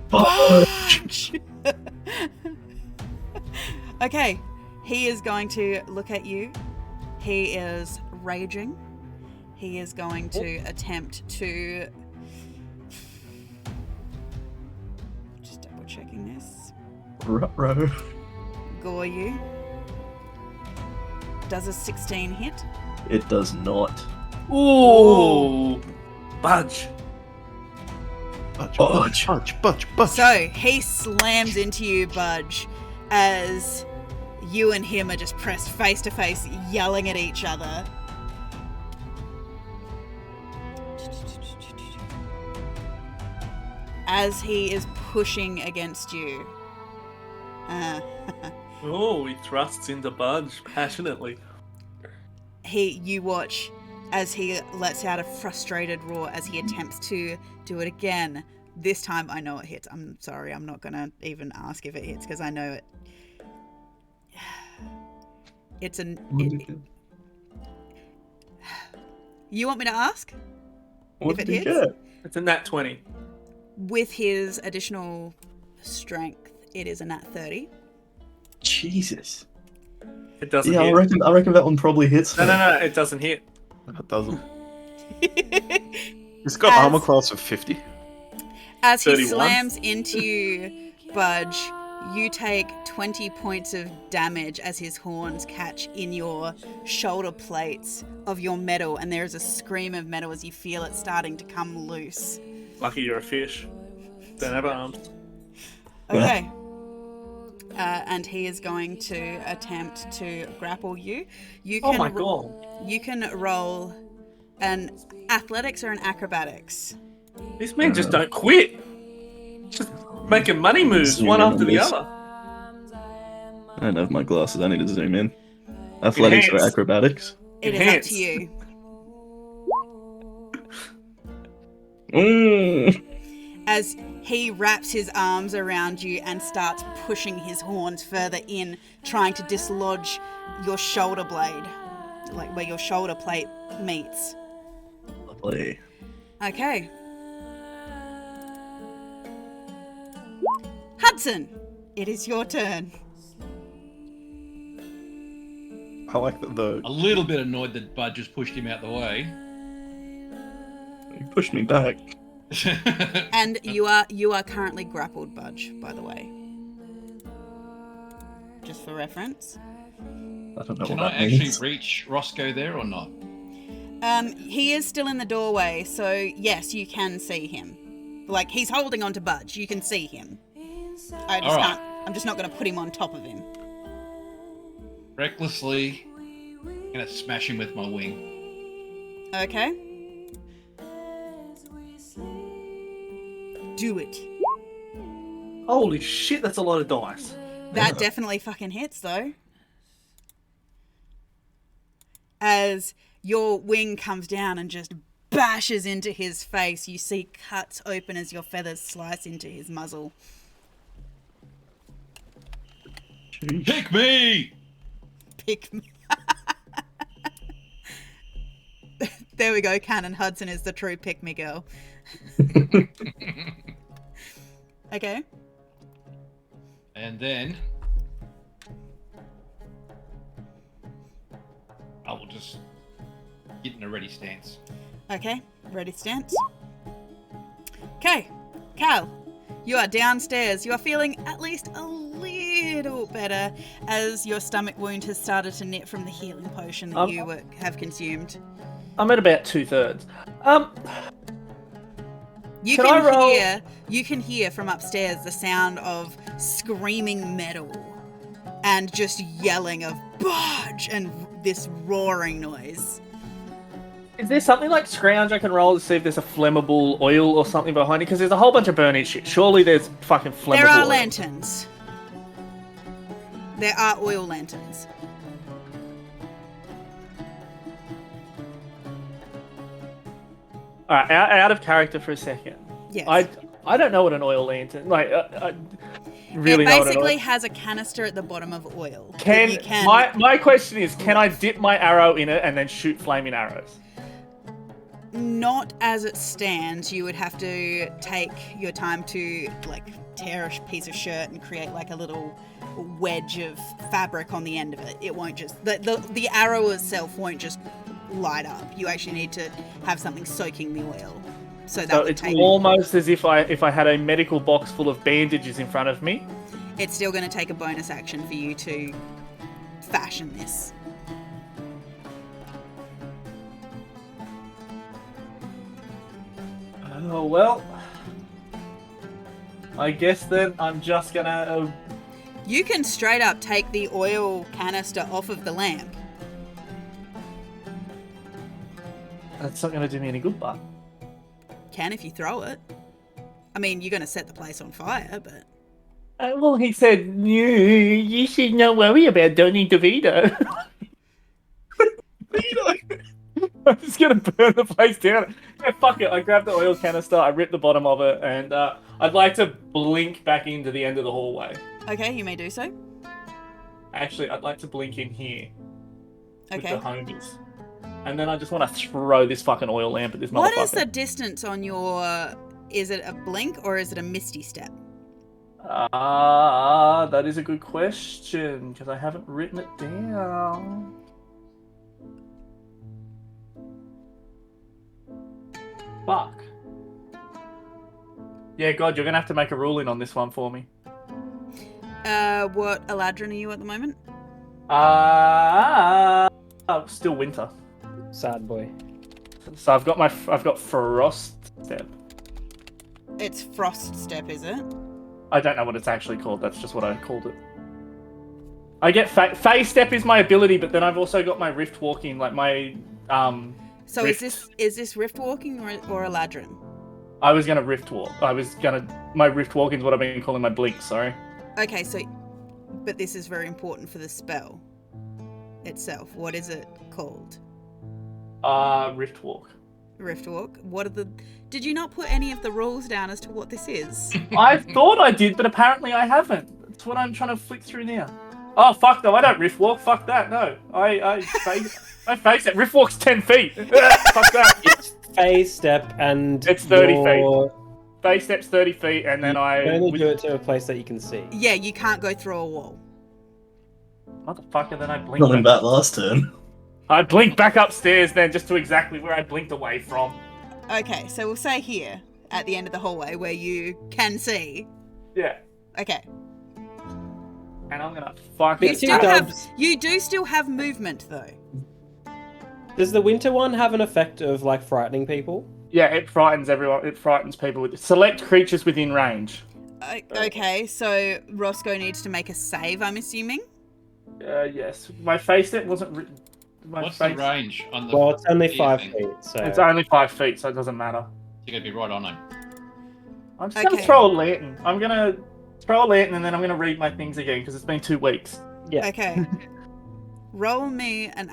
Budge! Okay, he is going to look at you. He is raging. He is going to attempt to... Just double checking this. Ruh-roh. Gore you. Does a 16 hit? It does not. Ooh, budge. Budge. So, he slams into you, Budge, as you and him are just pressed face to face, yelling at each other. As he is pushing against you. Oh, he thrusts into budge passionately. You watch as he lets out a frustrated roar as he attempts to do it again. This time I know it hits. I'm sorry, I'm not gonna even ask if it hits because I know it. It's an. You want me to ask? What if did it he hits? get? It's a nat 20. With his additional strength, it is a nat 30. Jesus. It doesn't Yeah, hit. I reckon that one probably hits. No, it doesn't hit. It doesn't. He's got armor class of 50. As he 31. slams into you, Budge, you take 20 points of damage as his horns catch in your shoulder plates of your metal, and there is a scream of metal as you feel it starting to come loose. Lucky you're a fish. Don't have arms. Okay. And he is going to attempt to grapple you. You Oh can my god. You can roll an athletics or an acrobatics. These men just don't quit. Just making money moves Zoom one in after on the this. other. I don't have my glasses. I need to zoom in. Athletics or Enhance. acrobatics? It is Enhance. up to you. As he wraps his arms around you and starts pushing his horns further in, trying to dislodge your shoulder blade, like where your shoulder plate meets. Lovely. Okay. Hudson, it is your turn. I like the A little bit annoyed that Bud just pushed him out the way. You pushed me back. And you are currently grappled, Budge, by the way. Just for reference. I don't know Can what I that actually means. reach Roscoe there or not? He is still in the doorway, so yes, you can see him. Like, he's holding on to Budge. You can see him. I just All right. can't. I'm just not going to put him on top of him. Recklessly, gonna smash him with my wing. Okay. Do it. Holy shit, that's a lot of dice. That definitely fucking hits, though. As your wing comes down and just bashes into his face, you see cuts open as your feathers slice into his muzzle. Pick me! Pick me. There we go. Canon Hudson is the true pick me girl. Okay. And then I will just get in a ready stance. Okay. Ready stance. Okay. Cal, you are downstairs. You are feeling at least a little better as your stomach wound has started to knit from the healing potion that you have consumed. I'm at about 2/3. You Can I can roll- hear you can hear from upstairs the sound of screaming metal and just yelling of budge and this roaring noise. Is there something like scrounge I can roll to see if there's a flammable oil or something behind it? Because there's a whole bunch of burning shit. Surely there's fucking flammable There are oil. lanterns. There are oil lanterns. Alright, out of character for a second. Yes. I don't know what an oil lantern... Like, I really it know what an basically oil... has a canister at the bottom of oil. Can, that you can my question is, can I dip my arrow in it and then shoot flaming arrows? Not as it stands. You would have to take your time to like tear a piece of shirt and create like a little wedge of fabric on the end of it. It won't just the arrow itself won't just light up. You actually need to have something soaking the oil. So that would it's take. almost as if I had a medical box full of bandages in front of me. It's still going to take a bonus action for you to fashion this. Oh, well. I guess then I'm just gonna... You can straight up take the oil canister off of the lamp. That's not gonna do me any good, but... Can if you throw it. I mean, you're going to set the place on fire, but... well, he said, you should not worry about Donny DeVito. I'm just gonna burn the place down. Yeah, fuck it. I grabbed the oil canister, I ripped the bottom of it, and I'd like to blink back into the end of the hallway. Okay, you may do so. Actually, I'd like to blink in here with Okay. the homies. And then I just want to throw this fucking oil lamp at this motherfucker. What is the distance on your... Is it a blink or is it a misty step? That is a good question, because I haven't written it down. Fuck. Yeah, God, you're gonna have to make a ruling on this one for me. What Eladrin are you at the moment? Still winter. Sad boy. So I've got frost step. It's frost step, is it? I don't know what it's actually called. That's just what I called it. I get phase step is my ability, but then I've also got my rift walking, like my So rift. is this rift walking or Eladrin? I was gonna rift walk. My rift walking is what I've been calling my blink. Sorry. Okay, so, but this is very important for the spell itself. What is it called? Rift walk. Rift walk. What are the? Did you not put any of the rules down as to what this is? I thought I did, but apparently I haven't. That's what I'm trying to flick through now. Oh fuck no! I don't rift walk. Fuck that. No, I face it. Rift walk's 10 feet. Fuck that. It's phase step and It's 30 your... feet. Phase step's 30 feet, and then I only do it to a place that you can see. Yeah, you can't go through a wall. Motherfucker. Then I blink. Not in that last turn. I blink back upstairs then, just to exactly where I blinked away from. Okay, so we'll say here at the end of the hallway where you can see. Yeah. Okay. And I'm gonna fuck You it. still you do still have movement though. Does the winter one have an effect of like frightening people? Yeah, it frightens everyone. It frightens people with select creatures within range. Okay, so Roscoe needs to make a save, I'm assuming. Yes. My face step wasn't written. What's the range on the? Well, it's only gear 5 thing? feet, so... It's only 5 feet, so it doesn't matter. You're gonna be right on him. I'm just gonna Okay. throw a lantern. I'm gonna throw a lantern and then I'm gonna read my things again because it's been 2 weeks. Yeah. Okay. Roll me an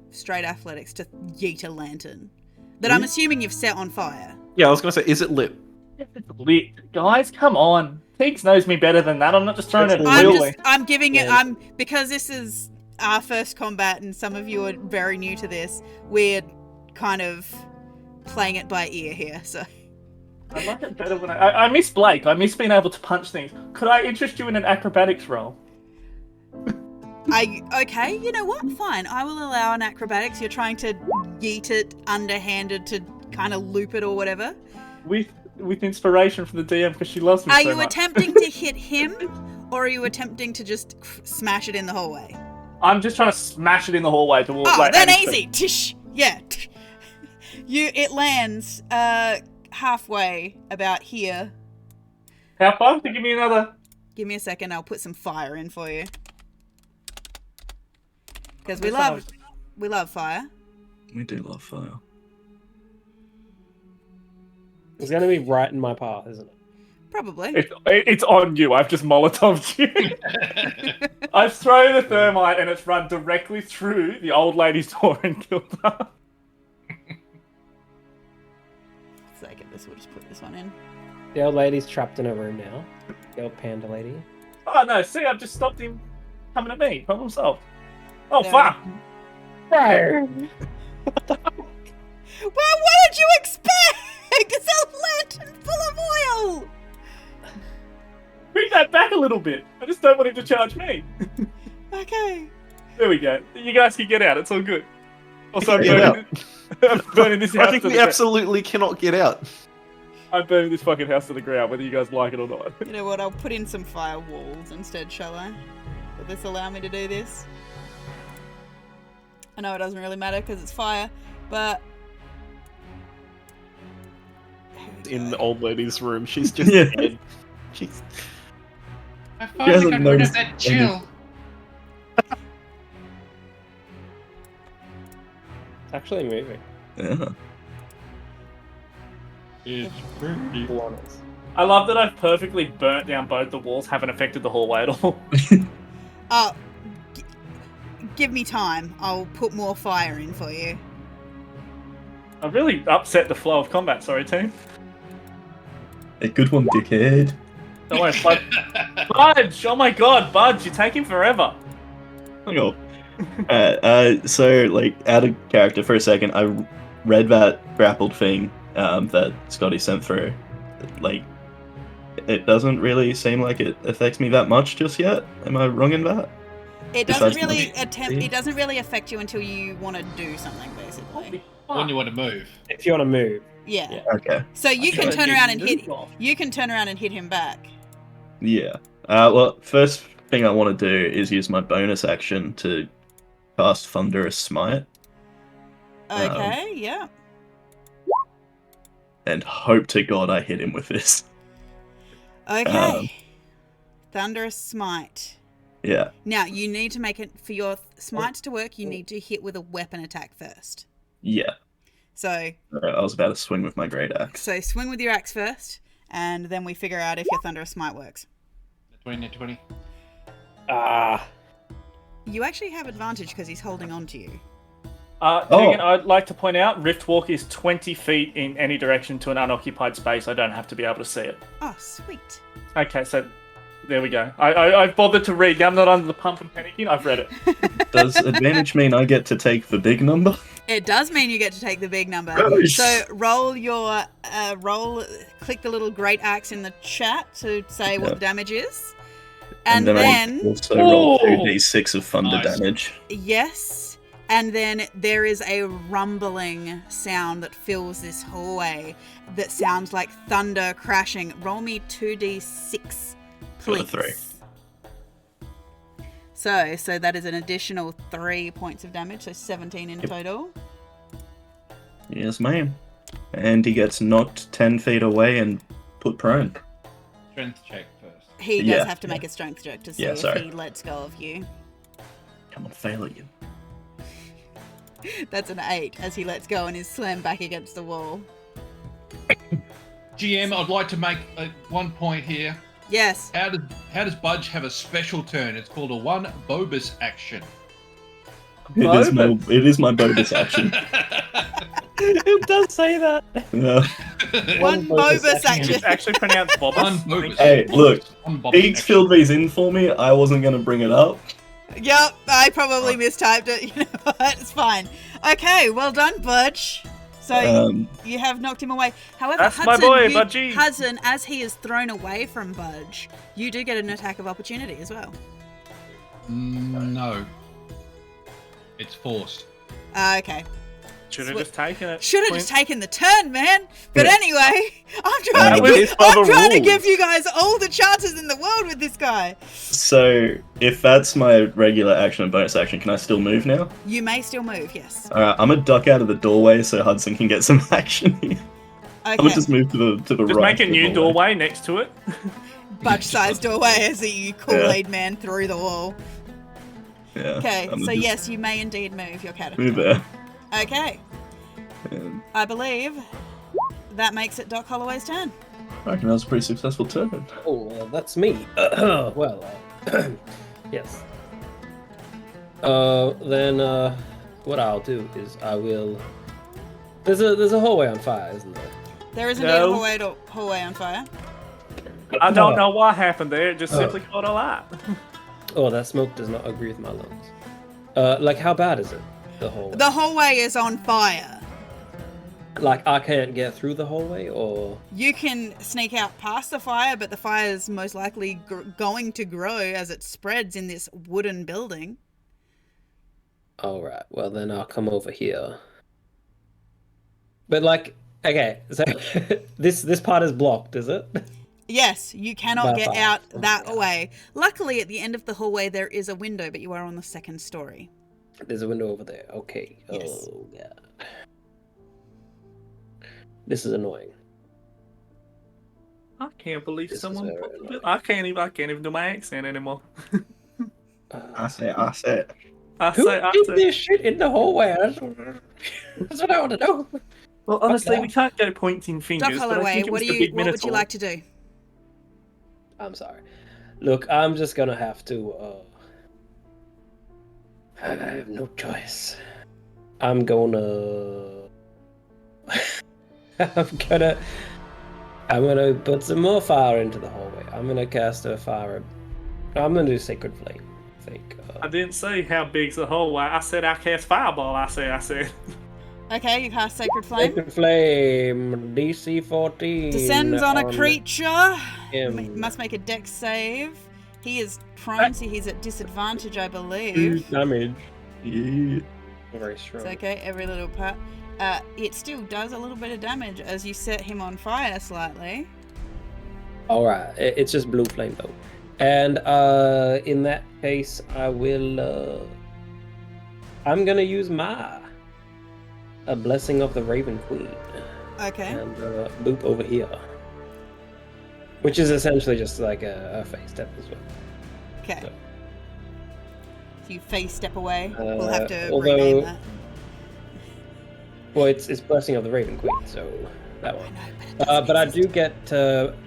straight athletics to yeet a lantern. That I'm assuming you've set on fire. Yeah, I was gonna say, is it lit? It's lit. Guys, come on. Teagues knows me better than that. I'm not just throwing it I'm wildly. I'm giving it, Yeah. because this is our first combat and some of you are very new to this, we're kind of playing it by ear here, so. I like it better when I miss Blake. I miss being able to punch things. Could I interest you in an acrobatics roll? Okay, you know what? Fine. I will allow an acrobatics. You're trying to yeet it underhanded to kind of loop it or whatever. With inspiration from the DM because she loves me Are so you much. attempting to hit him or are you attempting to just smash it in the hallway? I'm just trying to smash it in the hallway towards Oh, like then 80 easy. feet. Tish. Yeah. It lands. halfway about here. How far? Give me another. Give me a second. I'll put some fire in for you. Because we love fire. We do love fire. It's going to be right in my path, isn't it? Probably. It's on you. I've just Molotoved you. I've thrown a thermite and it's run directly through the old lady's door and killed her. Second, we'll just put this one in. The old lady's trapped in a room now. The old panda lady. Oh no, see, I've just stopped him coming at me. Problem solved. Oh, There. fuck! Fire! Well, what did you expect? It's a lantern full of oil! Bring that back a little bit. I just don't want him to charge me. Okay. There we go. You guys can get out. It's all good. Also, I'm Get burning, I'm burning this house I think to we the absolutely cannot get out. I'm burning this fucking house to the ground, whether you guys like it or not. You know what? I'll put in some firewalls instead, shall I? Will this allow me to do this? I know it doesn't really matter because it's fire, but... In the old lady's room, she's just Yeah. dead. She's... I finally hasn't got rid of noticed that any- chill. It's actually moving. Yeah. It's pretty. Bananas. I love that I've perfectly burnt down both the walls, haven't affected the hallway at all. Oh, give me time. I'll put more fire in for you. I've really upset the flow of combat, sorry team. A good one, dickhead. Don't worry, Budge! Oh my god, Budge, you're taking forever. Hang on. So, like, out of character for a second, I read that grappled thing that Scotty sent through. Like, it doesn't really seem like it affects me that much just yet. Am I wrong in that? It doesn't Besides really the- It doesn't really affect you until you want to do something, basically. When you want to move. If you want to move. Yeah. Yeah. Okay. So you can Gotta turn get around and moved hit. off. You can turn around and hit him back. Yeah. Well, first thing I want to do is use my bonus action to cast Thunderous Smite Okay. Yeah. and hope to God I hit him with this. Okay. Thunderous Smite. Yeah. Now you need to make it for your smites to work. You need to hit with a weapon attack first. Yeah. So I was about to swing with my great axe. swing with your axe first, and then we figure out if your Thunderous Smite works. 20. Ah. You actually have advantage because he's holding on to you. Tegan, I'd like to point out, Rift Walk is 20 feet in any direction to an unoccupied space. I don't have to be able to see it. Oh, sweet. Okay, so there we go. I've bothered to read. Now I'm not under the pump and panicking. I've read it. Does advantage mean I get to take the big number? It does mean you get to take the big number. Nice. So roll your click the little great axe in the chat to say what Yeah. the damage is. And I then also roll Oh! 2d6 of thunder Nice. damage. yes, and then there is a rumbling sound that fills this hallway that sounds like thunder crashing. Roll me 2d6, Got a please. 3. So that is an additional 3 points of damage, so 17 in total. Yes, ma'am. And he gets knocked 10 feet away and put prone. Strength check first. He does Yeah, have to yeah. make a strength check to see Yeah, if sorry. he lets go of you. Come on, fail again. That's an 8 as he lets go and is slammed back against the wall. GM, I'd like to make one point here. Yes. How does Budge have a special turn? It's called a one Bobus action. It is my bonus action. It does say that. Yeah. One Bobus action. It's actually pronounced Bobus. One Bobus. Hey, look, One Bobus Beats action. filled these in for me. I wasn't going to bring it up. Yep, I probably mistyped it. You know what? It's fine. Okay, well done, Budge. So you have knocked him away. However, That's my Hudson, boy, Budgie. Hudson, as he is thrown away from Budge, you do get an attack of opportunity as well. No. It's forced. Okay. Should have just taken it. Should have just taken the turn, man. But Yeah. anyway, I'm That trying, was to give you guys all the chances in the world with this guy. So, if that's my regular action and bonus action, can I still move now? You may still move, yes. Alright, I'm gonna duck out of the doorway so Hudson can get some action here. I'm gonna Okay. just move to the Just right. make a new doorway next to it. Budge-sized doorway as you Kool-Aid man through the wall. Yeah. Okay, I'm so gonna just yes, you may indeed move your character. move there. Okay, And I believe that makes it Doc Holloway's turn. I reckon that was a pretty successful turn. Oh, that's me. Well, yes. Then what I'll do is I will. There's a hallway on fire, isn't there? There is indeed No. a hallway on fire. I don't know what happened there. It just simply caught alight. Oh, that smoke does not agree with my lungs. Like, how bad is it? The hallway. The hallway is on fire. Like, I can't get through the hallway, or You can sneak out past the fire, but the fire is most likely going to grow as it spreads in this wooden building. all right. Well, then I'll come over here. But like, okay, so this part is blocked, is it? Yes, you cannot By get fire. out Oh, that God. way. Luckily, at the end of the hallway, there is a window, but you are on the second story. There's a window over there. Okay. Yes. Oh god. This is annoying. I can't believe This is someone. very annoying. I can't even do my accent anymore. I say it. Who did this shit in the hallway? That's what I want to know. Well, honestly, Okay. we can't go pointing fingers. Doc but I Holloway, think it what was do the you? big What would you Minotaur. like to do? I'm sorry. Look, I'm just gonna have to. I have no choice. I'm gonna. I'm gonna put some more fire into the hallway. I'm gonna cast a fire. I'm gonna do Sacred Flame. I think. I didn't say how big's the hallway. I said I cast fireball. I said. Okay, you cast Sacred Flame. Sacred Flame, DC 14. Descends on a creature. him. Must make a dex save. He is prone, so he's at disadvantage, I believe. Damage. Yeah. Very strong. It's okay, every little part. It still does a little bit of damage as you set him on fire slightly. Alright, it's just blue flame though. And in that case, I will. I'm gonna use a Blessing of the Raven Queen. Okay. And loop over here. Which is essentially just like a face step as well. Okay. So- So you face step away. We'll have to although- rename that. Well, it's Blessing of the Raven Queen, so that I one. know, but it doesn't But I exist. do get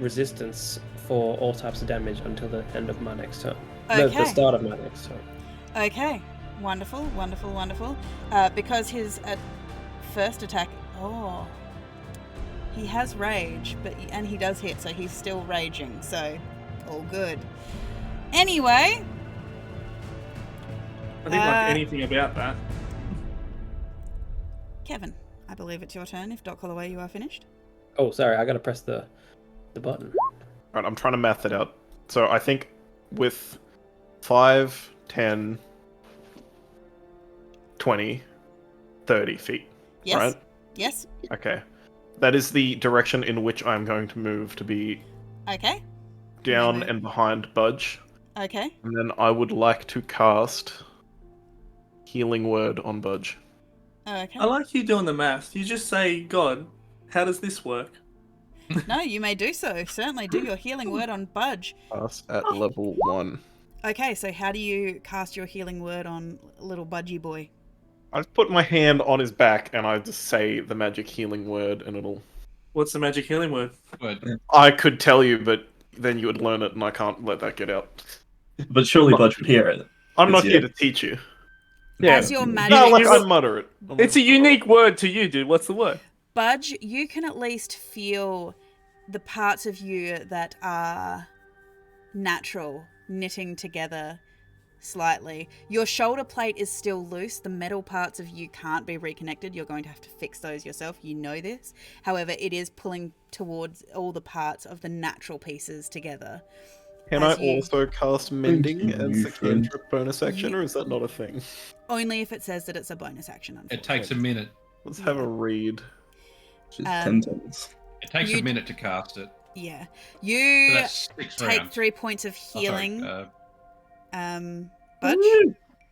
resistance for all types of damage until the end of my next turn. The Okay. start of my next turn. Okay. Wonderful, wonderful, wonderful. Because his first attack. Oh. He has rage, and he does hit, so he's still raging. So, all good. Anyway. I didn't like anything about that. Kevin, I believe it's your turn. If Doc Holloway, you are finished. Oh, sorry, I gotta press the button. Right, I'm trying to math it out. So I think with 5, 10, 20, 30 feet, Yes. right? Yes. Okay. That is the direction in which I'm going to move to be Okay. down Maybe. and behind Budge. Okay. And then I would like to cast Healing Word on Budge. Okay. I like you doing the maths. You just say, God, how does this work? No, you may do so. Certainly do your healing word on Budge. Cast at level 1. Okay, so how do you cast your healing word on little Budgie boy? I put my hand on his back and I just say the magic healing word and it'll... What's the magic healing word? But I could tell you, but then you would learn it and I can't let that get out. But surely Budge would hear it. I'm not Yeah. here to teach you. As your magic... No, like it's- I mutter it. It's a unique word to you, dude. What's the word? Budge, you can at least feel the parts of you that are natural knitting together slightly. Your shoulder plate is still loose. The metal parts of you can't be reconnected. You're going to have to fix those yourself. You know this. However, it is pulling towards all the parts of the natural pieces together. Can as I you- also cast Mending you, as the friend. cantrip bonus action, or is that not a thing? Only if it says that it's a bonus action, it unfortunately. takes a minute. Let's have a read. Just Um, 10 turns. It takes You- a minute to cast it. Yeah. So You that's 6 take rounds. 3 points of Oh, sorry, healing. Budge?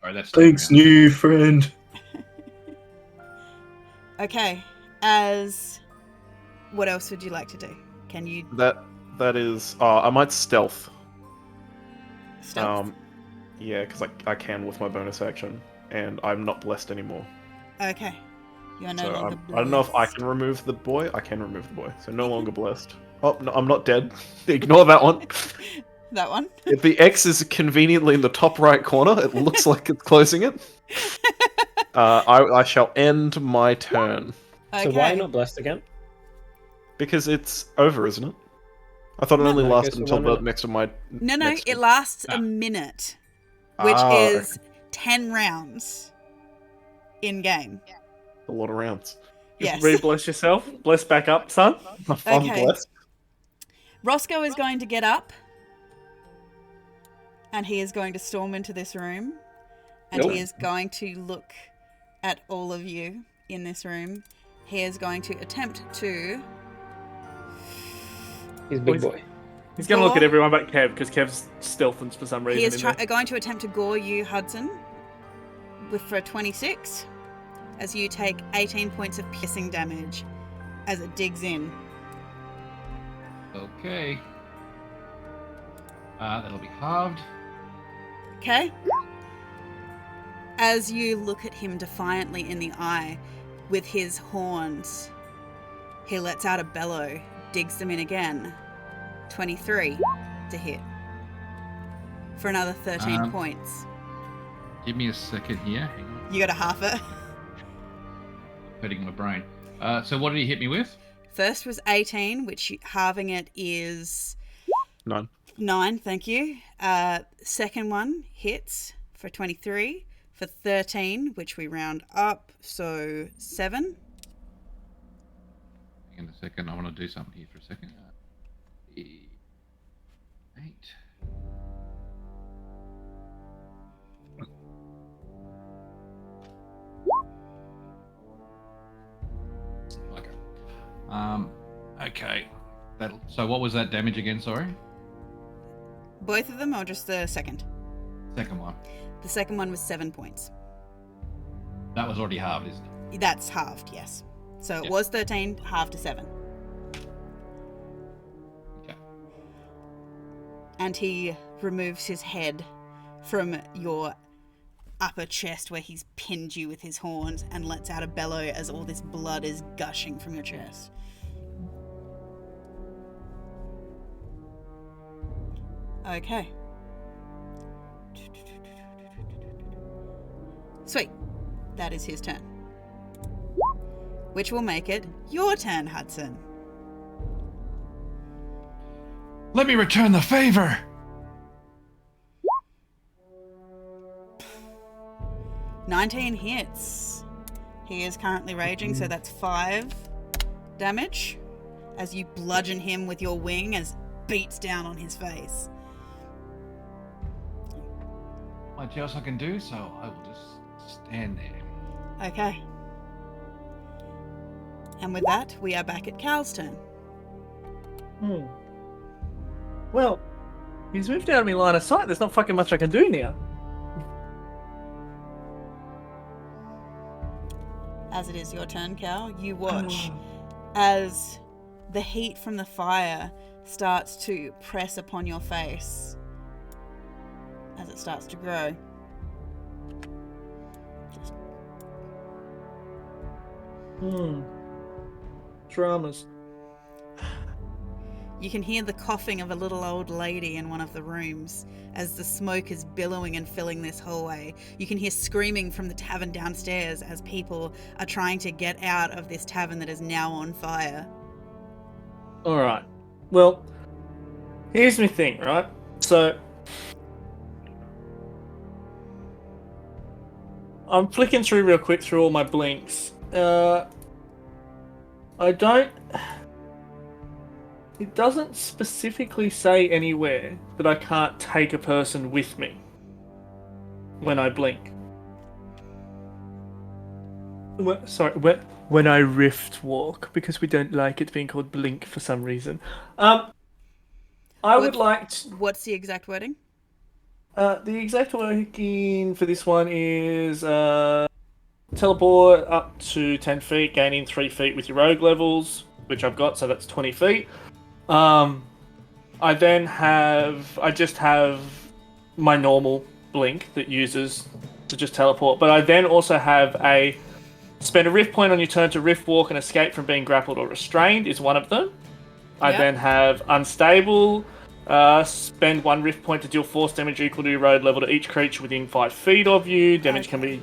sorry, that's 10 Thanks, rounds. new friend. Okay. As What else would you like to do? Can you That is. I might stealth. stealth? Yeah, because I can with my bonus action, and I'm not blessed anymore. Okay. You are no So longer I don't know if I blessed. can remove the boy. I can remove the boy, so no longer blessed. Oh no, I'm not dead. Ignore that one. That one? If the X is conveniently in the top right corner, it looks like it's closing it. I shall end my turn. Okay. So why are you not blessed again? Because it's over, isn't it? I thought it No. only No, it lasted goes for until 1 the minute. next of my. No, next it turn. lasts a minute, which is 10 rounds in game. A lot of rounds. Yes. Re-bless yourself. Bless back up, son. I'm Okay. blessed. Roscoe is going to get up, and he is going to storm into this room, and he is going to look at all of you in this room. He is going to attempt to... He's a big boy. He's going to look at Gore. everyone but Kev, because Kev's stealthing for some reason. He is in there. going to attempt to gore you, Hudson, for a 26, as you take 18 points of piercing damage as it digs in. Okay. That'll be halved. Okay? As you look at him defiantly in the eye with his horns, he lets out a bellow, digs them in again. 23 to hit. For another 13 points. Give me a second here. Hang on. You got to half it. Hurting my brain. So what did he hit me with? First was 18, which halving it is 9, thank you. Second one hits for 23, for 13, which we round up, so 7. Hang on a second, I want to do something here for a second. 8. Okay. So what was that damage again, sorry? Both of them, or just the second? Second one. The second one was 7 points. That was already halved, isn't it? That's halved, yes. So it Yep. was 13, halved to 7. Okay. And he removes his head from your upper chest where he's pinned you with his horns and lets out a bellow as all this blood is gushing from your chest. Okay. Sweet. That is his turn. Which will make it your turn, Hudson. Let me return the favor! 19 hits. He is currently raging, so that's 5 damage as you bludgeon him with your wing as it beats down on his face. Much else I can do, so I will just stand there. Okay. And with that, we are back at Cal's turn. Well, he's moved out of my line of sight. There's not fucking much I can do now. As it is your turn, Cal, you watch as the heat from the fire starts to press upon your face as it starts to grow. Dramas. You can hear the coughing of a little old lady in one of the rooms as the smoke is billowing and filling this hallway. You can hear screaming from the tavern downstairs as people are trying to get out of this tavern that is now on fire. Alright. Well, here's my thing, right? So, I'm flicking through real quick through all my blinks. I don't... It doesn't specifically say anywhere that I can't take a person with me when I blink. When I rift walk, because we don't like it being called blink for some reason. I would like to... What's the exact wording? The exact wording for this one is teleport up to 10 feet, gaining 3 feet with your rogue levels. which I've got, so that's 20 feet. I just have my normal blink that uses to just teleport, but I then also have spend a rift point on your turn to rift walk and escape from being grappled or restrained is one of them. I then have unstable, spend 1 rift point to deal force damage equal to your road level to each creature within 5 feet of you. Damage can be...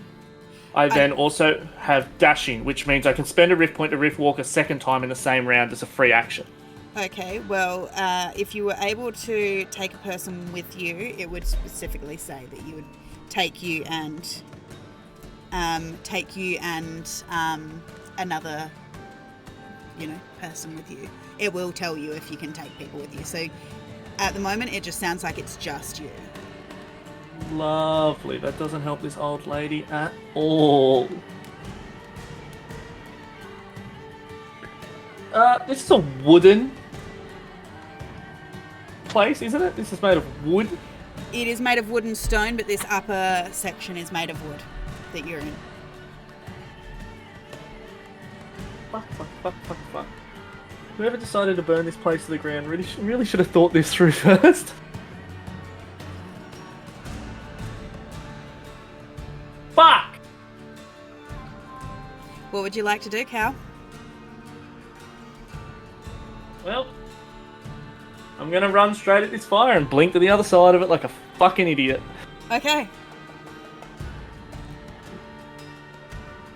I then also have dashing, which means I can spend a rift point to rift walk a second time in the same round as a free action. Okay, well, if you were able to take a person with you, it would specifically say that you would take you and another, person with you. It will tell you if you can take people with you. So at the moment, it just sounds like it's just you. Lovely. That doesn't help this old lady at all. This is a wooden place, isn't it? This is made of wood. It is made of wood and stone, but this upper section is made of wood that you're in. Fuck. Whoever decided to burn this place to the ground really should have thought this through first. Fuck! What would you like to do, Cal? Well, I'm gonna run straight at this fire and blink to the other side of it like a fucking idiot. Okay.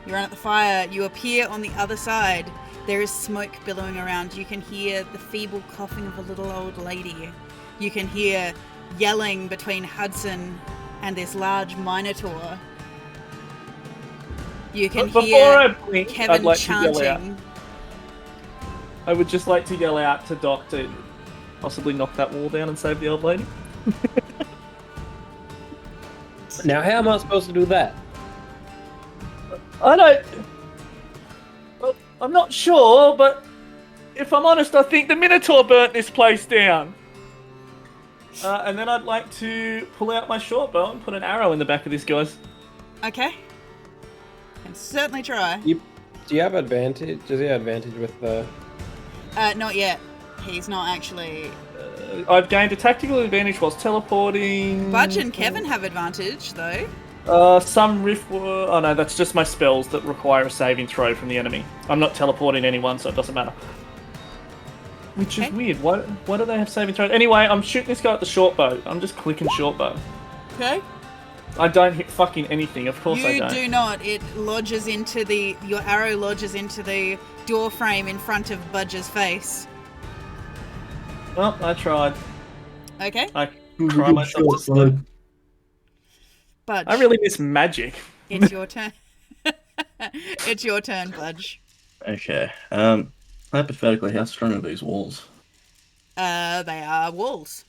You run at the fire. You appear on the other side. There is smoke billowing around. You can hear the feeble coughing of a little old lady. You can hear yelling between Hudson and this large Minotaur. You can hear Kevin chanting. I would just like to yell out to Doc to possibly knock that wall down and save the old lady. Now, how am I supposed to do that? Well, I'm not sure, but if I'm honest, I think the Minotaur burnt this place down. And then I'd like to pull out my short bow and put an arrow in the back of this guy's. Okay. Can certainly try. Do you have advantage? Does he have advantage with the... Not yet. He's not actually... I've gained a tactical advantage whilst teleporting. Budge and Kevin have advantage, though. Some rift... Oh no, that's just my spells that require a saving throw from the enemy. I'm not teleporting anyone, so it doesn't matter. Which is weird. Why do they have saving throws? Anyway, I'm shooting this guy at the short bow. I'm just clicking short bow. Okay. I don't hit fucking anything. Of course I don't. You do not. It lodges into the... Your arrow lodges into the door frame in front of Budge's face. Well, I tried. Okay. I try myself to sleep. Budge. I really miss magic. It's your turn. It's your turn, Budge. Okay. Hypothetically, how strong are these walls? They are walls.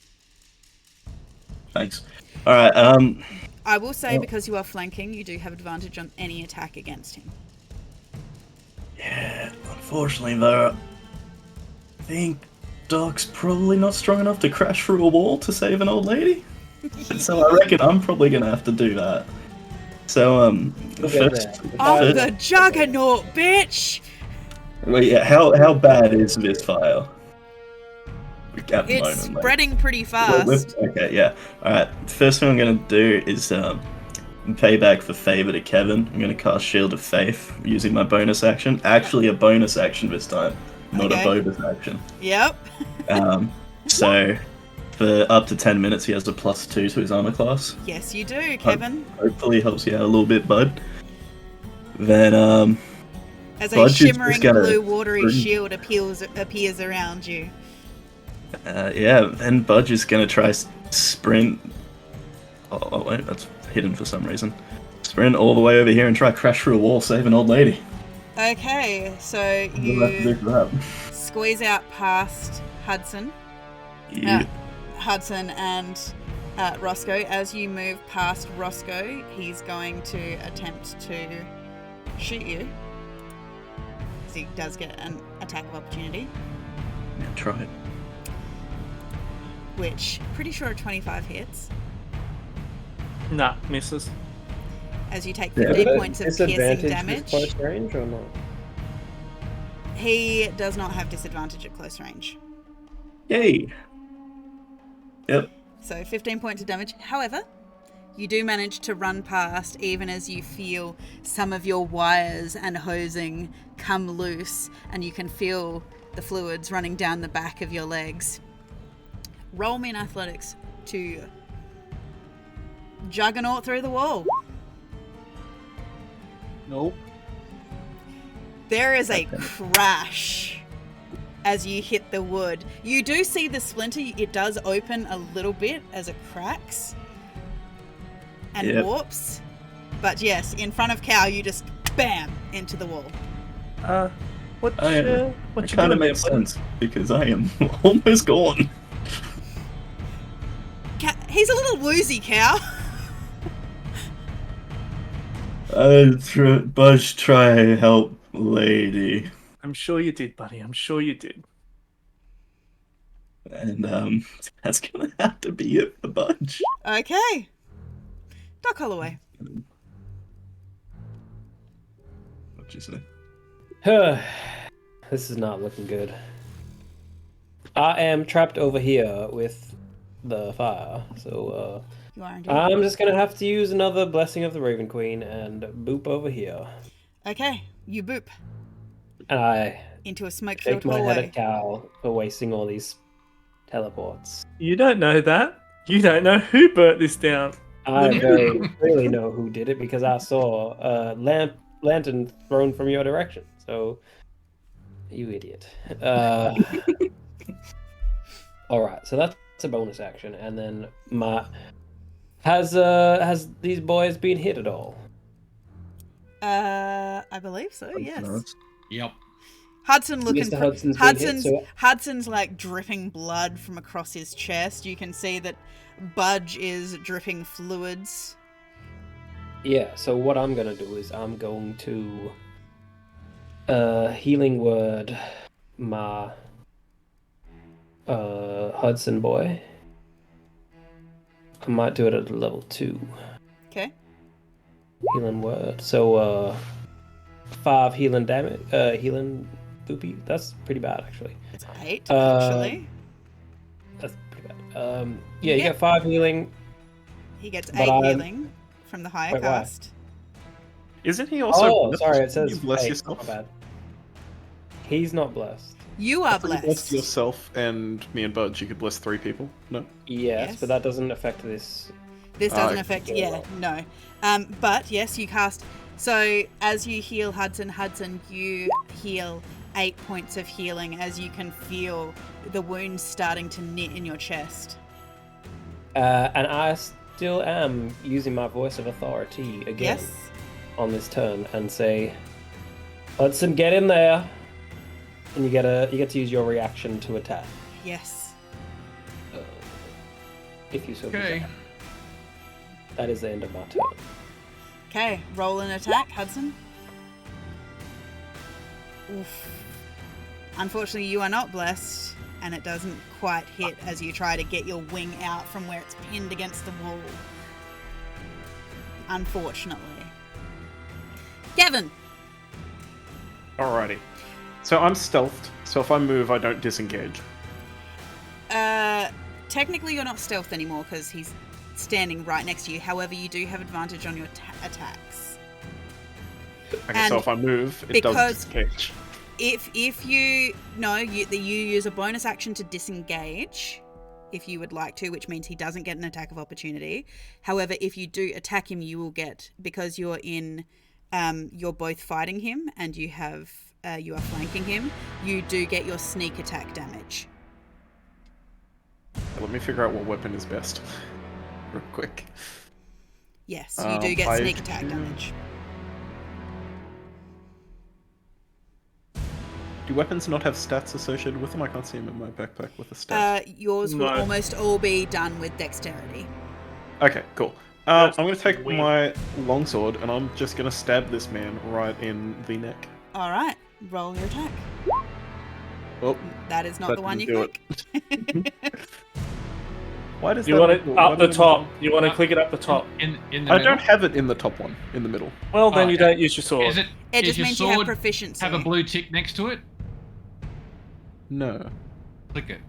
Thanks. Alright, I will say, because you are flanking, you do have advantage on any attack against him. Yeah, unfortunately though, I think Doc's probably not strong enough to crash through a wall to save an old lady. So I reckon I'm probably gonna have to do that. So, the Juggernaut, bitch! Wait, yeah, how bad is this fire? At the It's moment, spreading pretty fast. Okay, yeah. Alright, first thing I'm gonna do is pay back for favor to Kevin. I'm gonna cast Shield of Faith using my bonus action. Actually a bonus action this time, not a bonus action. Yep. So for up to 10 minutes he has a +2 to his armor class. Yes, you do, Kevin. Hopefully helps you out a little bit, bud. Then as a shimmering blue watery shield appears around you. Then Budge is gonna try sprint. Oh wait, that's hidden for some reason. Sprint all the way over here and try crash through a wall, save an old lady. Okay, so you squeeze out past Hudson. Yeah. Hudson and Roscoe. As you move past Roscoe, he's going to attempt to shoot you. So he does get an attack of opportunity. Yeah, try it. Which, pretty sure 25 hits. Nah, misses. As you take 15 points of piercing disadvantage damage. with close range or not? He does not have disadvantage at close range. Yay. Yep. So 15 points of damage. However, you do manage to run past even as you feel some of your wires and hosing come loose, and you can feel the fluids running down the back of your legs. Roll me in athletics to juggernaut through the wall. Nope. There is a crash as you hit the wood. You do see the splinter. It does open a little bit as it cracks and warps. But yes, in front of Cow, you just bam into the wall. What It you kind of doing makes there, sense because I am almost gone. He's a little woozy, Cow. Budge, try help, lady. I'm sure you did, buddy. I'm sure you did. And that's gonna have to be it for Budge. Okay. Doc Holloway. What'd you say? This is not looking good. I am trapped over here with the fire, so You are indeed. I'm just gonna have to use another Blessing of the Raven Queen and boop over here. Okay, you boop And I into a smoke-filled shake my head hallway. at Cal for wasting all these teleports. You don't know that. You don't know who burnt this down. I very clearly know who did it because I saw a lantern thrown from your direction. So, you idiot. Alright, so that's a bonus action. And then has these boys been hit at all? I believe so, yes. Yep. Hudson looking Mr. Hudson's been hit, so- Hudson's like dripping blood from across his chest. You can see that Budge is dripping fluids. Yeah, so what I'm gonna do is I'm going to healing word my Hudson boy. I might do it at level 2. Okay. Healing word. So 5 healing damage, healing boopy. That's pretty bad actually. It's 8, Uh, actually. That's pretty bad. Yeah, you get 5 healing. He gets but 8 I'm- healing from the higher Wait, why? cast. Isn't he also? Oh, blessed? sorry, it Can says you bless 8, yourself. not bad. He's not blessed. You are I thought you blessed blessed. yourself and me and Budge. You could bless 3 people. No. Yes, but that doesn't affect this. This doesn't Ah, affect, okay. yeah, no. But yes, you cast. So as you heal Hudson, you heal 8 points of healing as you can feel the wounds starting to knit in your chest. And I still am using my voice of authority again Yes. on this turn and say, Hudson, get in there. And you get to use your reaction to attack. Yes. If you so Okay. desire. That is the end of my turn. Okay, roll an attack, Hudson. Oof. Unfortunately, you are not blessed, and it doesn't quite hit as you try to get your wing out from where it's pinned against the wall. Unfortunately. Gavin! Alrighty. So I'm stealthed. So if I move, I don't disengage. Technically you're not stealth anymore because he's standing right next to you. However, you do have advantage on your attacks. Okay, And so if I move, it because- does disengage. If you use a bonus action to disengage if you would like to, which means he doesn't get an attack of opportunity. However, if you do attack him, you will get, because you're in you're both fighting him and you are flanking him, you do get your sneak attack damage. Let me figure out what weapon is best. Real quick. Yes, you do get I sneak attack do- damage. Do weapons not have stats associated with them? I can't see them in my backpack with a stat. Yours will No. almost all be done with dexterity. Okay, cool. That's I'm going to take weird. my longsword and I'm just going to stab this man right in the neck. All right, roll your attack. Oh, That is not that the one you didn't click. why does You that want it why up the does it- top. You want to click it up the top. In the I middle. don't have it in the top one, in the middle. Well, then Oh, you okay. don't use your sword. Is it? It is just your means you have sword proficiency. have a blue tick next to it? No. Click it.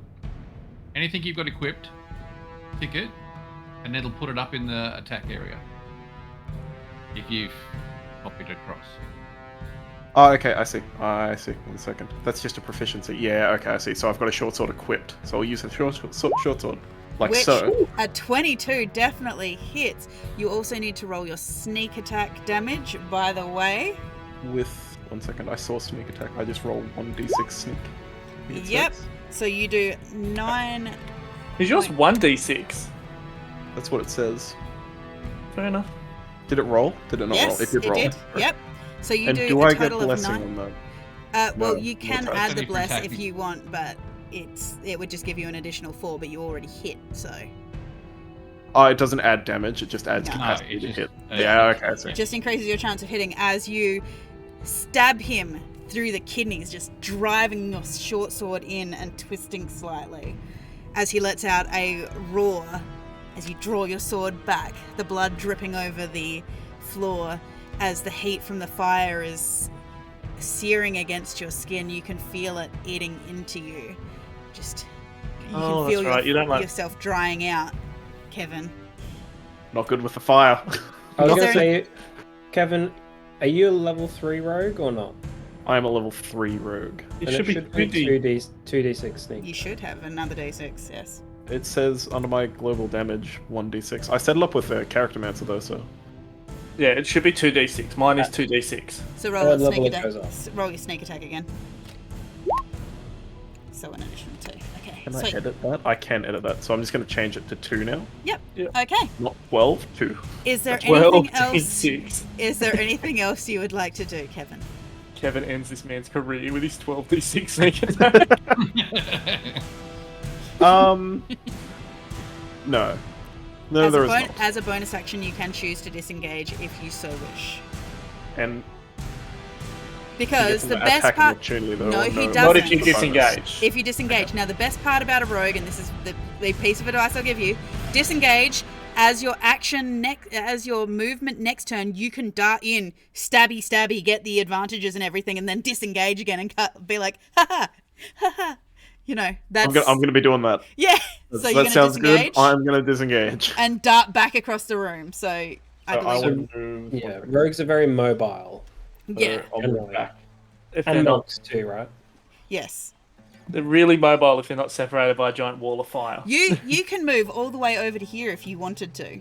Anything you've got equipped, tick it, and it'll put it up in the attack area. If you've copied it across. Oh, okay, I see. 1 second. That's just a proficiency. Yeah, okay, I see. So I've got a short sword equipped. So I'll use a short sword. Like Which, so. a 22 definitely hits. You also need to roll your sneak attack damage, by the way. With 1 second, I saw sneak attack. I just roll 1d6 sneak. It Yep. says. So you do 9. Is yours 1d6? That's what it says. Fair enough. Did it roll? Did it not roll? Yes, It did roll. did. Yep. So you And do do a I get total of blessing 9. on that? Well, No, you can no, add the only for bless if attacking. you want, but it would just give you an additional 4, but you already hit, so Oh, it doesn't add damage. It just adds No. capacity it to just- hit. yeah. Yeah, okay, I see. it just increases your chance of hitting as you stab him through the kidneys, just driving your short sword in and twisting slightly as he lets out a roar as you draw your sword back, the blood dripping over the floor as the heat from the fire is searing against your skin. You can feel it eating into you. Just you Oh, can feel that's right. You don't like- yourself drying out, Kevin. Not good with the fire. I was Is gonna there- say, Kevin, are you a level 3 rogue or not? I am a level 3 rogue. It And should be 2d. 2d6 sneak. You should have another d6, yes. It says under my global damage 1d6. I set it up with a character mancer though, so. Yeah, it should be 2d6. Mine is 2d6. So roll Third a level sneak it attack. goes up. Roll your sneak attack again. So an additional 2. Okay. Can I Sweet. edit that? I can edit that, so I'm just going to change it to 2 now. Yep. Yeah. Okay. Not 12, 2. Is there 12 anything else? d6. Is there anything else you would like to do, Kevin? Kevin ends this man's career with his 12d6 sneak attack. No. No, there is not. As a bonus action, you can choose to disengage if you so wish. And Because you the get best attacking part, opportunity, though, No, or he Not doesn't. if you bonus. disengage. if you disengage. Now, the best part about a rogue, and this is the piece of advice I'll give you: disengage. As your action as your movement next turn, you can dart in, stabby, get the advantages and everything, and then disengage again and be like, ha ha. You know, that's I'm gonna be doing that. yeah. So That you're gonna sounds disengage good. I'm gonna disengage. and dart back across the room. So I So I believe, will move. Yeah, rogues are very mobile. yeah, I'll move back. If they're And not, monks too, right? yes. they're really mobile if they're not separated by a giant wall of fire. You can move all the way over to here if you wanted to.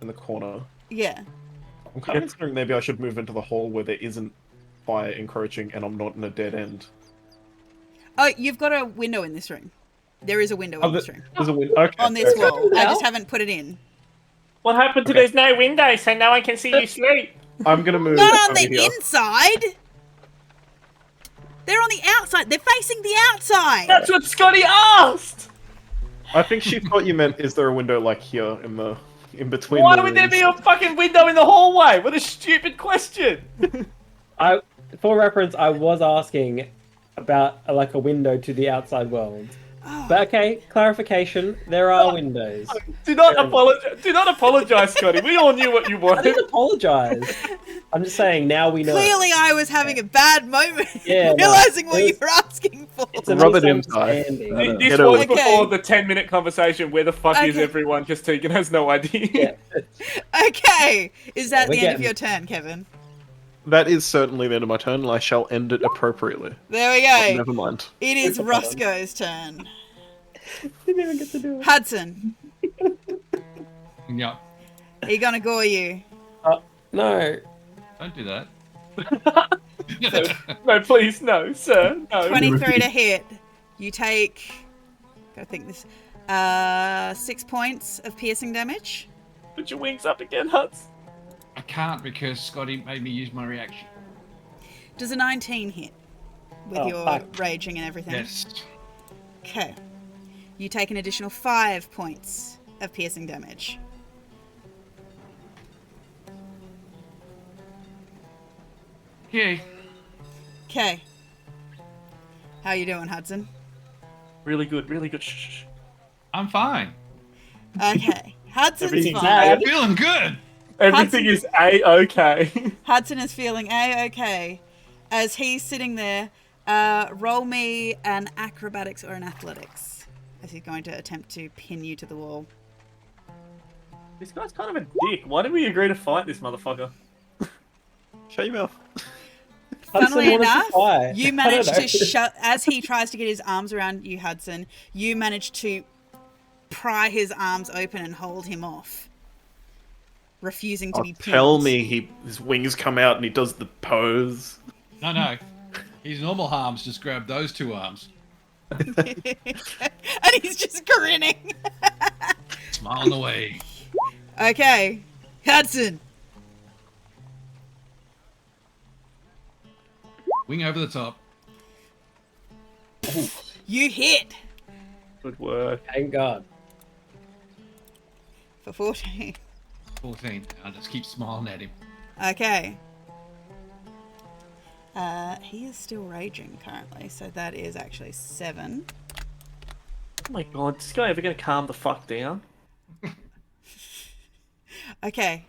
In the corner. Yeah. I'm kind of considering maybe I should move into the hall where there isn't fire encroaching and I'm not in a dead end. Oh, you've got a window in this room. There is a window in this room. There's a window. Okay. On this okay. wall. I just haven't put it in. What happened to Okay. there's no window so no one can see you sleep? I'm gonna move Not on over the here. inside. They're on the outside. They're facing the outside. That's what Scotty asked! I think she thought you meant is there a window like here in between Why the would there rooms? be a fucking window in the hallway? What a stupid question! For reference, I was asking about like a window to the outside world. Oh, But okay, clarification: there are windows. Do not apologize. Do not apologize, Scotty. We all knew what you I wanted. didn't apologize. I'm just saying now we know. clearly, I was having a bad moment Yeah, no, realizing what it you was- were asking for. It's a Rub it inside. misunderstanding. This Get over was it. before Okay. the 10-minute conversation. Where the fuck is Okay. everyone? Just Tegan has no idea. Yeah. Okay, is that We're the end of getting- your turn, Kevin? That is certainly the end of my turn, and I shall end it appropriately. There we Oh, go. never mind. It is It's a Roscoe's turn. Didn't even get to do it. Hudson, Yeah, are you gonna gore you? No. don't do that. No, please, no, sir, no. 23 to hit. You take, I think this, 6 points of piercing damage. Put your wings up again, Huts. I can't because Scotty made me use my reaction. Does a 19 hit with Oh, your fuck. raging and everything? Yes. Okay. You take an additional 5 points of piercing damage. Okay. Okay. How you doing, Hudson? Really good, really good. Shh. I'm fine. Okay. Hudson's Everything's fine. I'm feeling good. Everything is A-okay. Hudson is feeling A-okay as he's sitting there Roll me an acrobatics or an athletics, as he's going to attempt to pin you to the wall. This guy's kind of a dick. Why did we agree to fight this motherfucker? Shut your mouth. Funnily Hudson, enough, why? you I managed don't to know. shut, as he tries to get his arms around you, Hudson, you managed to pry his arms open and hold him off, refusing to be pinned. Tell me his wings come out and he does the pose. No. His normal arms just grab those two arms. And he's just grinning. Smiling away. Okay, Hudson. Wing over the top. You hit Good work. Thank God. for 14. 14. I'll just keep smiling at him. Okay. He is still raging currently, so that is actually 7. Oh my god, is this guy ever gonna calm the fuck down? Okay.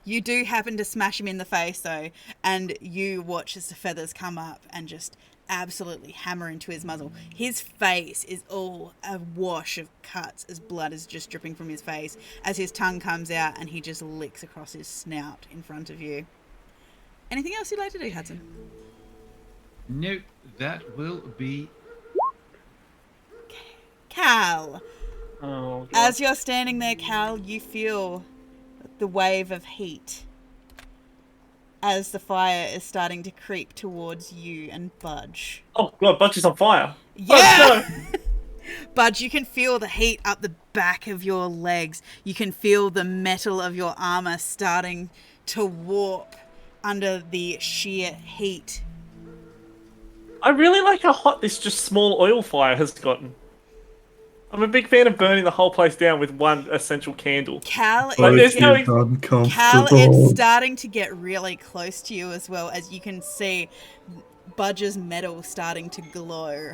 You do happen to smash him in the face, though, and you watch as the feathers come up and just absolutely hammer into his muzzle. His face is all a wash of cuts as blood is just dripping from his face as his tongue comes out and he just licks across his snout in front of you. Anything else you'd like to do, Hudson? Nope, that will be... Cal. Oh god. As you're standing there, Cal, you feel the wave of heat as the fire is starting to creep towards you and Budge. Oh god, Butch is on fire. Yeah! Oh, Budge, you can feel the heat up the back of your legs. You can feel the metal of your armor starting to warp under the sheer heat. I really like how hot this just small oil fire has gotten. I'm a big fan of burning the whole place down with one essential candle. Cal, Like, there's no... Cal, it's starting to get really close to you as well, as you can see Budge's metal starting to glow.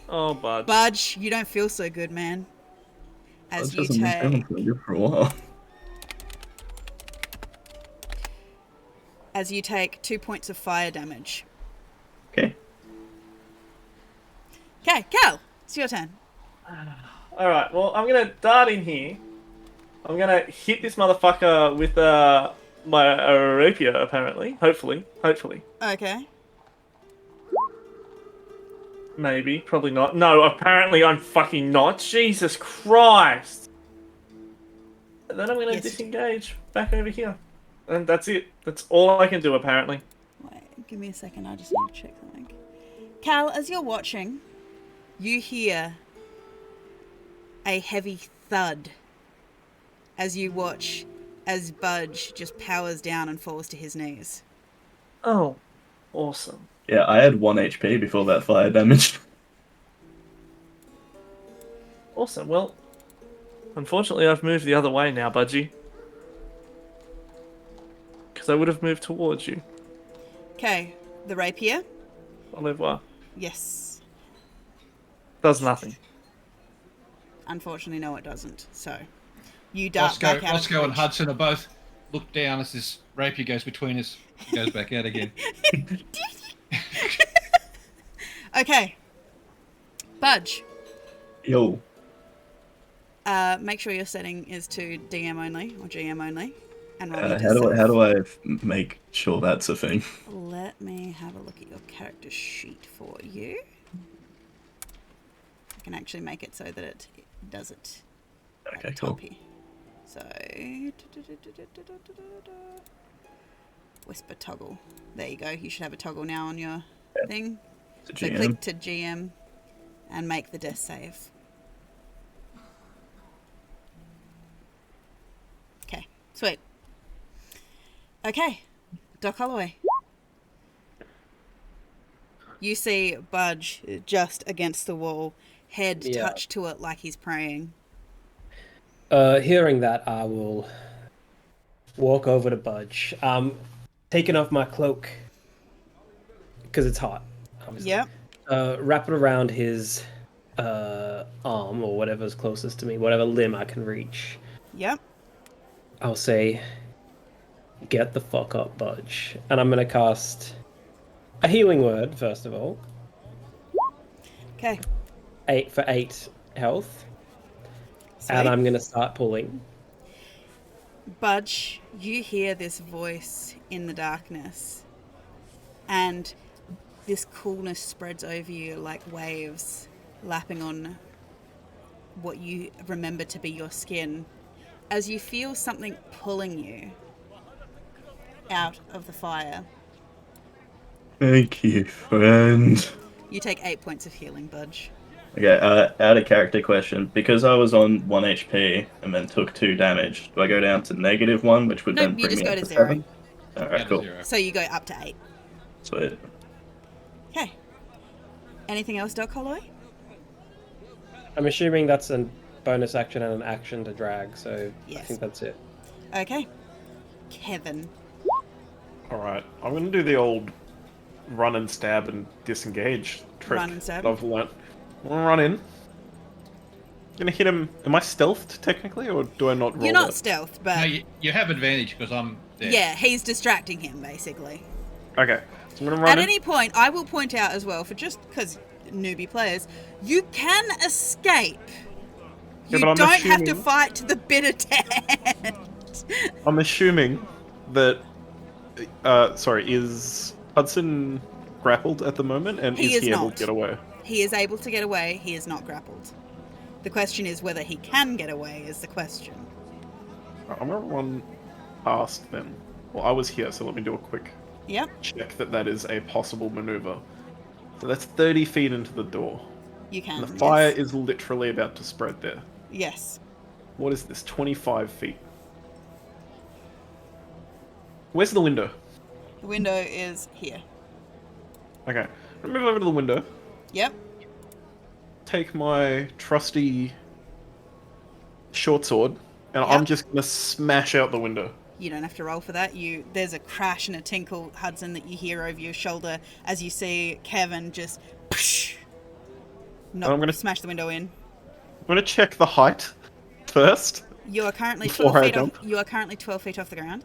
Oh, Bud. Budge, you don't feel so good, man. As you Hasn't been feeling so good for a while. as you take 2 points of fire damage. Okay. Okay, Cal, it's your turn. Alright, well, I'm gonna dart in here. I'm gonna hit this motherfucker with my rapier, apparently. Hopefully. Okay. Maybe. Probably not. No, apparently I'm fucking not. Jesus Christ! And then I'm gonna Yes. disengage back over here. And that's it. That's all I can do, apparently. Wait, give me a second. I just need to check something. Cal, as you're watching, you hear a heavy thud as you watch as Budge just powers down and falls to his knees. Oh, awesome. Yeah, I had 1 HP before that fire damage. Awesome. Well, unfortunately I've moved the other way now, Budgie. Because I would have moved towards you. Okay, the rapier. Au revoir. Yes. Does nothing. Unfortunately, no, it doesn't. So, you dart back out of Roscoe and reach. Hudson are both look down as this rapier goes between us. Goes back out again. Okay. Budge. Yo. Make sure your setting is to DM only or GM only. And roll How do I make sure that's a thing? Let me have a look at your character sheet for you. I can actually make it so that it does it at Okay, the cool. top here. So, whisper toggle. There you go. You should have a toggle now on your thing. To So GM. click to GM and make the death save. Okay, sweet. Okay, Doc Holloway. You see Budge just against the wall, head Yeah. touched to it like he's praying. Hearing that, I will walk over to Budge. Taking off my cloak because it's hot. Obviously. Yep. Wrap it around his arm or whatever's closest to me, whatever limb I can reach. Yep. I'll say, "Get the fuck up, Budge," and I'm gonna cast A healing word, first of all. Okay. 8 for 8 health. Sweet. And I'm going to start pulling. Budge, you hear this voice in the darkness, and this coolness spreads over you like waves lapping on what you remember to be your skin, as you feel something pulling you out of the fire. Thank you, friend. You take 8 points of healing, Budge. Okay, out of character question. Because I was on 1 HP and then took 2 damage, do I go down to -1, which would Nope, then you bring just me go up to to 0. 7? Alright, cool. So you go up to 8. Sweet. Okay. Anything else, Doc Holloway? I'm assuming that's a bonus action and an action to drag, so Yes. I think that's it. Okay. Kevin. Alright, I'm going to do the old run and stab and disengage trick Run and stab. that I've learnt. I'm going to run in. Gonna hit him. Am I stealthed technically, or do I not roll You're not that? stealth, but No, you have advantage because I'm there. yeah, he's distracting him basically. Okay, so I'm gonna run At in. any point, I will point out as well, for just because newbie players, you can escape. Yeah, You but I'm don't have to assuming- fight to the bitter end. I'm assuming that. Sorry, is Hudson grappled at the moment, and He is is he able not. to get away? He is able to get away. He is not grappled. The question is whether he can get away is the question. I'm gonna run past them. Well, I was here, so let me do a quick Yep, check that is a possible maneuver. So that's 30 feet into the door. you can. And the fire yes. is literally about to spread there. Yes. What is this? 25 feet. Where's the window? The window is here. Okay. I'm gonna move over to the window. Yep. Take my trusty short sword, and Yep. I'm just gonna smash out the window. You don't have to roll for that. There's a crash and a tinkle, Hudson, that you hear over your shoulder as you see Kevin just I'm gonna- smash the window in. I'm gonna check the height first. You are currently Before 12 I feet off. jump. You are currently 12 feet off the ground.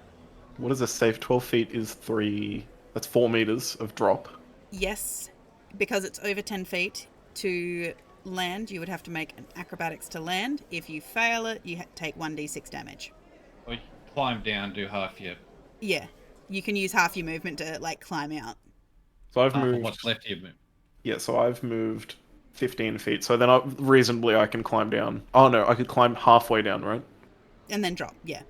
What is this safe? 12 feet is 3... That's 4 meters of drop. Yes, because it's over 10 feet to land. You would have to make an acrobatics to land. If you fail it, you take 1d6 damage. Or you climb down, do half your Yeah, you can use half your movement to like climb out. So I've half of moved... what's left of your move. Yeah, so I've moved 15 feet. So then reasonably I can climb down. Oh no, I could climb halfway down, right? And then drop. Yeah.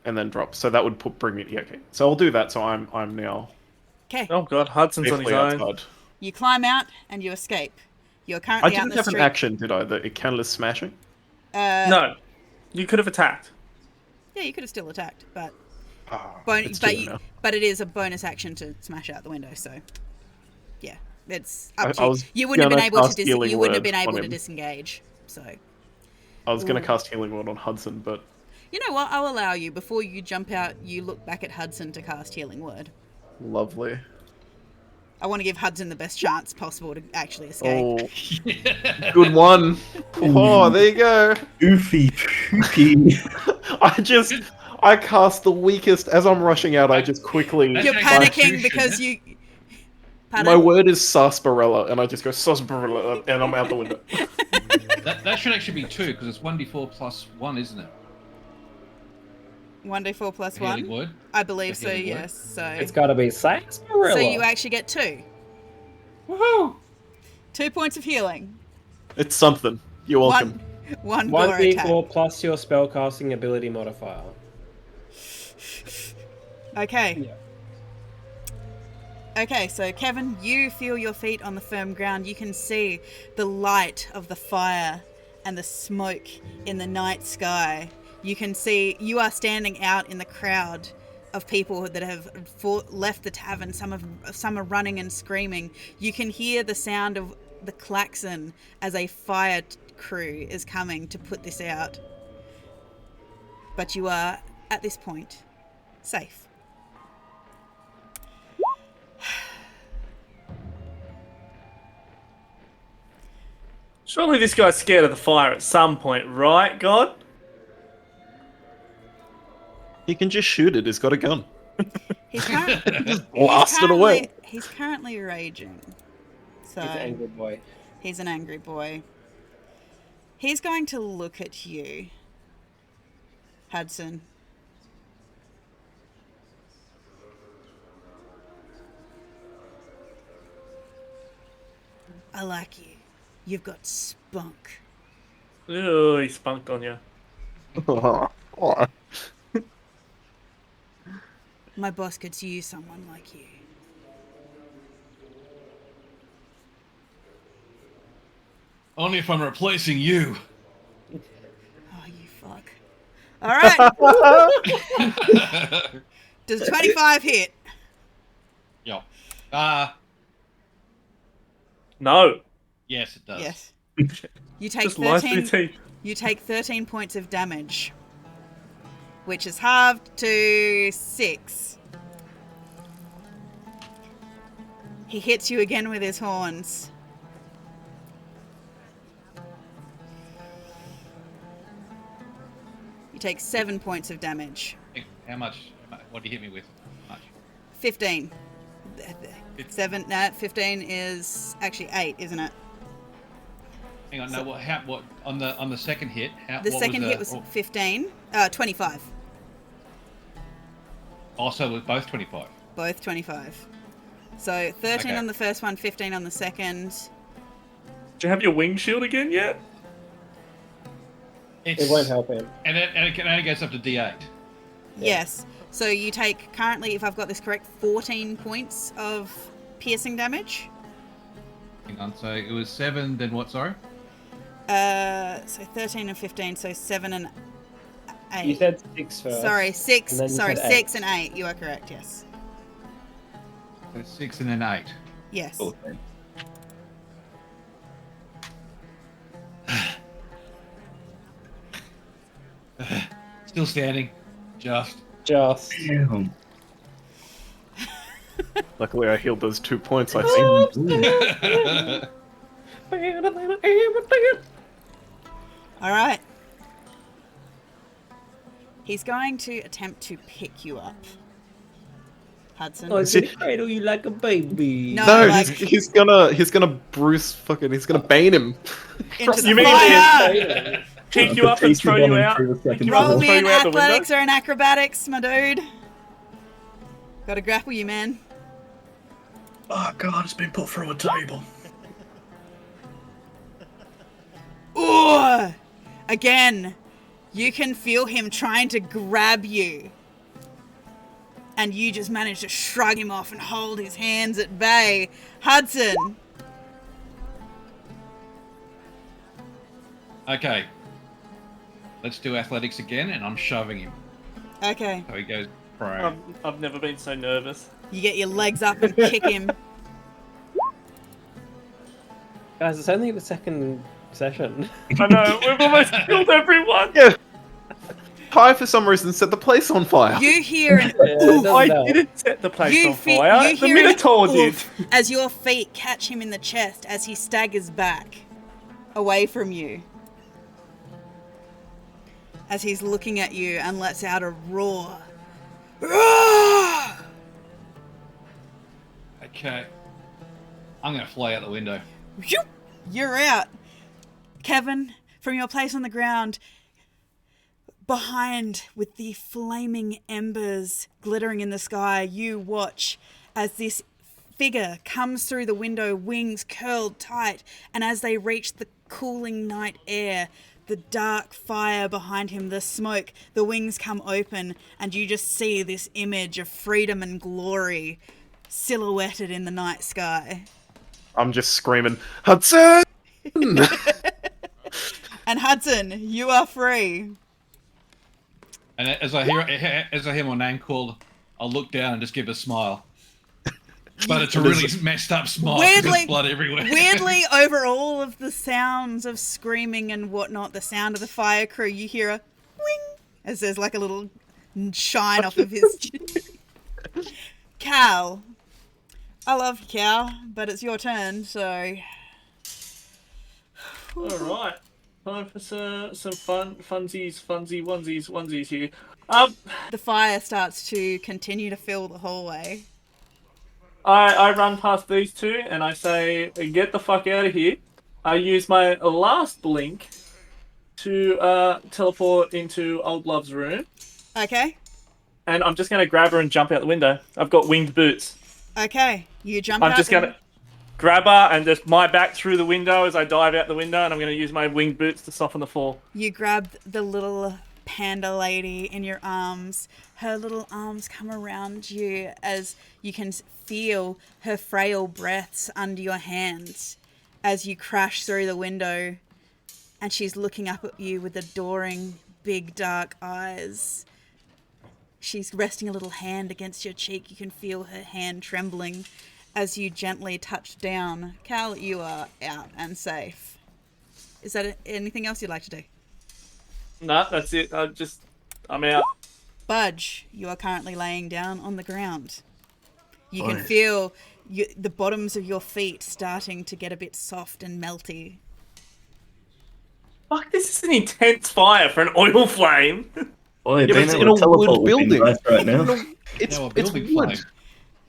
And then drop. So that would bring me... Yeah, okay. So I'll do that, so I'm now Okay. Oh god, Hudson's on his safely own. outside. You climb out and you escape. You're I currently out in didn't the have street. an action, did I? That it counted as smashing? No, you could have attacked. Yeah, you could have still attacked, but It's too late now. but it is a bonus action to smash out the window. So, yeah, it's up I to you. was You wouldn't have been gonna able to cast Healing you wouldn't have Word been able on to him. disengage. So, I was going Ooh. to cast Healing Word on Hudson, but you know what? I'll allow you. Before you jump out, you look back at Hudson to cast Healing Word. lovely. I want to give Hudson the best chance possible to actually escape. Oh, good one. Oh, there you go. Oofy poopy. I cast the weakest as I'm rushing out. I just quickly. You're That's panicking Constitution, because you. My Pardon? word is sarsaparilla, and I just go sarsaparilla, and I'm out the window. That should actually be 2 because it's 1d4 plus 1, isn't it? 1d4 plus Healing 1. word. I believe The so. healing word? Yes. So. It's got to be sarsaparilla. So you actually get 2. Woohoo! 2 points of healing. It's something. You're welcome. One gore attack. 1d4 plus your spellcasting ability modifier. Okay. Yeah. Okay, so Kevin, you feel your feet on the firm ground. You can see the light of the fire and the smoke in the night sky. You can see you are standing out in the crowd of people that have left the tavern. Some are running and screaming. You can hear the sound of the klaxon as a fire crew is coming to put this out. But you are, at this point, safe. Surely this guy's scared of the fire at some point, right, God? He can just shoot it. He's got a gun. He's currently Blasted away. He's currently raging. So He's an angry boy. he's an angry boy. He's going to look at you, Hudson. I like you. You've got spunk. Oh, he spunked on you. My boss could use someone like you. Only if I'm replacing you. Oh, you fuck. All right. Does 25 hit? Yo. No. Yes, it does. Yes. You take Just lies through 13. teeth. You take 13 points of damage, which is halved to 6. He hits you again with his horns. You take 7 points of damage. How much? What do you hit me with? How much? 15. 15 is actually 8, isn't it? Hang on, no, what on the second hit? The second hit was 15. 25. Also, with both 25. Both 25. So 13 Okay. on the first one, 15 on the second. Do you have your wing shield again yet? It won't help him. And it can only goes up to D8. Yes. So you take currently, if I've got this correct, 14 points of piercing damage. Hang on, so it was 7, then what, sorry? So 13 and 15, so 7 and 8. You said 6 first. Sorry, 6. and then you Sorry, said 6 and 8. You are correct, yes. So 6 and then 8. Yes. Cool. Still standing. Just. Damn. Luckily, I healed those 2 points, I think. All right. He's going to attempt to pick you up. Hudson. Oh, he's gonna cradle you like a baby. No, No, like he's gonna he's gonna bane him. into the You mean fire. Pick you up and throw you out. Pick you up Roll and me throw in you out the window. athletics or in acrobatics, my dude. Gotta grapple you, man. Oh god, it's been put through a table. Ooh! Again, you can feel him trying to grab you. And you just manage to shrug him off and hold his hands at bay. Hudson! Okay. Let's do athletics again, and I'm shoving him. Okay. So he goes prone. I've never been so nervous. You get your legs up and kick him. Guys, it's only the second session. I know, we've almost killed everyone! Yeah. Pie, for some reason, set the place on fire. You hear an I didn't set the place on fire. The hear an Minotaur did. oof as your feet catch him in the chest as he staggers back away from you. As he's looking at you and lets out a roar. Roar! Okay. I'm gonna fly out the window. Phew! You're out. Kevin, from your place on the ground, behind with the flaming embers glittering in the sky, you watch as this figure comes through the window, wings curled tight, and as they reach the cooling night air, the dark fire behind him, the smoke, the wings come open, and you just see this image of freedom and glory silhouetted in the night sky. I'm just screaming, Hudson! And Hudson, you are free. And as I hear my name called, I'll look down and just give a smile. But it's a really messed up smile. There's blood everywhere. Weirdly, over all of the sounds of screaming and whatnot, the sound of the fire crew, you hear a wing as there's like a little shine off of his. Cal, I love you, Cal, but it's your turn, so. Alright. Time for some onesies here. The fire starts to continue to fill the hallway. I run past these two and I say, "Get the fuck out of here!" I use my last blink to teleport into Old Love's room, Okay. and I'm just gonna grab her and jump out the window. I've got winged boots. Okay. You jump I'm out. just gonna grab her and just my back through the window as I dive out the window, and I'm gonna use my winged boots to soften the fall. You grab the little panda lady in your arms. Her little arms come around you as you can feel her frail breaths under your hands as you crash through the window, and she's looking up at you with adoring big dark eyes. She's resting a little hand against your cheek. You can feel her hand trembling as you gently touch down. Cal, you are out and safe. Is that anything else you'd like to do? No, that's it. I'm out. Budge, you are currently laying down on the ground. You can Nice. feel the bottoms of your feet starting to get a bit soft and melty. Fuck, this is an intense fire for an oil flame. Boy, Yeah, but being it's able in to a teleport wood would be building. nice right now. It's No, a it's building wood. flame.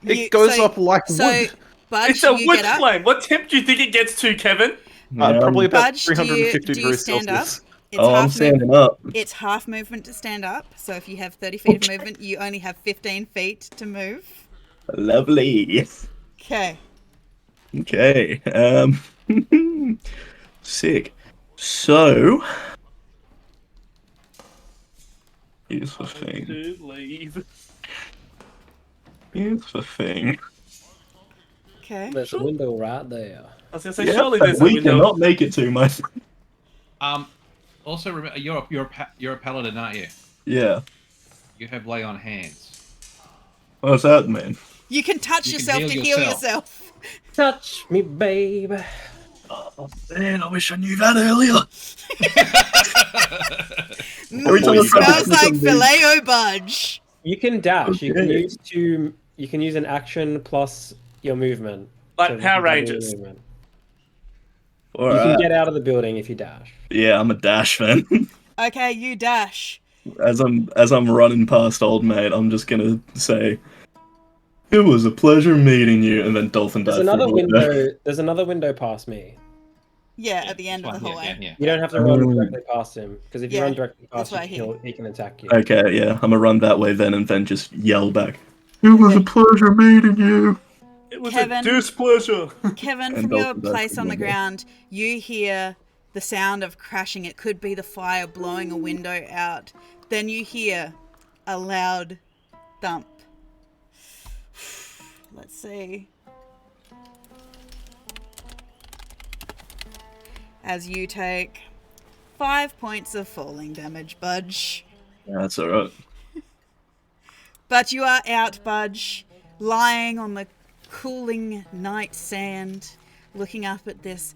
It goes up like so, wood. Budge, It's a you wood get up. flame. What temp do you think it gets to, Kevin? Probably about Budge, do you 350 degrees stand Celsius. up? It's Oh, I'm half standing up. It's half movement to stand up. So if you have 30 feet of movement, you only have 15 feet to move. Lovely. Okay. Okay. Sick. So, here's the thing. To leave. Here's the thing. Okay. There's a window right there. I was gonna say, Yeah, surely but there's a we window. cannot make it to my friend. Also, remember, you're a paladin, aren't you? Yeah. You have lay on hands. What's that, man? You can touch You can yourself heal to heal yourself. yourself. Touch me, babe. Oh, man, I wish I knew that earlier. Every time I try to Smells do like something- filet-o budge. You can dash. You can Okay. use two. You can use an action plus your movement. Like So Power double your Rangers. movement. All You can right. get out of the building if you dash. Yeah, I'm a dash fan. Okay, you dash. as I'm running past old mate, I'm just gonna say, "It was a pleasure meeting you," and then dolphin dive. There's another through the window. window. There's another window past me. Yeah, at the end of Fine, the hallway. Yeah. You don't have to run Oh. directly past him because if you Yeah, run directly that's past him, why he can attack you. Okay, yeah, I'm gonna run that way then, and then just yell back. It was a pleasure meeting you. It was Kevin. a displeasure. Kevin, And from your dolphin dive place through on the the window. ground, you hear the sound of crashing. It could be the fire blowing a window out. Then you hear a loud thump. Let's see. As you take 5 points of falling damage, Budge. Yeah, that's alright. But you are out, Budge, lying on the cooling night sand, looking up at this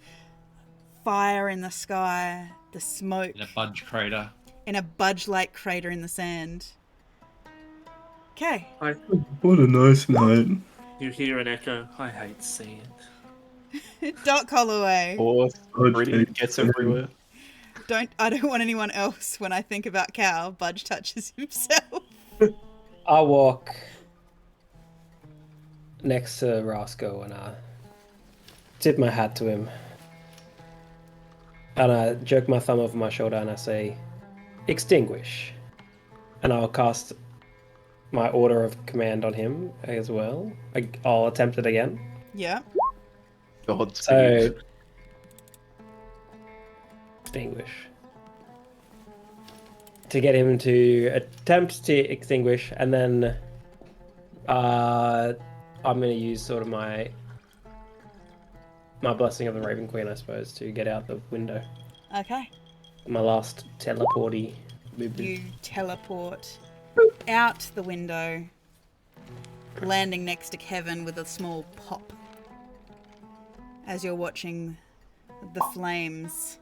fire in the sky, the smoke In a budge crater. in a Budge-like crater in the sand. Okay. What a nice night. You hear an echo. I hate sand. Doc Holloway. Or Budge really hates gets sand. everywhere. I don't want anyone else when I think about Cal. Budge touches himself. I walk next to Roscoe and I tip my hat to him. And I jerk my thumb over my shoulder and I say, "Extinguish." And I'll cast my order of command on him as well. I'll attempt it again. Yeah. God, So, extinguish. To get him to attempt to extinguish, and then I'm going to use sort of my blessing of the Raven Queen, I suppose, to get out the window. Okay. My last teleporty movement. You teleport out the window, landing next to Kevin with a small pop as you're watching the flames.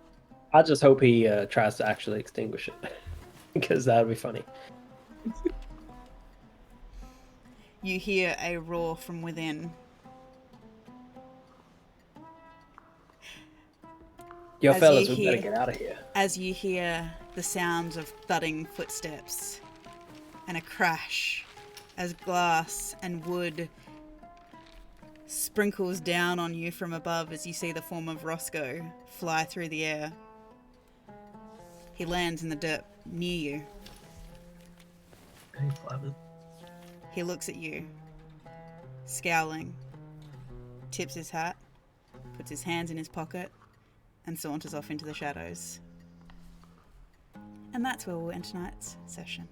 I just hope he tries to actually extinguish it, because that would be funny. You hear a roar from within. Yo, As fellas, you we better hear- get out of here. As you hear the sounds of thudding footsteps and a crash as glass and wood sprinkles down on you from above as you see the form of Roscoe fly through the air. He lands in the dirt near you. Any flavors? He looks at you, scowling, tips his hat, puts his hands in his pocket, and saunters off into the shadows. And that's where we'll end tonight's session.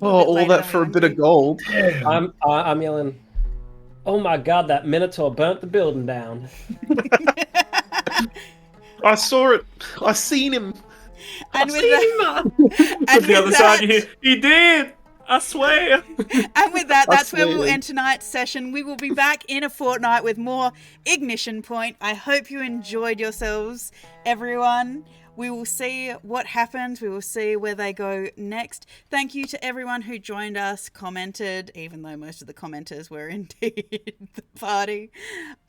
Oh, bit all later that than for a we bit wanted of gold. I'm yelling, oh my god, that Minotaur burnt the building down. I saw it. I seen him. And with that, and The other with side, you that, hear, he did. I swear. and with that, I that's where swear. we'll end tonight's session. We will be back in a fortnight with more Ignition Point. I hope you enjoyed yourselves, everyone. We will see what happens. We will see where they go next. Thank you to everyone who joined us, commented, even though most of the commenters were indeed the party.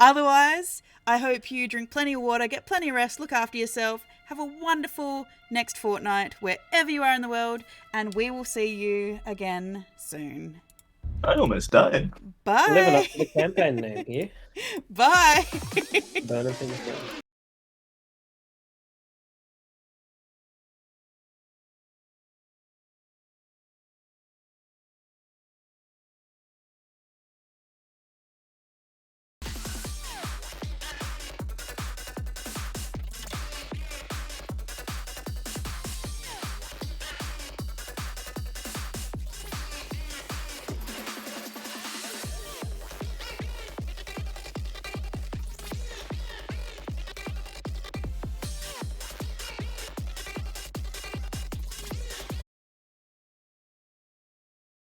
Otherwise, I hope you drink plenty of water, get plenty of rest, look after yourself. Have a wonderful next fortnight wherever you are in the world, and we will see you again soon. I almost died. Bye. Living up to the campaign name here. Bye. Burning things down.